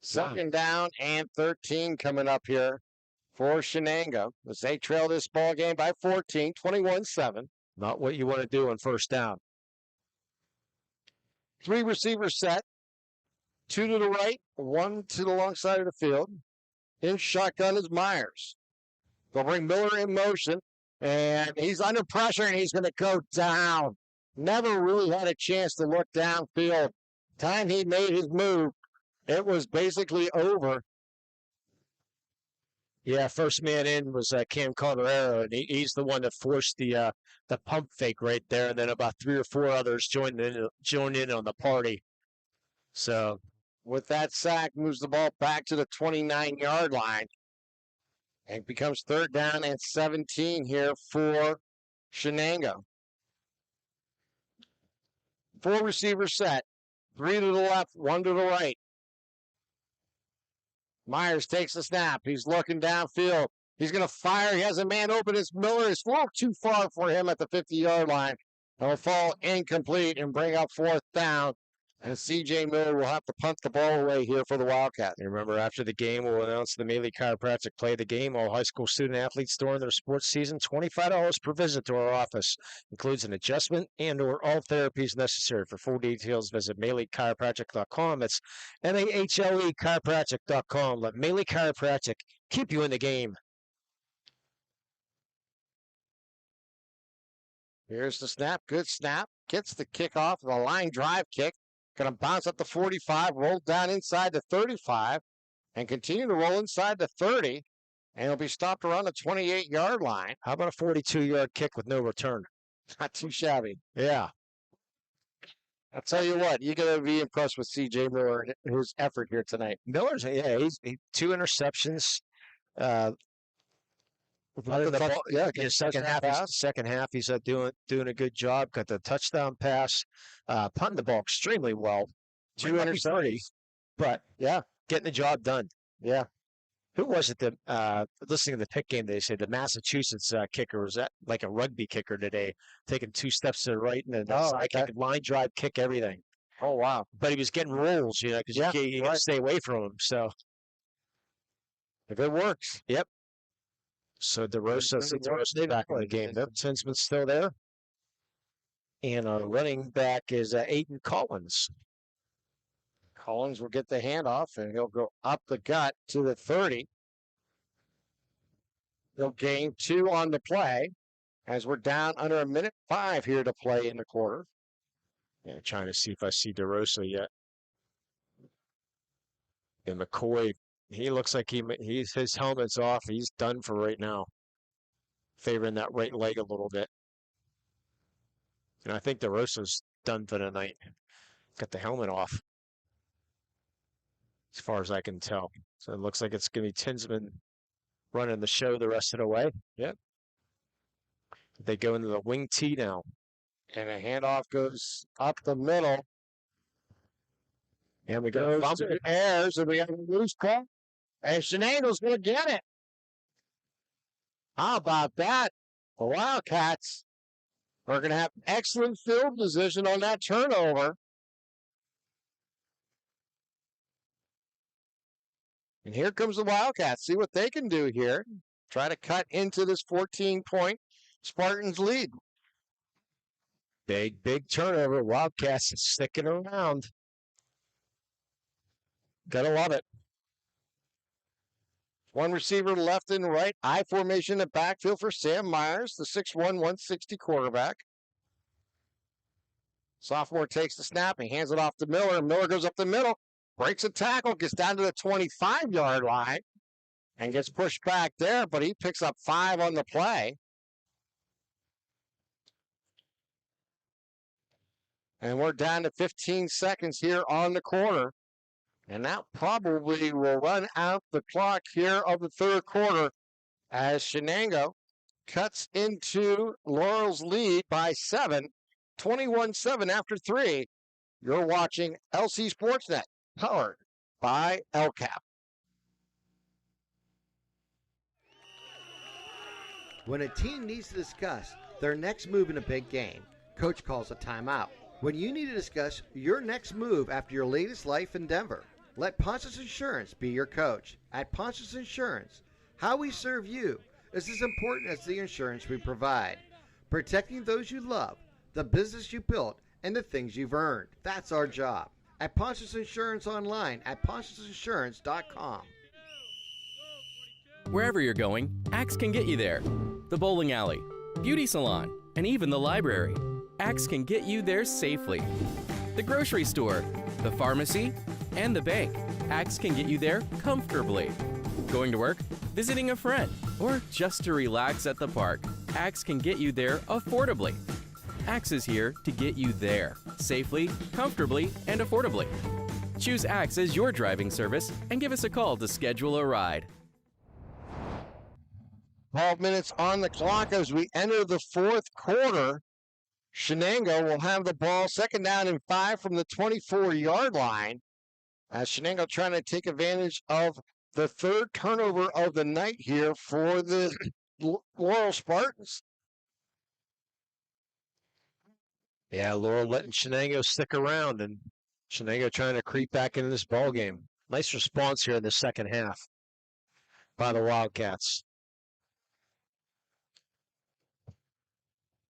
2nd down and 13 coming up here for Shenango as they trail this ball game by 14, 21-7. Not what you want to do on 1st down. 3 receivers set. 2 to the right, 1 to the long side of the field. In shotgun is Myers. They'll bring Miller in motion, and he's under pressure, and he's going to go down. Never really had a chance to look downfield. Time he made his move, it was basically over. Yeah, first man in was Cam Conrero, and he's the one that forced the pump fake right there, and then about 3 or 4 others joined in on the party. So with that sack, moves the ball back to the 29-yard line. And it becomes 3rd down and 17 here for Shenango. 4 receivers set. 3 to the left, 1 to the right. Myers takes the snap. He's looking downfield. He's going to fire. He has a man open. It's Miller. It's a little too far for him at the 50-yard line. He'll fall incomplete and bring up 4th down. And C.J. Miller will have to punt the ball away here for the Wildcats. And remember, after the game, we'll announce the Melee Chiropractic Play of the Game. All high school student-athletes during their sports season, $25 per visit to our office. Includes an adjustment and or all therapies necessary. For full details, visit MeleeChiropractic.com. It's MAHLE Chiropractic.com. Let Melee Chiropractic keep you in the game. Here's the snap. Good snap. Gets the kickoff. The line drive kick. Going to bounce up the 45, roll down inside the 35, and continue to roll inside the 30, and it'll be stopped around the 28-yard line. How about a 42-yard kick with no return? Not too shabby. Yeah. I'll tell you what, you're going to be impressed with C.J. Miller and his effort here tonight. Miller's, he's 2 interceptions. Second half, he's doing a good job. Got the touchdown pass, punting the ball extremely well. 2 interceptions, but getting the job done. Yeah. Who was it listening to the pick game? They said the Massachusetts kicker was that like a rugby kicker today, taking 2 steps to the right and then line drive kick everything. Oh wow! But he was getting rolls, because you got to stay away from him. So if it works, yep. So DeRosa's back in the game. Tinsman's still there. And our running back is Aiden Collins. Collins will get the handoff, and he'll go up the gut to the 30. He'll gain 2 on the play, as we're down under 1:05 here to play in the quarter. Yeah, trying to see if I see DeRosa yet. And McCoy, he looks like his helmet's off. He's done for right now. Favoring that right leg a little bit. And I think DeRosa's done for the night. Got the helmet off. As far as I can tell. So it looks like it's going to be Tinsman running the show the rest of the way. Yep. They go into the wing tee now. And a handoff goes up the middle. And we go to Ayers, and we have a loose ball. And Shenango's going to get it. How about that? The Wildcats are going to have excellent field position on that turnover. And here comes the Wildcats. See what they can do here. Try to cut into this 14-point Spartans lead. Big turnover. Wildcats is sticking around. Gotta love it. 1 receiver left and right. I formation at backfield for Sam Myers, the 6'1", 160 quarterback. Sophomore takes the snap and hands it off to Miller. Miller goes up the middle, breaks a tackle, gets down to the 25-yard line, and gets pushed back there, but he picks up 5 on the play. And we're down to 15 seconds here on the quarter. And that probably will run out the clock here of the third quarter as Shenango cuts into Laurel's lead by 7, 21-7 after 3. You're watching LC SportsNet, powered by LCAP. When a team needs to discuss their next move in a big game, coach calls a timeout. When you need to discuss your next move after your latest life endeavor, let Ponce's Insurance be your coach. At Ponce's Insurance, how we serve you is as important as the insurance we provide. Protecting those you love, the business you built, and the things you've earned. That's our job. At Ponce's Insurance online at poncesinsurance.com. Wherever you're going, Axe can get you there. The bowling alley, beauty salon, and even the library. Axe can get you there safely. The grocery store, the pharmacy, and the bank. Axe can get you there comfortably. Going to work, visiting a friend, or just to relax at the park. Axe can get you there affordably. Axe is here to get you there safely, comfortably, and affordably. Choose Axe as your driving service and give us a call to schedule a ride. 12 minutes on the clock as we enter the fourth quarter. Shenango will have the ball 2nd down and 5 from the 24-yard line. As Shenango trying to take advantage of the 3rd turnover of the night here for the Laurel Spartans. Yeah, Laurel letting Shenango stick around, and Shenango trying to creep back into this ball game. Nice response here in the second half by the Wildcats.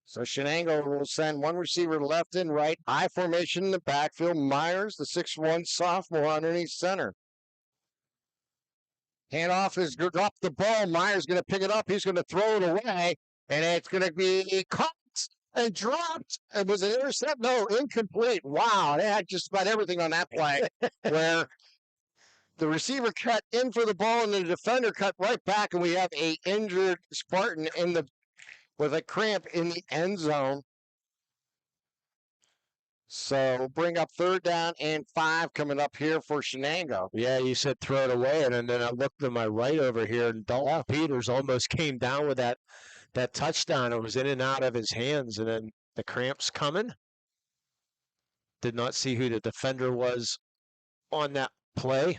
So Shenango will send one receiver left and right. I formation in the backfield. Myers, the 6'1 sophomore, underneath center. Handoff is drop the ball. Myers going to pick it up. He's going to throw it away, and it's going to be caught and dropped. It was an intercept. No, incomplete. Wow, they had just about everything on that play where the receiver cut in for the ball and the defender cut right back, and we have a injured Spartan with a cramp in the end zone. So bring up 3rd down and 5 coming up here for Shenango. Yeah, you said throw it away, and then I looked to my right over here, and Dalton Peters almost came down with that touchdown. It was in and out of his hands, and then the cramps coming. Did not see who the defender was on that play.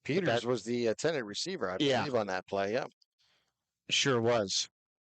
Peters was the intended receiver, I believe, on that play. Yeah, sure was.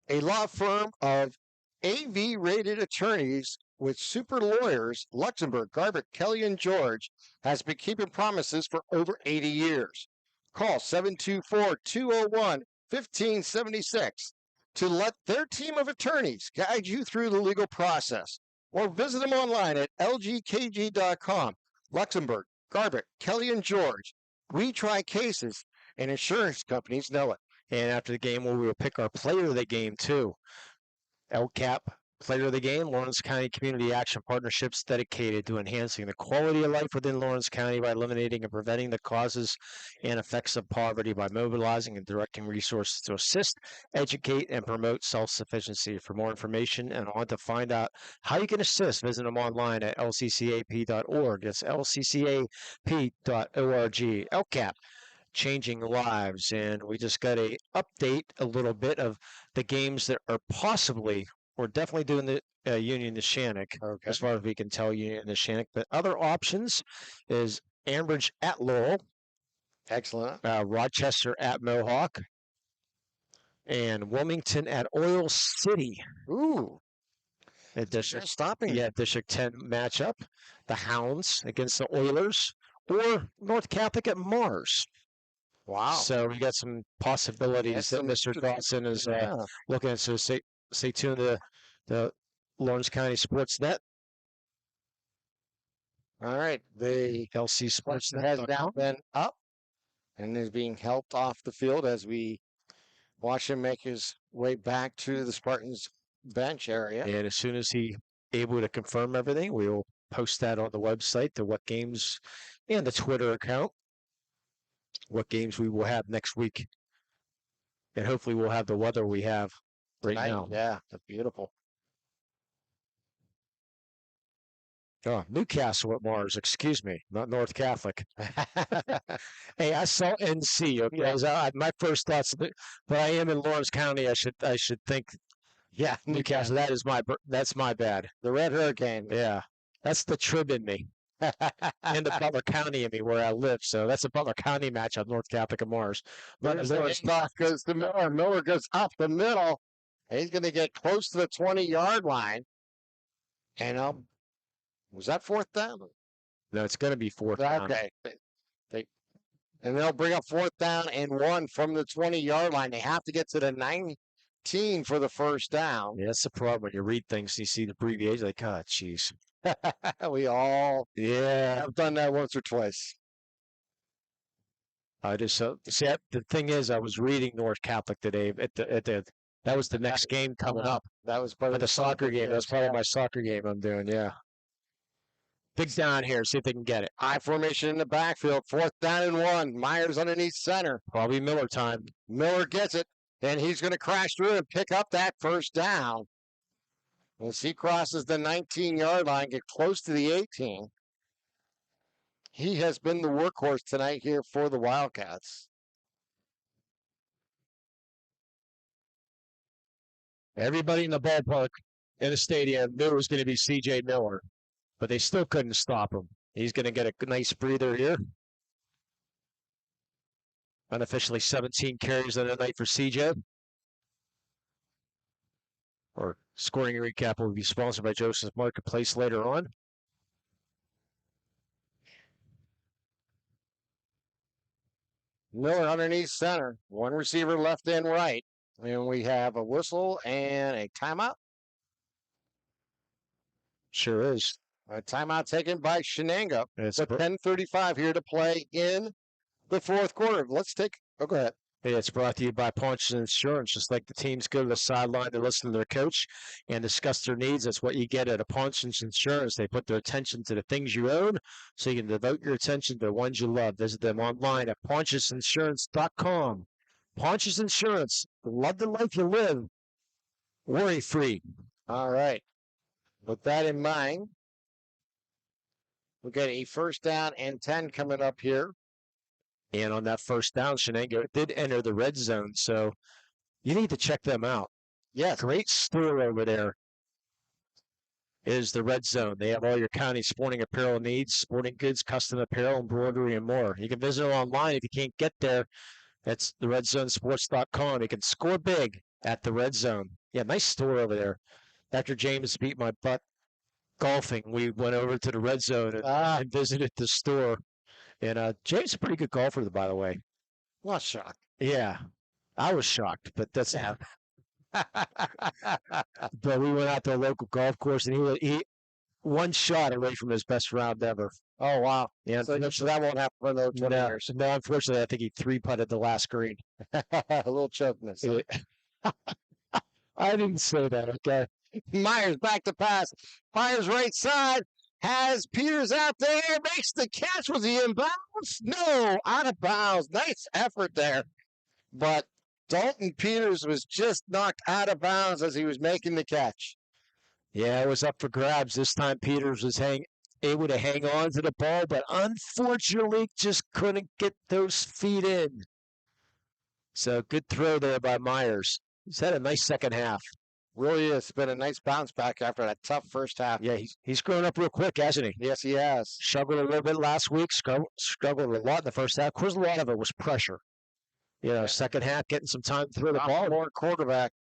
A law firm of AV-rated attorneys with super lawyers, Luxembourg, Garbutt, Kelly, and George, has been keeping promises for over 80 years. Call 724-201-1576 to let their team of attorneys guide you through the legal process, or visit them online at lgkg.com. Luxembourg, Garbutt, Kelly, and George. We try cases, and insurance companies know it. And after the game, we will pick our player of the game, too. LCAP, player of the game, Lawrence County Community Action Partnerships, dedicated to enhancing the quality of life within Lawrence County by eliminating and preventing the causes and effects of poverty by mobilizing and directing resources to assist, educate, and promote self-sufficiency. For more information and on to find out how you can assist, visit them online at lccap.org. It's lccap.org. LCAP. Changing lives, and we just got a update a little bit of the games that are possibly or definitely doing the Union to Shannock, as far as we can tell, Union to Shannock. But other options is Ambridge at Laurel, excellent, Rochester at Mohawk, and Wilmington at Oil City. Ooh. District 10 matchup. The Hounds against the Oilers, or North Catholic at Mars. Wow. So we got some possibilities that Mr. Dawson is looking at. So stay tuned to the Lawrence County SportsNet. All right. The LC SportsNet has now been up and is being helped off the field as we watch him make his way back to the Spartans bench area. And as soon as he able to confirm everything, we will post that on the website to what games and the Twitter account, what games we will have next week. And hopefully we'll have the weather we have right now. Yeah, that's beautiful. Oh, Newcastle at Mars, excuse me, not North Catholic. Hey, I saw NC, okay? Yeah. My first thoughts, but I am in Lawrence County. I should think, yeah, Newcastle. That's my bad. The Red Hurricane. Yeah, that's the Trib in me. And the Butler County in me where I live. So that's a Butler County matchup, North Catholic and Mars. But the stuff goes to Miller. Miller goes up the middle. He's going to get close to the 20-yard line. And was that 4th down? No, it's going to be 4th down. Okay. And they'll bring up 4th down and 1 from the 20-yard line. They have to get to the 19 for the first down. Yeah, that's the problem when you read things, you see the abbreviation, like, oh, jeez. We all have done that once or twice. I just see the thing is, I was reading North Catholic today that was the next game coming up. That was part of the soccer game. That was part of my soccer game I'm doing. Yeah. Big down here. See if they can get it. I formation in the backfield. 4th down and 1. Myers underneath center. Probably Miller time. Miller gets it, and he's going to crash through and pick up that first down. As he crosses the 19-yard line, get close to the 18. He has been the workhorse tonight here for the Wildcats. Everybody in the ballpark in the stadium knew it was going to be C.J. Miller, but they still couldn't stop him. He's going to get a nice breather here. Unofficially 17 carries on the night for C.J. Our scoring recap will be sponsored by Joseph Marketplace later on. Miller underneath center. One receiver left and right. And we have a whistle and a timeout. Sure is. A timeout taken by Shenango. It's with 10:35 here to play in the fourth quarter. Let's take. Oh, go ahead. Hey, it's brought to you by Ponch's Insurance. Just like the teams go to the sideline to listen to their coach and discuss their needs, that's what you get at a Ponch's Insurance. They put their attention to the things you own so you can devote your attention to the ones you love. Visit them online at ponchusinsurance.com. Ponch's Insurance. Love the life you live. Worry-free. All right. With that in mind, we got a first down and 10 coming up here. And on that first down, Shenango did enter the red zone, so you need to check them out. Yes. Great store over there is the red zone. They have all your county sporting apparel needs, sporting goods, custom apparel, embroidery, and more. You can visit them online if you can't get there. That's theredzonesports.com. You can score big at the red zone. Yeah, nice store over there. After James beat my butt golfing, we went over to the red zone and visited the store. And James is a pretty good golfer, by the way. Not shocked. Yeah, I was shocked, but that's how. But we went out to a local golf course, and he one shot away from his best round ever. Oh, wow. Yeah, so that won't happen for another 20 years. No, unfortunately, I think he three-putted the last green. A little chokeness. I didn't say that, okay? Myers back to pass. Fires right side. Has Peters out there. Makes the catch. Was he in bounds? No, out of bounds. Nice effort there. But Dalton Peters was just knocked out of bounds as he was making the catch. Yeah, it was up for grabs. This time Peters was able to hang on to the ball, but unfortunately just couldn't get those feet in. So good throw there by Myers. He's had a nice second half. Really is. It's been a nice bounce back after that tough first half. Yeah, he's grown up real quick, hasn't he? Yes, he has. Struggled a little bit last week. Struggled a lot in the first half. Of course, a lot of it was pressure. You know, second half, getting some time to throw the ball. More quarterback.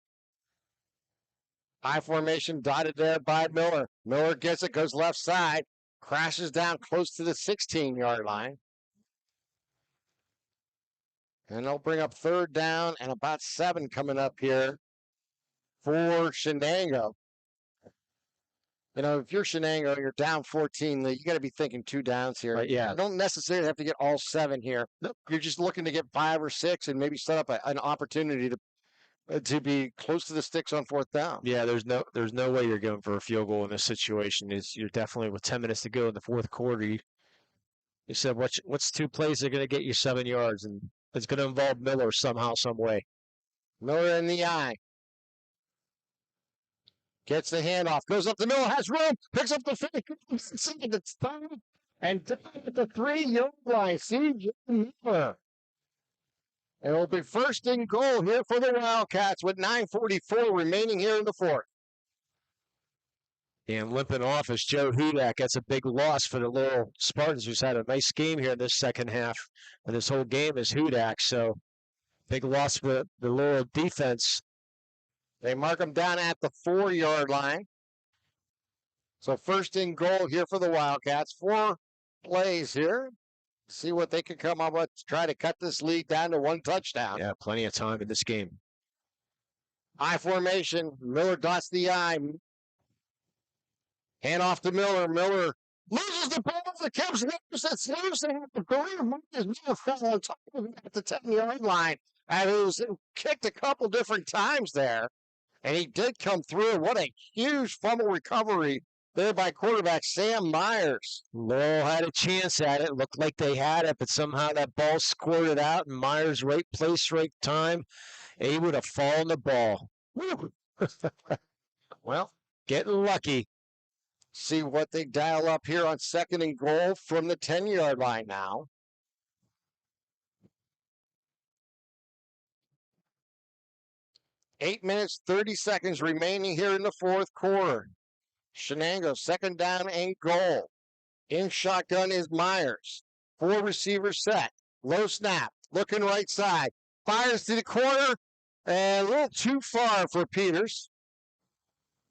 High formation dotted there by Miller. Miller gets it, goes left side, crashes down close to the 16-yard line. And they'll bring up third down and about 7 coming up here for Shenango. You know, if you're Shenango, you're down 14, you got to be thinking 2 downs here. Right, yeah. You don't necessarily have to get all 7 here. Nope. You're just looking to get 5 or 6 and maybe set up an opportunity to be close to the sticks on fourth down. Yeah, there's no way you're going for a field goal in this situation. You're definitely with 10 minutes to go in the fourth quarter. You said what's 2 plays that are going to get you 7 yards, and it's going to involve Miller somehow, some way. Miller in the eye. Gets the handoff, goes up the middle, has room, picks up the 50, it's time, and down at the 3-yard line. C.J. Miller. And it'll be first and goal here for the Wildcats with 9:44 remaining here in the fourth. And limping off is Joe Hudak. That's a big loss for the Laurel Spartans, who's had a nice game here in this second half. And this whole game is Hudak, so big loss for the Laurel defense. They mark them down at the 4-yard line. So first and goal here for the Wildcats. 4 plays here. See what they can come up with to try to cut this lead down to 1 touchdown. Yeah, plenty of time in this game. I formation. Miller dots the I. Hand off to Miller. Miller loses the ball. The Cubs lose. It's loose. And the career Miller fell on top of him at the 10-yard line. And it was kicked a couple different times there. And he did come through. What a huge fumble recovery there by quarterback Sam Myers. Laurel had a chance at it. Looked like they had it, but somehow that ball squirted out, and Myers, right place, right time, able to fall on the ball. Well, getting lucky. See what they dial up here on second and goal from the 10-yard line now. 8 minutes, 30 seconds remaining here in the fourth quarter. Shenango, second down and goal. In shotgun is Myers. 4 receivers set. Low snap. Looking right side. Fires to the corner. And a little too far for Peters.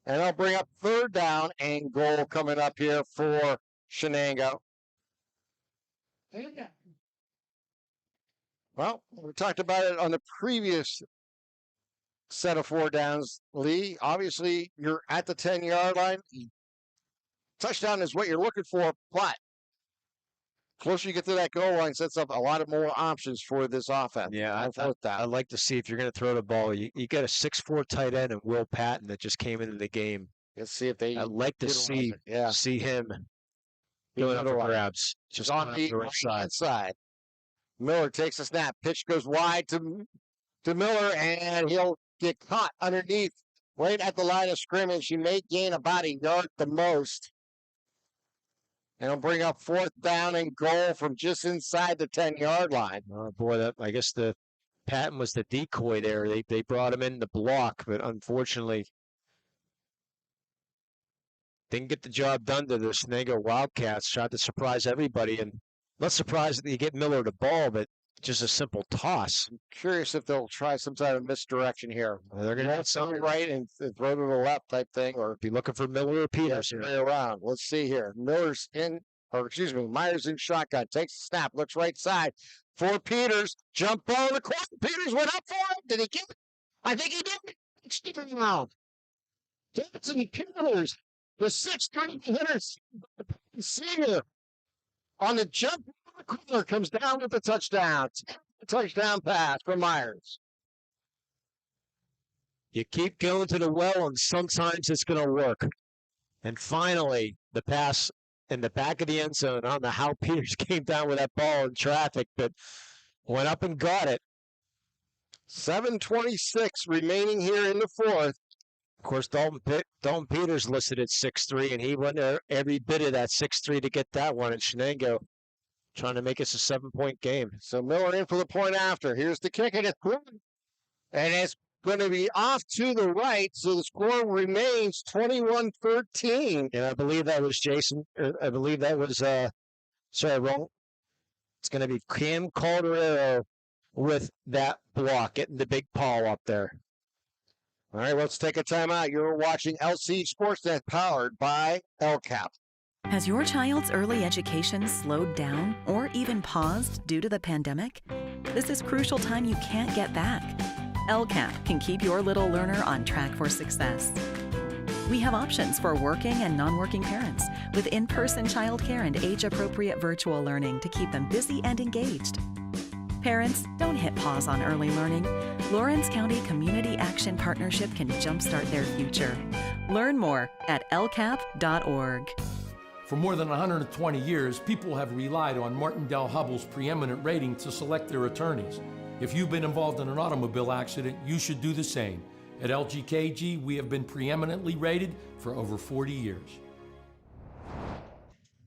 And I'll bring up third down and goal coming up here for Shenango. Well, we talked about it on the previous set of 4 downs, Lee. Obviously, you're at the 10-yard line. Touchdown is what you're looking for, but closer you get to that goal line, sets up a lot of more options for this offense. Yeah, I'd like to see if you're going to throw the ball. You got a 6'4" tight end and Will Patton that just came into the game. Let's see if they. I'd like to see him going up for grabs. Just on the right side. Miller takes a snap. Pitch goes wide to Miller, and he'll get caught underneath right at the line of scrimmage. He may gain about a yard the most. And he'll bring up fourth down and goal from just inside the 10-yard line. Oh, boy, I guess the Patton was the decoy there. They brought him in to block, but unfortunately didn't get the job done to the Shenango Wildcats. Tried to surprise everybody, and not surprised that you get Miller the ball, but just a simple toss. I'm curious if they'll try some type of misdirection here. They're going to have something right and throw to the left type thing, or be looking for Miller or Peters way around. Let's see here. Myers in shotgun. Takes a snap. Looks right side for Peters. Jump ball in the corner. Peters went up for it. Did he get it? I think he did. It's out. Johnson Peters, the 6'3" hitters, senior, on the jump corner, comes down with the touchdown. Touchdown pass for Myers. You keep going to the well, and sometimes it's going to work. And finally, the pass in the back of the end zone. I don't know how Peters came down with that ball in traffic, but went up and got it. 7:26 remaining here in the fourth. Of course, Dalton Peters listed at 6'3", and he went every bit of that 6'3" to get that one. And Shenango trying to make us a 7-point game. So Miller in for the point after. Here's the kick, and it's going to be off to the right, so the score remains 21-13. And I believe that was Jason. I believe that was, wrong. It's going to be Cam Calderero with that block, getting the big paw up there. All right, let's take a timeout. You're watching LC SportsNet, powered by LCAP. Has your child's early education slowed down or even paused due to the pandemic? This is crucial time you can't get back. LCAP can keep your little learner on track for success. We have options for working and non-working parents with in-person childcare and age-appropriate virtual learning to keep them busy and engaged. Parents, don't hit pause on early learning. Lawrence County Community Action Partnership can jumpstart their future. Learn more at lcap.org. For more than 120 years, people have relied on Martindale-Hubbell's preeminent rating to select their attorneys. If you've been involved in an automobile accident, you should do the same. At LGKG, we have been preeminently rated for over 40 years.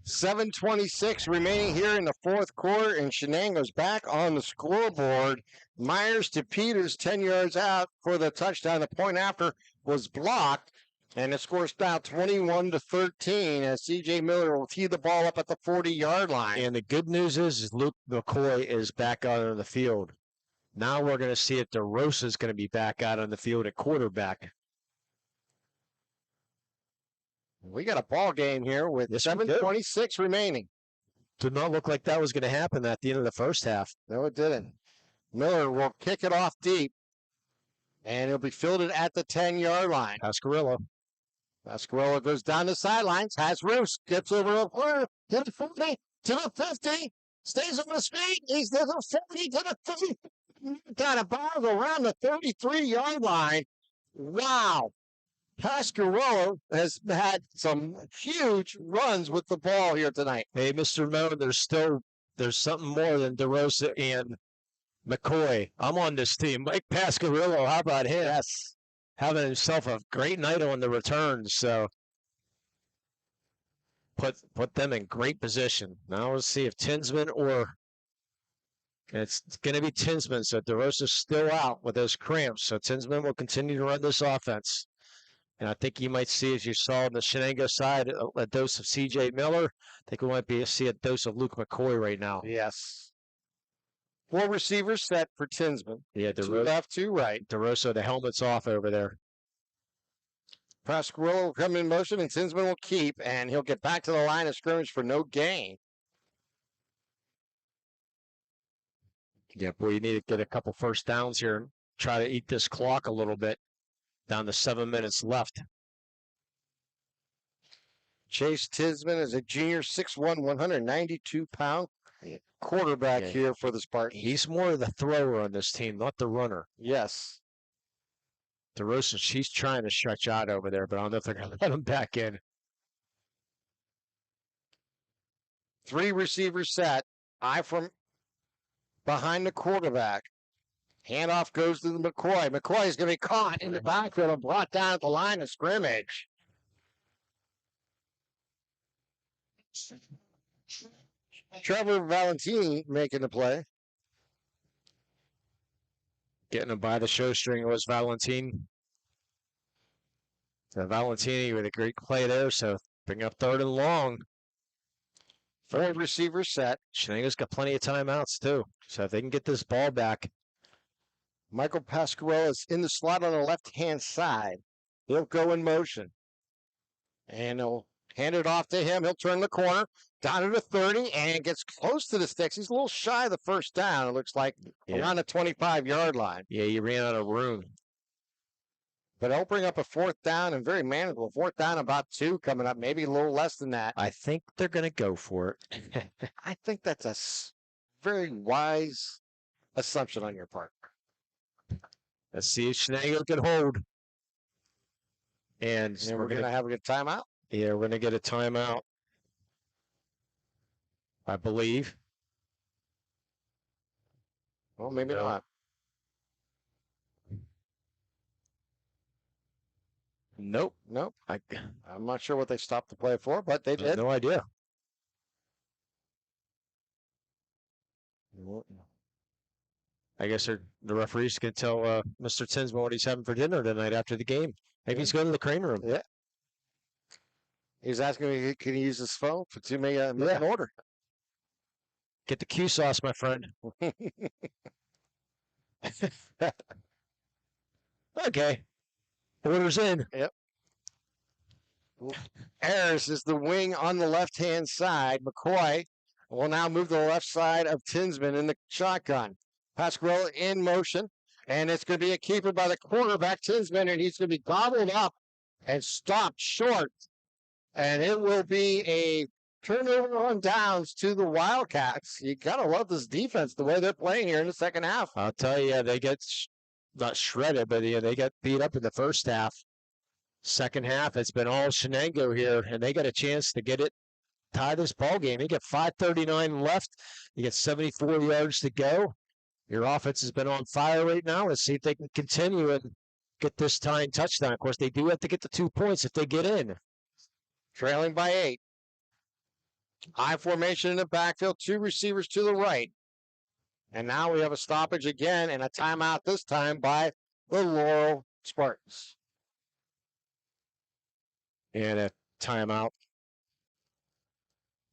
7:26 remaining here in the fourth quarter, and Shenango's back on the scoreboard. Myers to Peters, 10 yards out for the touchdown. The point after was blocked, and the score's now 21-13 as C.J. Miller will tee the ball up at the 40-yard line. And the good news is Luke McCoy is back out on the field. Now we're going to see if DeRosa's going to be back out on the field at quarterback. We got a ball game here with 7:26 remaining. Did not look like that was going to happen at the end of the first half. No, it didn't. Miller will kick it off deep, and it'll be fielded at the 10-yard line. Pasquarello goes down the sidelines, has Roos, gets over the corner, to the 40, to the 50, stays on his feet, he's to the 40, to the 30, got a ball around the 33-yard line. Wow. Pasquarello has had some huge runs with the ball here tonight. Hey, Mr. Moe, there's something more than DeRosa and McCoy. I'm on this team. Mike Pasquarello, how about him? Yes. Having himself a great night on the returns, so put them in great position. Now let's see if Tinsman or It's going to be Tinsman, so DeRosa's still out with those cramps. So Tinsman will continue to run this offense. And I think you might see, as you saw on the Shenango side, a dose of C.J. Miller. I think we might see a dose of Luke McCoy right now. Yes. 4 receivers set for Tinsman. Yeah, 2 left, 2 right. DeRosa, the helmet's off over there. Pasquarello will come in motion, and Tinsman will keep, and he'll get back to the line of scrimmage for no gain. Yeah, boy, you need to get a couple first downs here and try to eat this clock a little bit. Down to 7 minutes left. Chase Tinsman is a junior, 6'1", 192-pound quarterback here for the Spartans. He's more of the thrower on this team, not the runner. Yes. DeRosa, she's trying to stretch out over there, but I don't know if they're going to let him back in. 3 receivers set. Eye from behind the quarterback. Handoff goes to the McCoy. McCoy is going to be caught in the backfield and brought down at the line of scrimmage. Trevor Valentini making the play. Getting him by the shoestring was Valentine. So Valentini with a great play there, so bring up 3rd and long. 4 receivers set. Shenango's got plenty of timeouts, too. So if they can get this ball back. Michael Pasquarello is in the slot on the left-hand side. He'll go in motion. And he'll hand it off to him. He'll turn the corner down to the 30 and gets close to the sticks. He's a little shy of the first down, it looks like, around the 25-yard line. Yeah, he ran out of room. But he'll bring up a 4th down and very manageable. 4th down, about 2 coming up, maybe a little less than that. I think they're going to go for it. I think that's a very wise assumption on your part. Let's see if Shenango can hold. And we're going to have a good timeout? Yeah, we're going to get a timeout, I believe. Well, maybe not. Nope. I'm not sure what they stopped the play for, but they did. No idea. I guess the referees can tell Mr. Tinsman what he's having for dinner tonight after the game. Maybe he's going to the crane room. Yeah. He's asking me, can he use his phone to make an order? Get the Q sauce, my friend. Okay. Order's in. Yep. Ayers is the wing on the left-hand side. McCoy will now move to the left side of Tinsman in the shotgun. Pasquarello in motion, and it's going to be a keeper by the quarterback, Tinsman, and he's going to be gobbled up and stopped short. And it will be a turnover on downs to the Wildcats. You got to love this defense, the way they're playing here in the second half. I'll tell you, they get not shredded, but they got beat up in the first half. Second half, it's been all Shenango here, and they got a chance to get it, tie this ball game. They got 5:39 left. You got 74 yards to go. Your offense has been on fire right now. Let's see if they can continue and get this tying touchdown. Of course, they do have to get the 2 points if they get in. Trailing by 8. I formation in the backfield, 2 receivers to the right. And now we have a stoppage again and a timeout this time by the Laurel Spartans. And a timeout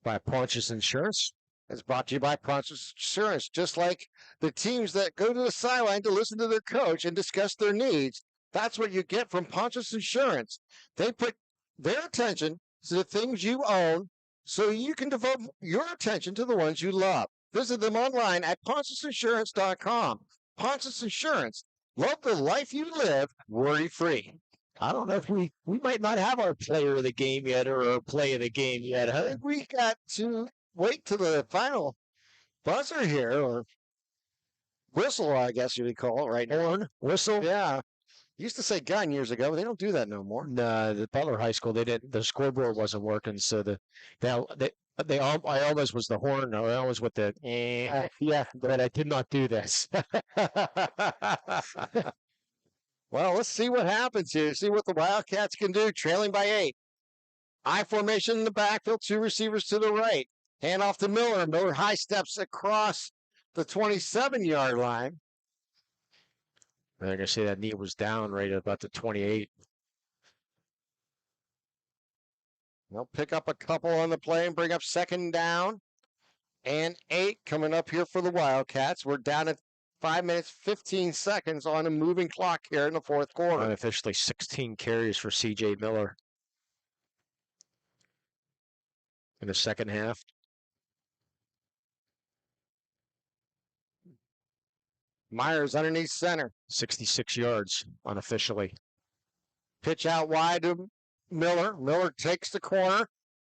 by Pontius Insurance. It's brought to you by Pontius Insurance. Just like the teams that go to the sideline to listen to their coach and discuss their needs, that's what you get from Pontius Insurance. They put their attention to the things you own so you can devote your attention to the ones you love. Visit them online at PontiusInsurance.com. Pontius Insurance. Love the life you live worry-free. I don't know if we might not have our player of the game yet or our play of the game yet. I think we got to wait to the final buzzer here, or whistle, I guess you would call it right now. Horn, whistle? Yeah. Used to say gun years ago, but they don't do that no more. No, the Butler High School, they didn't. The scoreboard wasn't working, so I almost was the horn. I always with the yeah, but I did not do this. Well, let's see what happens here. See what the Wildcats can do. Trailing by 8. I formation in the backfield, 2 receivers to the right. Hand off to Miller. Miller high steps across the 27-yard line. They're going to say that knee was down right at about the 28. They'll pick up a couple on the play and bring up 2nd down and 8 coming up here for the Wildcats. We're down at 5 minutes, 15 seconds on a moving clock here in the 4th quarter. Unofficially 16 carries for C.J. Miller in the second half. Myers underneath center. 66 yards unofficially. Pitch out wide to Miller. Miller takes the corner,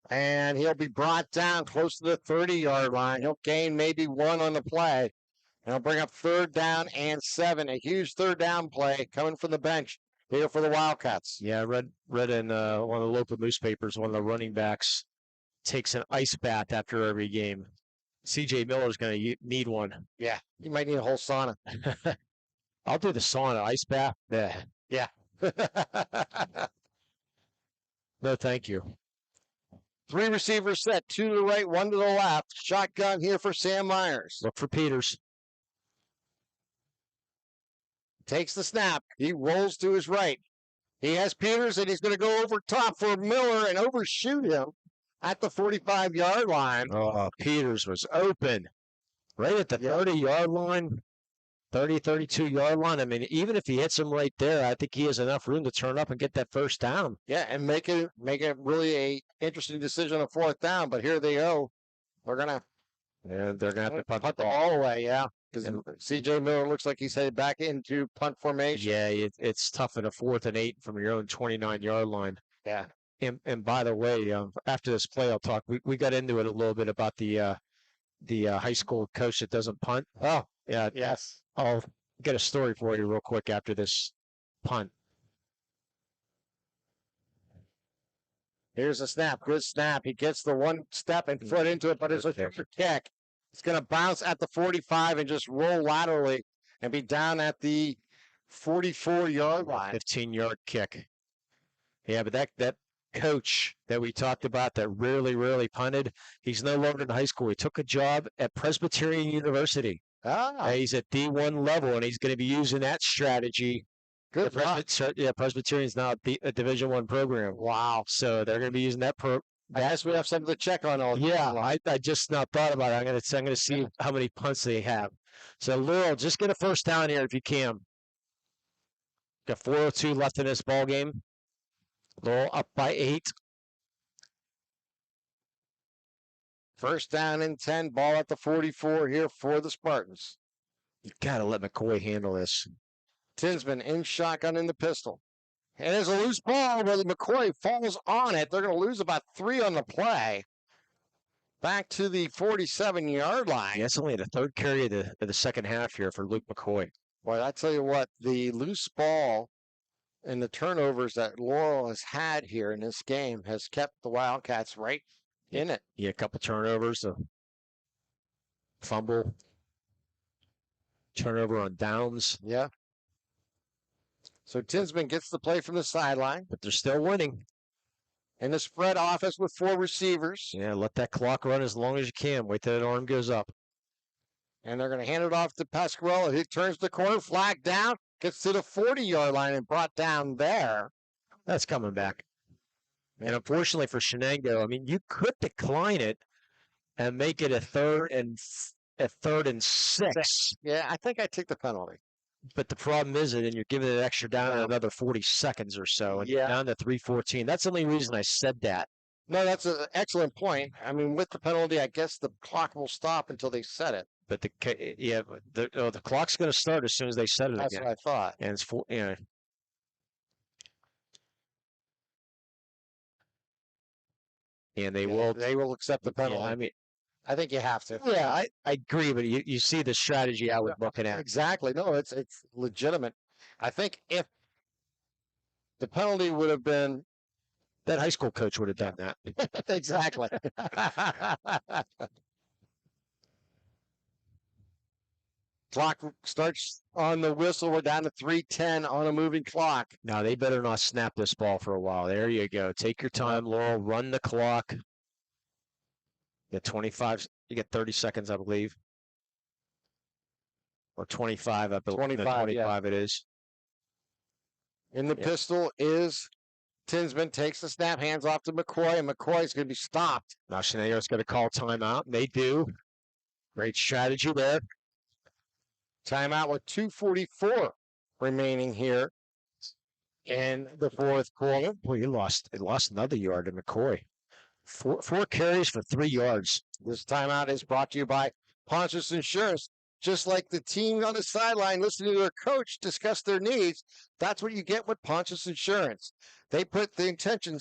and he'll be brought down close to the 30-yard line. He'll gain maybe 1 on the play. And he'll bring up 3rd down and 7. A huge 3rd down play coming from the bench here for the Wildcats. Yeah, I read in one of the local newspapers, one of the running backs takes an ice bath after every game. C.J. Miller's going to need one. Yeah, you might need a whole sauna. I'll do the sauna, ice bath. Yeah. No, thank you. 3 receivers set, 2 to the right, 1 to the left. Shotgun here for Sam Myers. Look for Peters. Takes the snap. He rolls to his right. He has Peters, and he's going to go over top for Miller and overshoot him at the 45-yard line. Oh, Peters was open right at the 30-yard line, 32-yard line. I mean, even if he hits him right there, I think he has enough room to turn up and get that 1st down. Yeah, and make it really a interesting decision on 4th down. But here they go. They're gonna have to punt the ball away. Yeah, because C.J. Miller looks like he's headed back into punt formation. Yeah, it's tough in a 4th and 8 from your own 29-yard line. Yeah. And by the way, after this play, I'll talk. We got into it a little bit about the high school coach that doesn't punt. Oh, yeah, yes. I'll get a story for you real quick after this punt. Here's a snap. Good snap. He gets the 1 step and foot into it, but it's a kick. It's going to bounce at the 45 and just roll laterally and be down at the 44-yard line. 15-yard kick. Yeah, but that coach that we talked about that rarely punted, he's no longer in high school. He took a job at Presbyterian University. He's at D1 level, and he's going to be using that strategy. Good. Presbyterian's now a Division I program. Wow. So they're going to be using that. I guess we have something to check on. I just not thought about it. I'm going to see how many punts they have. So Laurel, just get a 1st down here if you can. Got 4:02 left in this ball game. Laurel up by 8. 1st down and 10. Ball at the 44 here for the Spartans. You got to let McCoy handle this. Tinsman in shotgun in the pistol. And there's a loose ball, but McCoy falls on it. They're going to lose about 3 on the play. Back to the 47-yard line. Yeah, it's only the 3rd carry of the second half here for Luke McCoy. Boy, I tell you what, the loose ball and the turnovers that Laurel has had here in this game has kept the Wildcats right in it. Yeah, a couple turnovers, a fumble, turnover on downs. Yeah. So Tinsman gets the play from the sideline. But they're still winning. In the spread offense with 4 receivers. Yeah, let that clock run as long as you can. Wait till that arm goes up. And they're going to hand it off to Pasquarello. He turns the corner, flag down, gets to the 40-yard line and brought down there. That's coming back. And unfortunately for Shenango, I mean, you could decline it and make it a 3rd and 6. Yeah, I think I take the penalty. But the problem is that then you're giving it extra down another 40 seconds or so, and down to 3:14. That's the only reason I said that. No, that's an excellent point. I mean, with the penalty, I guess the clock will stop until they set it. But the clock's going to start as soon as they set it That's again. what I thought. And it's and they will accept the penalty. Yeah, I mean, I think you have to. Yeah, I agree, but you see the strategy I was looking at. Exactly. No, it's legitimate. I think if the penalty would have been, that high school coach would have done that. Exactly. Clock starts on the whistle. We're down to 3:10 on a moving clock. Now they better not snap this ball for a while. There you go. Take your time, Laurel. Run the clock. You get 25. You get 30 seconds, I believe. or 25. I believe 25, 25 it is. In the pistol is Tinsman, takes the snap, hands off to McCoy, and McCoy's going to be stopped. Now Shenango's going to call timeout, and they do. Great strategy there. Timeout with 2:44 remaining here in the fourth quarter. Boy, it lost another yard to McCoy. Four carries for 3 yards. This timeout is brought to you by Pontius Insurance. Just like the team on the sideline listening to their coach discuss their needs, that's what you get with Pontius Insurance. They put their attention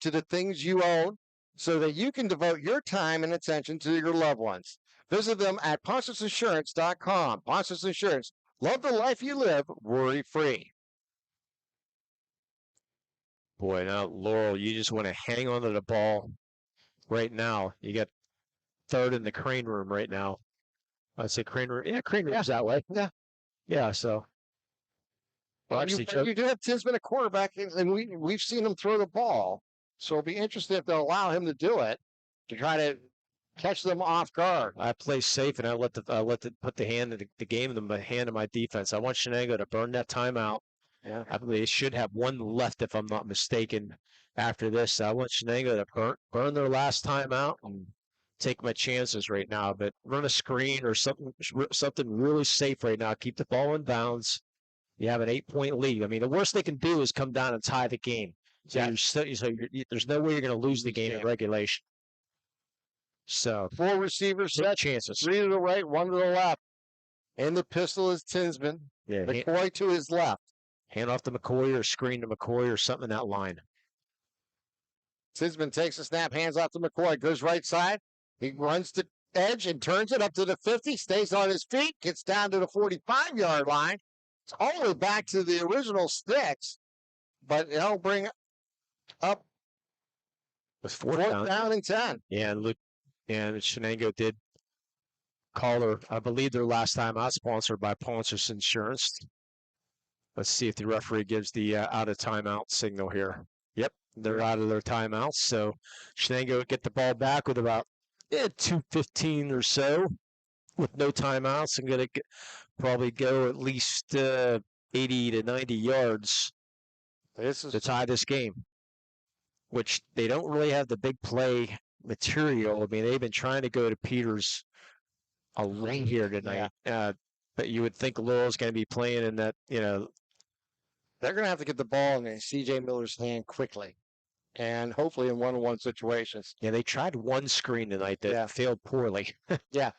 to the things you own so that you can devote your time and attention to your loved ones. Visit them at PontiusInsurance.com. Pontius Insurance. Love the life you live, worry-free. Boy, now, Laurel, you just want to hang on to the ball right now. You got third in the crane room right now. I'd say crane room. Yeah, crane room's that way. Yeah. Yeah, so. Well, actually, you do have Tinsman a quarterback, and we've seen him throw the ball. So it'll be interesting if they'll allow him to do it, to try to catch them off guard. I play safe, and I let put the hand in the game in the hand of my defense. I want Shenango to burn that timeout. Yeah. I believe they should have one left, if I'm not mistaken, after this. I want Shenango to burn their last timeout and take my chances right now. But run a screen or something really safe right now. Keep the ball in bounds. You have an 8-point lead. I mean, the worst they can do is come down and tie the game. So there's no way you're going to lose the game in regulation. So 4 receivers, set chances. 3 to the right, 1 to the left. In the pistol is Tinsman. Yeah, McCoy to his left. Hand off to McCoy or screen to McCoy or something in that line. Tinsman takes a snap, hands off to McCoy, goes right side. He runs to edge and turns it up to the 50, stays on his feet, gets down to the 45-yard line. It's all the way back to the original sticks, but it'll bring up with fourth down and 10. Yeah, and Shenango did call I believe their last time out, sponsored by Pontius Insurance. Let's see if the referee gives the out of timeout signal here. Yep, they're out of their timeouts. So Shenango would get the ball back with about 2:15 or so with no timeouts and going to probably go at least 80 to 90 yards to tie this game, which they don't really have the big play material. I mean, they've been trying to go to Peters a lot here tonight. Yeah. But you would think Laurel's going to be playing in that, they're going to have to get the ball in C.J. Miller's hand quickly and hopefully in one-on-one situations. Yeah, they tried one screen tonight that failed poorly. Yeah.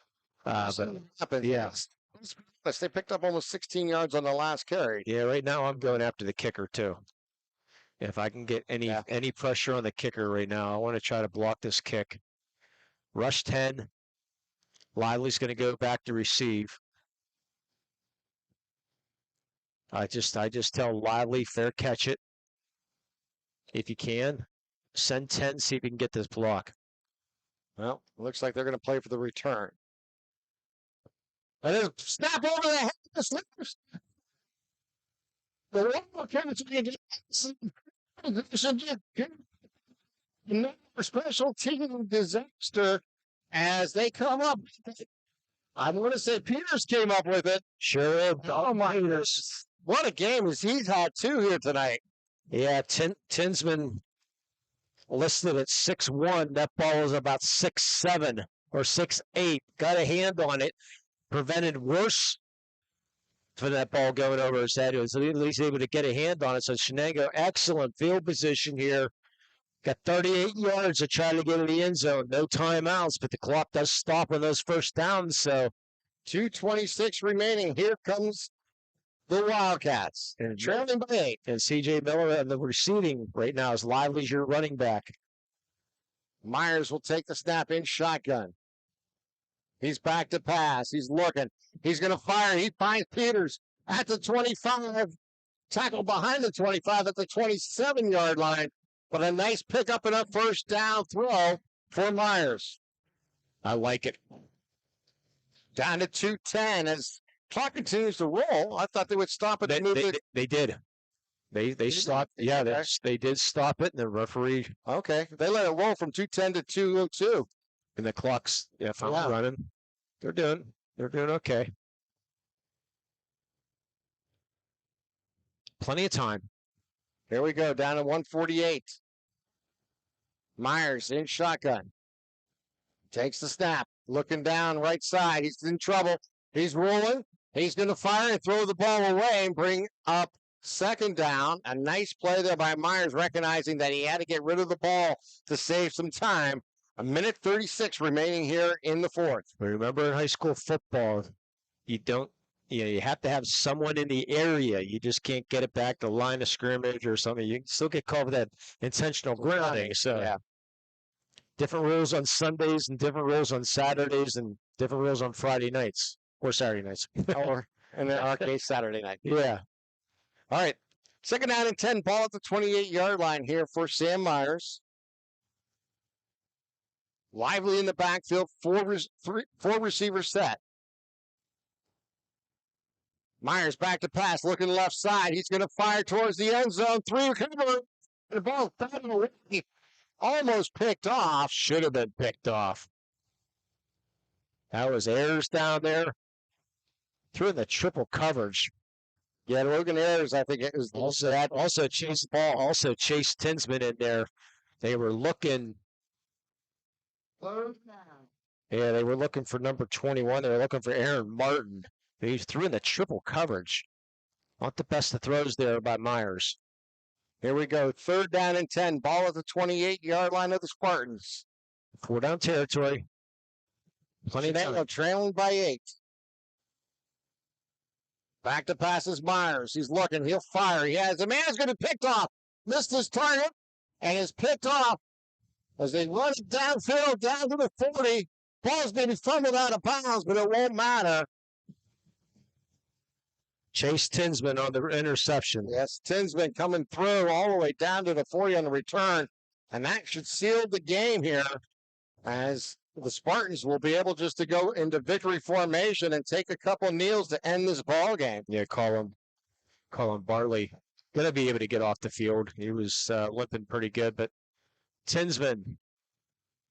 But they picked up almost 16 yards on the last carry. Yeah, right now I'm going after the kicker too. If I can get any pressure on the kicker right now, I want to try to block this kick. Rush 10. Lively's going to go back to receive. I just tell Lively, fair catch it. If you can, send 10, see if you can get this block. Well, looks like they're going to play for the return. And then snap over the head of the slippers. The another special team disaster as they come up. I'm going to say Peters came up with it. Sure. Oh, my goodness. What a game as he's had two here tonight. Yeah, Tinsman listed at 6'1". That ball was about 6'7" or 6'8". Got a hand on it. Prevented worse for that ball going over his head. He was at least able to get a hand on it. So Shenango, excellent field position here. Got 38 yards to try to get in the end zone. No timeouts, but the clock does stop on those first downs. So 2:26 remaining. Here comes the Wildcats. And trailing by 8. And C.J. Miller on the receiving right now is Lively as your running back. Myers will take the snap in shotgun. He's back to pass. He's looking. He's going to fire. He finds Peters at the 25. Tackle behind the 25 at the 27-yard line. But a nice pickup and a first down throw for Myers. I like it. Down to 2:10 as clock continues to roll. I thought they would stop it. They did. They stopped. Yeah, okay. they did stop it, and the referee. Okay, they let it roll from 2:10 to 2:02. And the clock's running. They're doing okay. Plenty of time. Here we go, down to 148. Myers in shotgun. Takes the snap. Looking down right side. He's in trouble. He's rolling. He's going to fire and throw the ball away and bring up second down. A nice play there by Myers, recognizing that he had to get rid of the ball to save some time. 1:36 remaining here in the fourth. Remember in high school football, you have to have someone in the area. You just can't get it back to line of scrimmage or something. You can still get called for that intentional grounding. So yeah. Different rules on Sundays and different rules on Saturdays and different rules on Friday nights or Saturday nights. Or in our case, Saturday night. Yeah. All right. 2nd down and 10, ball at the 28-yard line here for Sam Myers. Lively in the backfield, four receivers set. Myers back to pass, looking left side. He's going to fire towards the end zone. 3 recovery. The ball down away. Almost picked off. Should have been picked off. That was Ayers down there. Threw in the triple coverage. Yeah, Logan Ayers, I think it was also Chase Ball, also Chase Tinsman in there. They were looking. Yeah, they were looking for number 21. They were looking for Aaron Martin. He threw in the triple coverage. Not the best of throws there by Myers. Here we go. 3rd down and 10. Ball at the 28-yard line of the Spartans. 4 down territory. Plenty of time. Trailing by 8. Back to passes Myers. He's looking. He'll fire. He has a man is going to be picked off. Missed his target and is picked off as they run it downfield down to the 40. Ball's going to be fumbled out of bounds, but it won't matter. Chase Tinsman on the interception. Yes, Tinsman coming through all the way down to the 40 on the return. And that should seal the game here as the Spartans will be able just to go into victory formation and take a couple kneels to end this ball game. Yeah, Colin Bartley going to be able to get off the field. He was limping pretty good, but Tinsman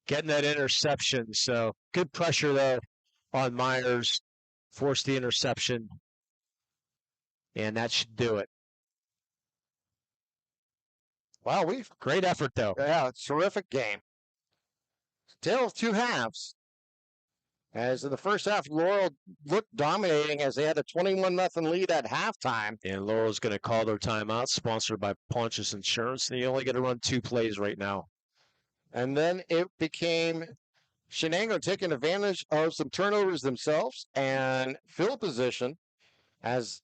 getting that interception. So good pressure though on Myers. Forced the interception. And that should do it. Wow, great effort though. Yeah, it's a terrific game. Tale of 2 halves. As in the first half, Laurel looked dominating as they had a 21-0 lead at halftime. And Laurel's going to call their timeout, sponsored by Ponch's Insurance. And you only got to run 2 plays right now. And then it became Shenango taking advantage of some turnovers themselves and field position as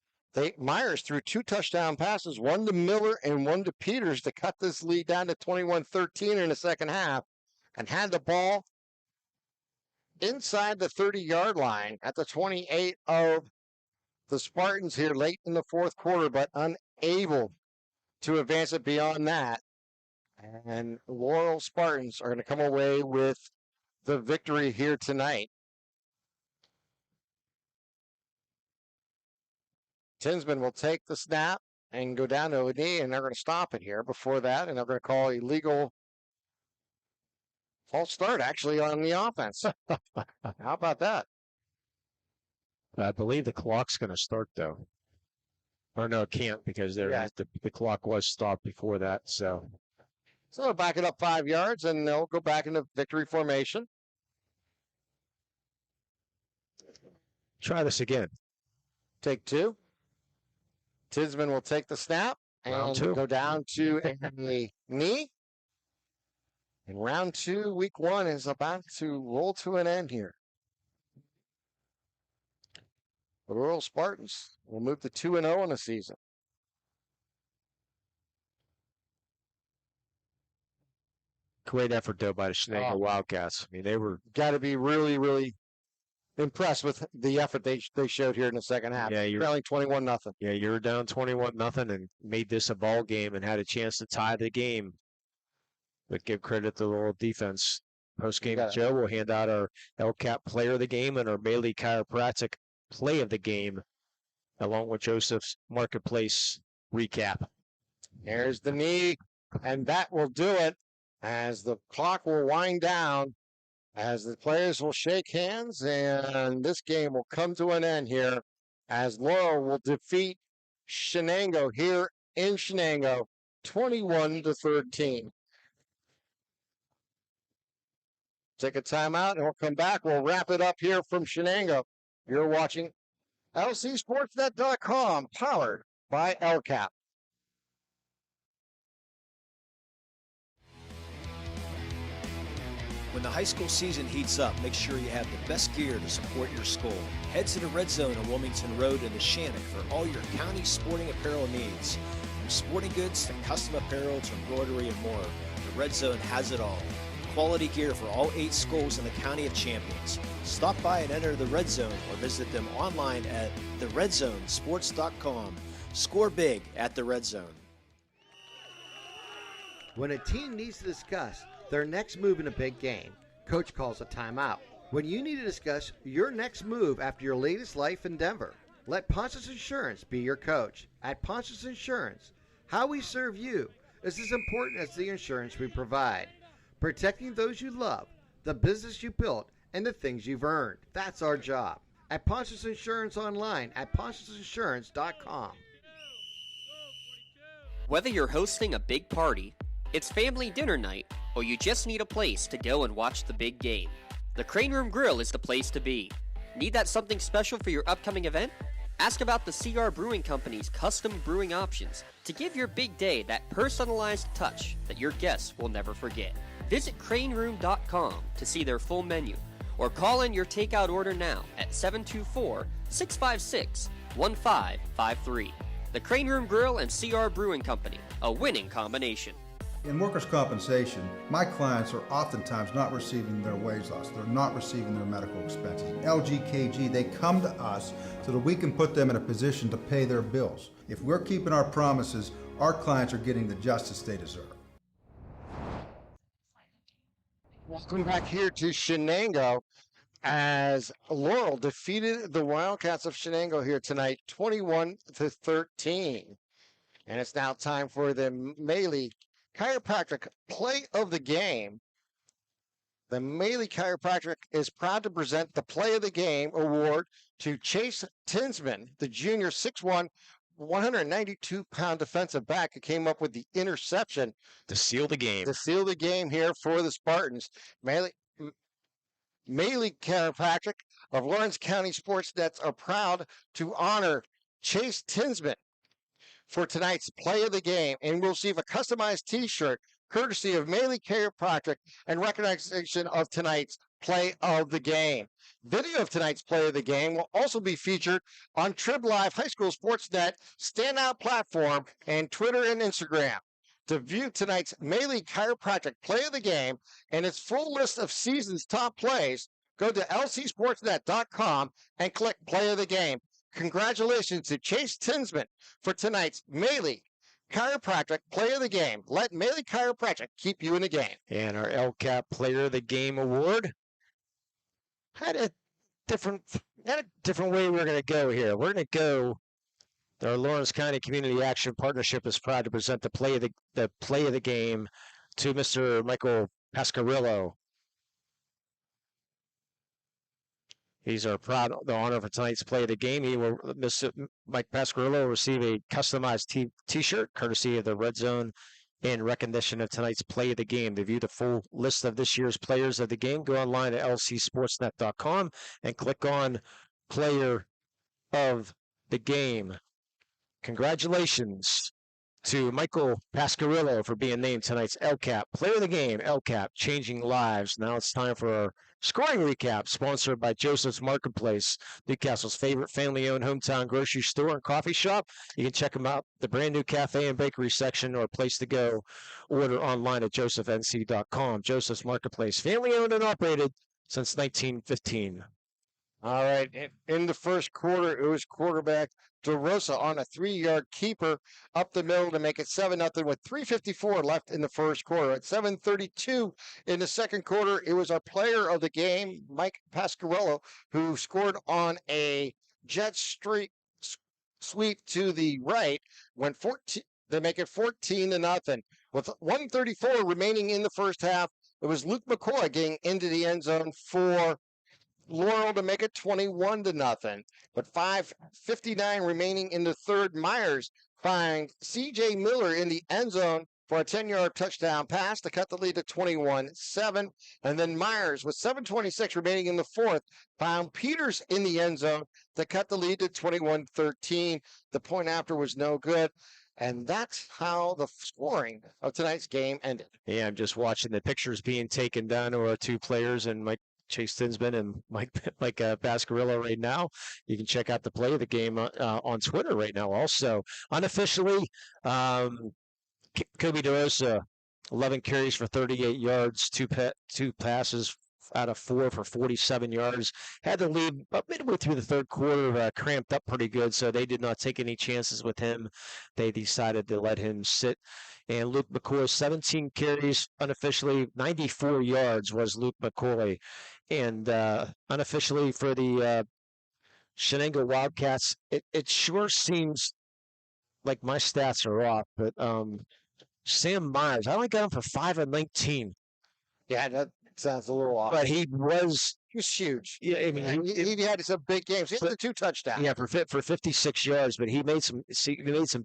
Myers threw 2 touchdown passes, one to Miller and one to Peters to cut this lead down to 21-13 in the second half, and had the ball inside the 30-yard line at the 28 of the Spartans here late in the fourth quarter, but unable to advance it beyond that. And Laurel Spartans are going to come away with the victory here tonight. Tinsman will take the snap and go down to a knee, and they're going to stop it here before that, and they're going to call illegal false start, actually, on the offense. How about that? I believe the clock's going to start, though. Or no, it can't because the clock was stopped before that. So they'll back it up 5 yards, and they'll go back into victory formation. Try this again. Take 2. Tinsman will take the snap and go down to a knee. And round 2, week 1 is about to roll to an end here. The Laurel Spartans will move to 2-0 in the season. Great effort, though, by the Shenango Wildcats. I mean, they were got to be really, really impressed with the effort they showed here in the second half. Yeah, you're trailing 21-0. Yeah, you were down 21-0 and made this a ball game and had a chance to tie the game. But give credit to the Laurel defense. Post-game, Joe will hand out our LCAP player of the game and our Bailey Chiropractic play of the game, along with Joseph's Marketplace recap. There's the knee, and that will do it as the clock will wind down as the players will shake hands, and this game will come to an end here as Laurel will defeat Shenango here in Shenango 21-13. Take a timeout and we'll come back. We'll wrap it up here from Shenango. You're watching LCSportsNet.com, powered by LCAP. When the high school season heats up, make sure you have the best gear to support your school. Head to the Red Zone on Wilmington Road in the Shenango for all your county sporting apparel needs. From sporting goods to custom apparel to embroidery and more, the Red Zone has it all. Quality gear for all 8 schools in the County of Champions. Stop by and enter the Red Zone or visit them online at theredzonesports.com. Score big at the Red Zone. When a team needs to discuss their next move in a big game, coach calls a timeout. When you need to discuss your next move after your latest life endeavor, let Ponce's Insurance be your coach. At Ponce's Insurance, how we serve you is as important as the insurance we provide. Protecting those you love, the business you built, and the things you've earned. That's our job. At Ponce's Insurance online at poncesinsurance.com. Whether you're hosting a big party, it's family dinner night, or you just need a place to go and watch the big game, the Crane Room Grill is the place to be. Need that something special for your upcoming event? Ask about the CR Brewing Company's custom brewing options to give your big day that personalized touch that your guests will never forget. Visit craneroom.com to see their full menu, or call in your takeout order now at 724-656-1553. The Crane Room Grill and CR Brewing Company, a winning combination. In workers' compensation, my clients are oftentimes not receiving their wage loss. They're not receiving their medical expenses. LGKG, they come to us so that we can put them in a position to pay their bills. If we're keeping our promises, our clients are getting the justice they deserve. Welcome back here to Shenango as Laurel defeated the Wildcats of Shenango here tonight, 21-13. And it's now time for the Maley Chiropractic Play of the Game. The Maley Chiropractic is proud to present the Play of the Game award to Chase Tinsman, the junior 6'1", 192-pound defensive back who came up with the interception to seal the game. To seal the game here for the Spartans. Maley Chiropractic of Lawrence County SportsNet are proud to honor Chase Tinsman for tonight's Play of the Game, and we'll receive a customized T-shirt courtesy of Maley Chiropractic and recognition of tonight's Play of the Game. Video of tonight's Play of the Game will also be featured on Trib Live High School SportsNet standout platform and Twitter and Instagram. To view tonight's Maley Chiropractic Play of the Game and its full list of season's top plays, go to lcsportsnet.com and click Play of the Game. Congratulations to Chase Tinsman for tonight's Maley Chiropractic Play of the Game. Let Maley Chiropractic keep you in the game. And our LCAP Player of the Game award had a different way we're going to go here. We're going to go. Our Lawrence County Community Action Partnership is proud to present the play of the game to Mr. Michael Pascarillo. He's our proud the honor for tonight's Play of the Game. Mr. Mike Pascarillo will receive a customized T-shirt courtesy of the Red Zone in recognition of tonight's Play of the Game. To view the full list of this year's players of the game, go online to lcsportsnet.com and click on Player of the Game. Congratulations to Michael Pascarillo for being named tonight's LCAP Player of the Game. LCAP, changing lives. Now it's time for our scoring recap, sponsored by Joseph's Marketplace, Newcastle's favorite family-owned hometown grocery store and coffee shop. You can check them out, the brand new cafe and bakery section, or a place to go. Order online at josephNC.com. Joseph's Marketplace, family-owned and operated since 1915. All right. In the first quarter, it was quarterback DeRosa on a 3-yard keeper up the middle to make it 7-0 with 3:54 left in the first quarter. At 7:32 in the second quarter, it was our player of the game, Mike Pasquarello, who scored on a jet sweep to the right when 14 to make it 14-0. With 1:34 remaining in the first half, It was Luke McCoy getting into the end zone for Laurel to make it 21-0. But 5:59 remaining in the third, Myers finds C.J. Miller in the end zone for a 10-yard touchdown pass to cut the lead to 21-7. And then Myers, with 7:26 remaining in the fourth, found Peters in the end zone to cut the lead to 21-13. The point after was no good. And that's how the scoring of tonight's game ended. Yeah, I'm just watching the pictures being taken down of our two players, and Chase Tinsman and Mike Bascarilla right now. You can check out the play of the game on Twitter right now. Also, unofficially, Kobe DeRosa, 11 carries for 38 yards, two passes out of 4 for 47 yards. Had to leave about midway through the third quarter, cramped up pretty good, so they did not take any chances with him. They decided to let him sit. And Luke McCoy, 17 carries, unofficially 94 yards was Luke McCoy. And unofficially for the Shenango Wildcats, it sure seems like my stats are off, but Sam Myers, I only got him for 5 of 19. Yeah, that sounds a little off. But he was huge. Yeah, I mean, he had some big games. He had the 2 touchdowns. Yeah, for 56 yards, but he made some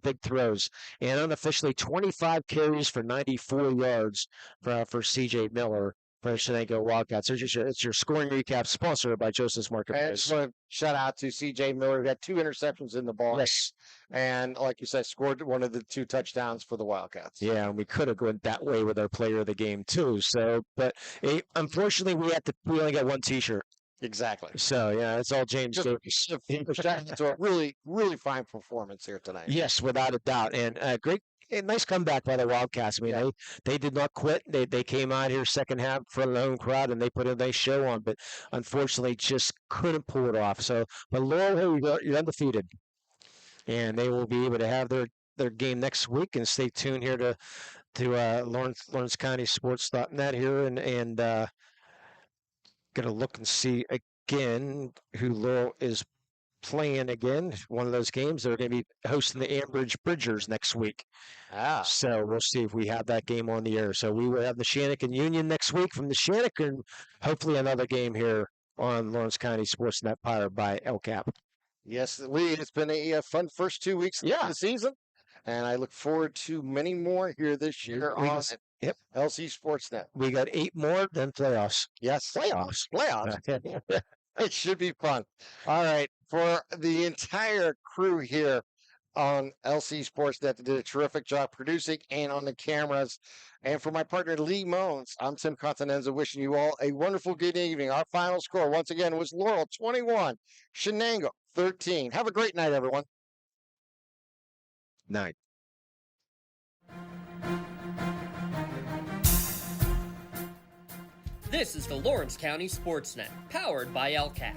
big throws. And unofficially, 25 carries for 94 yards for C.J. Miller for Shenango Wildcats. It's your scoring recap sponsored by Joseph's Marketplace. I just want to shout out to C.J. Miller, who had 2 interceptions in the ball. Yes. And like you said, scored one of the 2 touchdowns for the Wildcats. Yeah, and we could have gone that way with our player of the game too. So, but unfortunately, we only got 1 T-shirt. Exactly. So yeah, it's all James Davis. To a really, really fine performance here tonight. Yes, without a doubt, and great. Nice comeback by the Wildcats. I mean, they did not quit. They came out here second half for the home crowd, and they put a nice show on, but unfortunately just couldn't pull it off. So, but Laurel, you're undefeated, and they will be able to have their game next week. And stay tuned here to Lawrence County Sports.net here, and gonna look and see again who Laurel is playing again. One of those games. They're going to be hosting the Ambridge Bridgers next week. So we'll see if we have that game on the air. So we will have the Shannick Union next week from the Shannick, and hopefully another game here on Lawrence County SportsNet, powered by LCAP. Yes, Lee, it's been a fun first 2 weeks of the season, and I look forward to many more here this year on LC SportsNet. We got 8 more, then playoffs. Yes, playoffs. It should be fun. All right, for the entire crew here on LC Sportsnet that did a terrific job producing and on the cameras, and for my partner Lee Moans, I'm Tim Continenza, wishing you all a wonderful good evening. Our final score once again was Laurel 21, Shenango 13. Have a great night, everyone. Night. This is the Lawrence County SportsNet, powered by LCAT.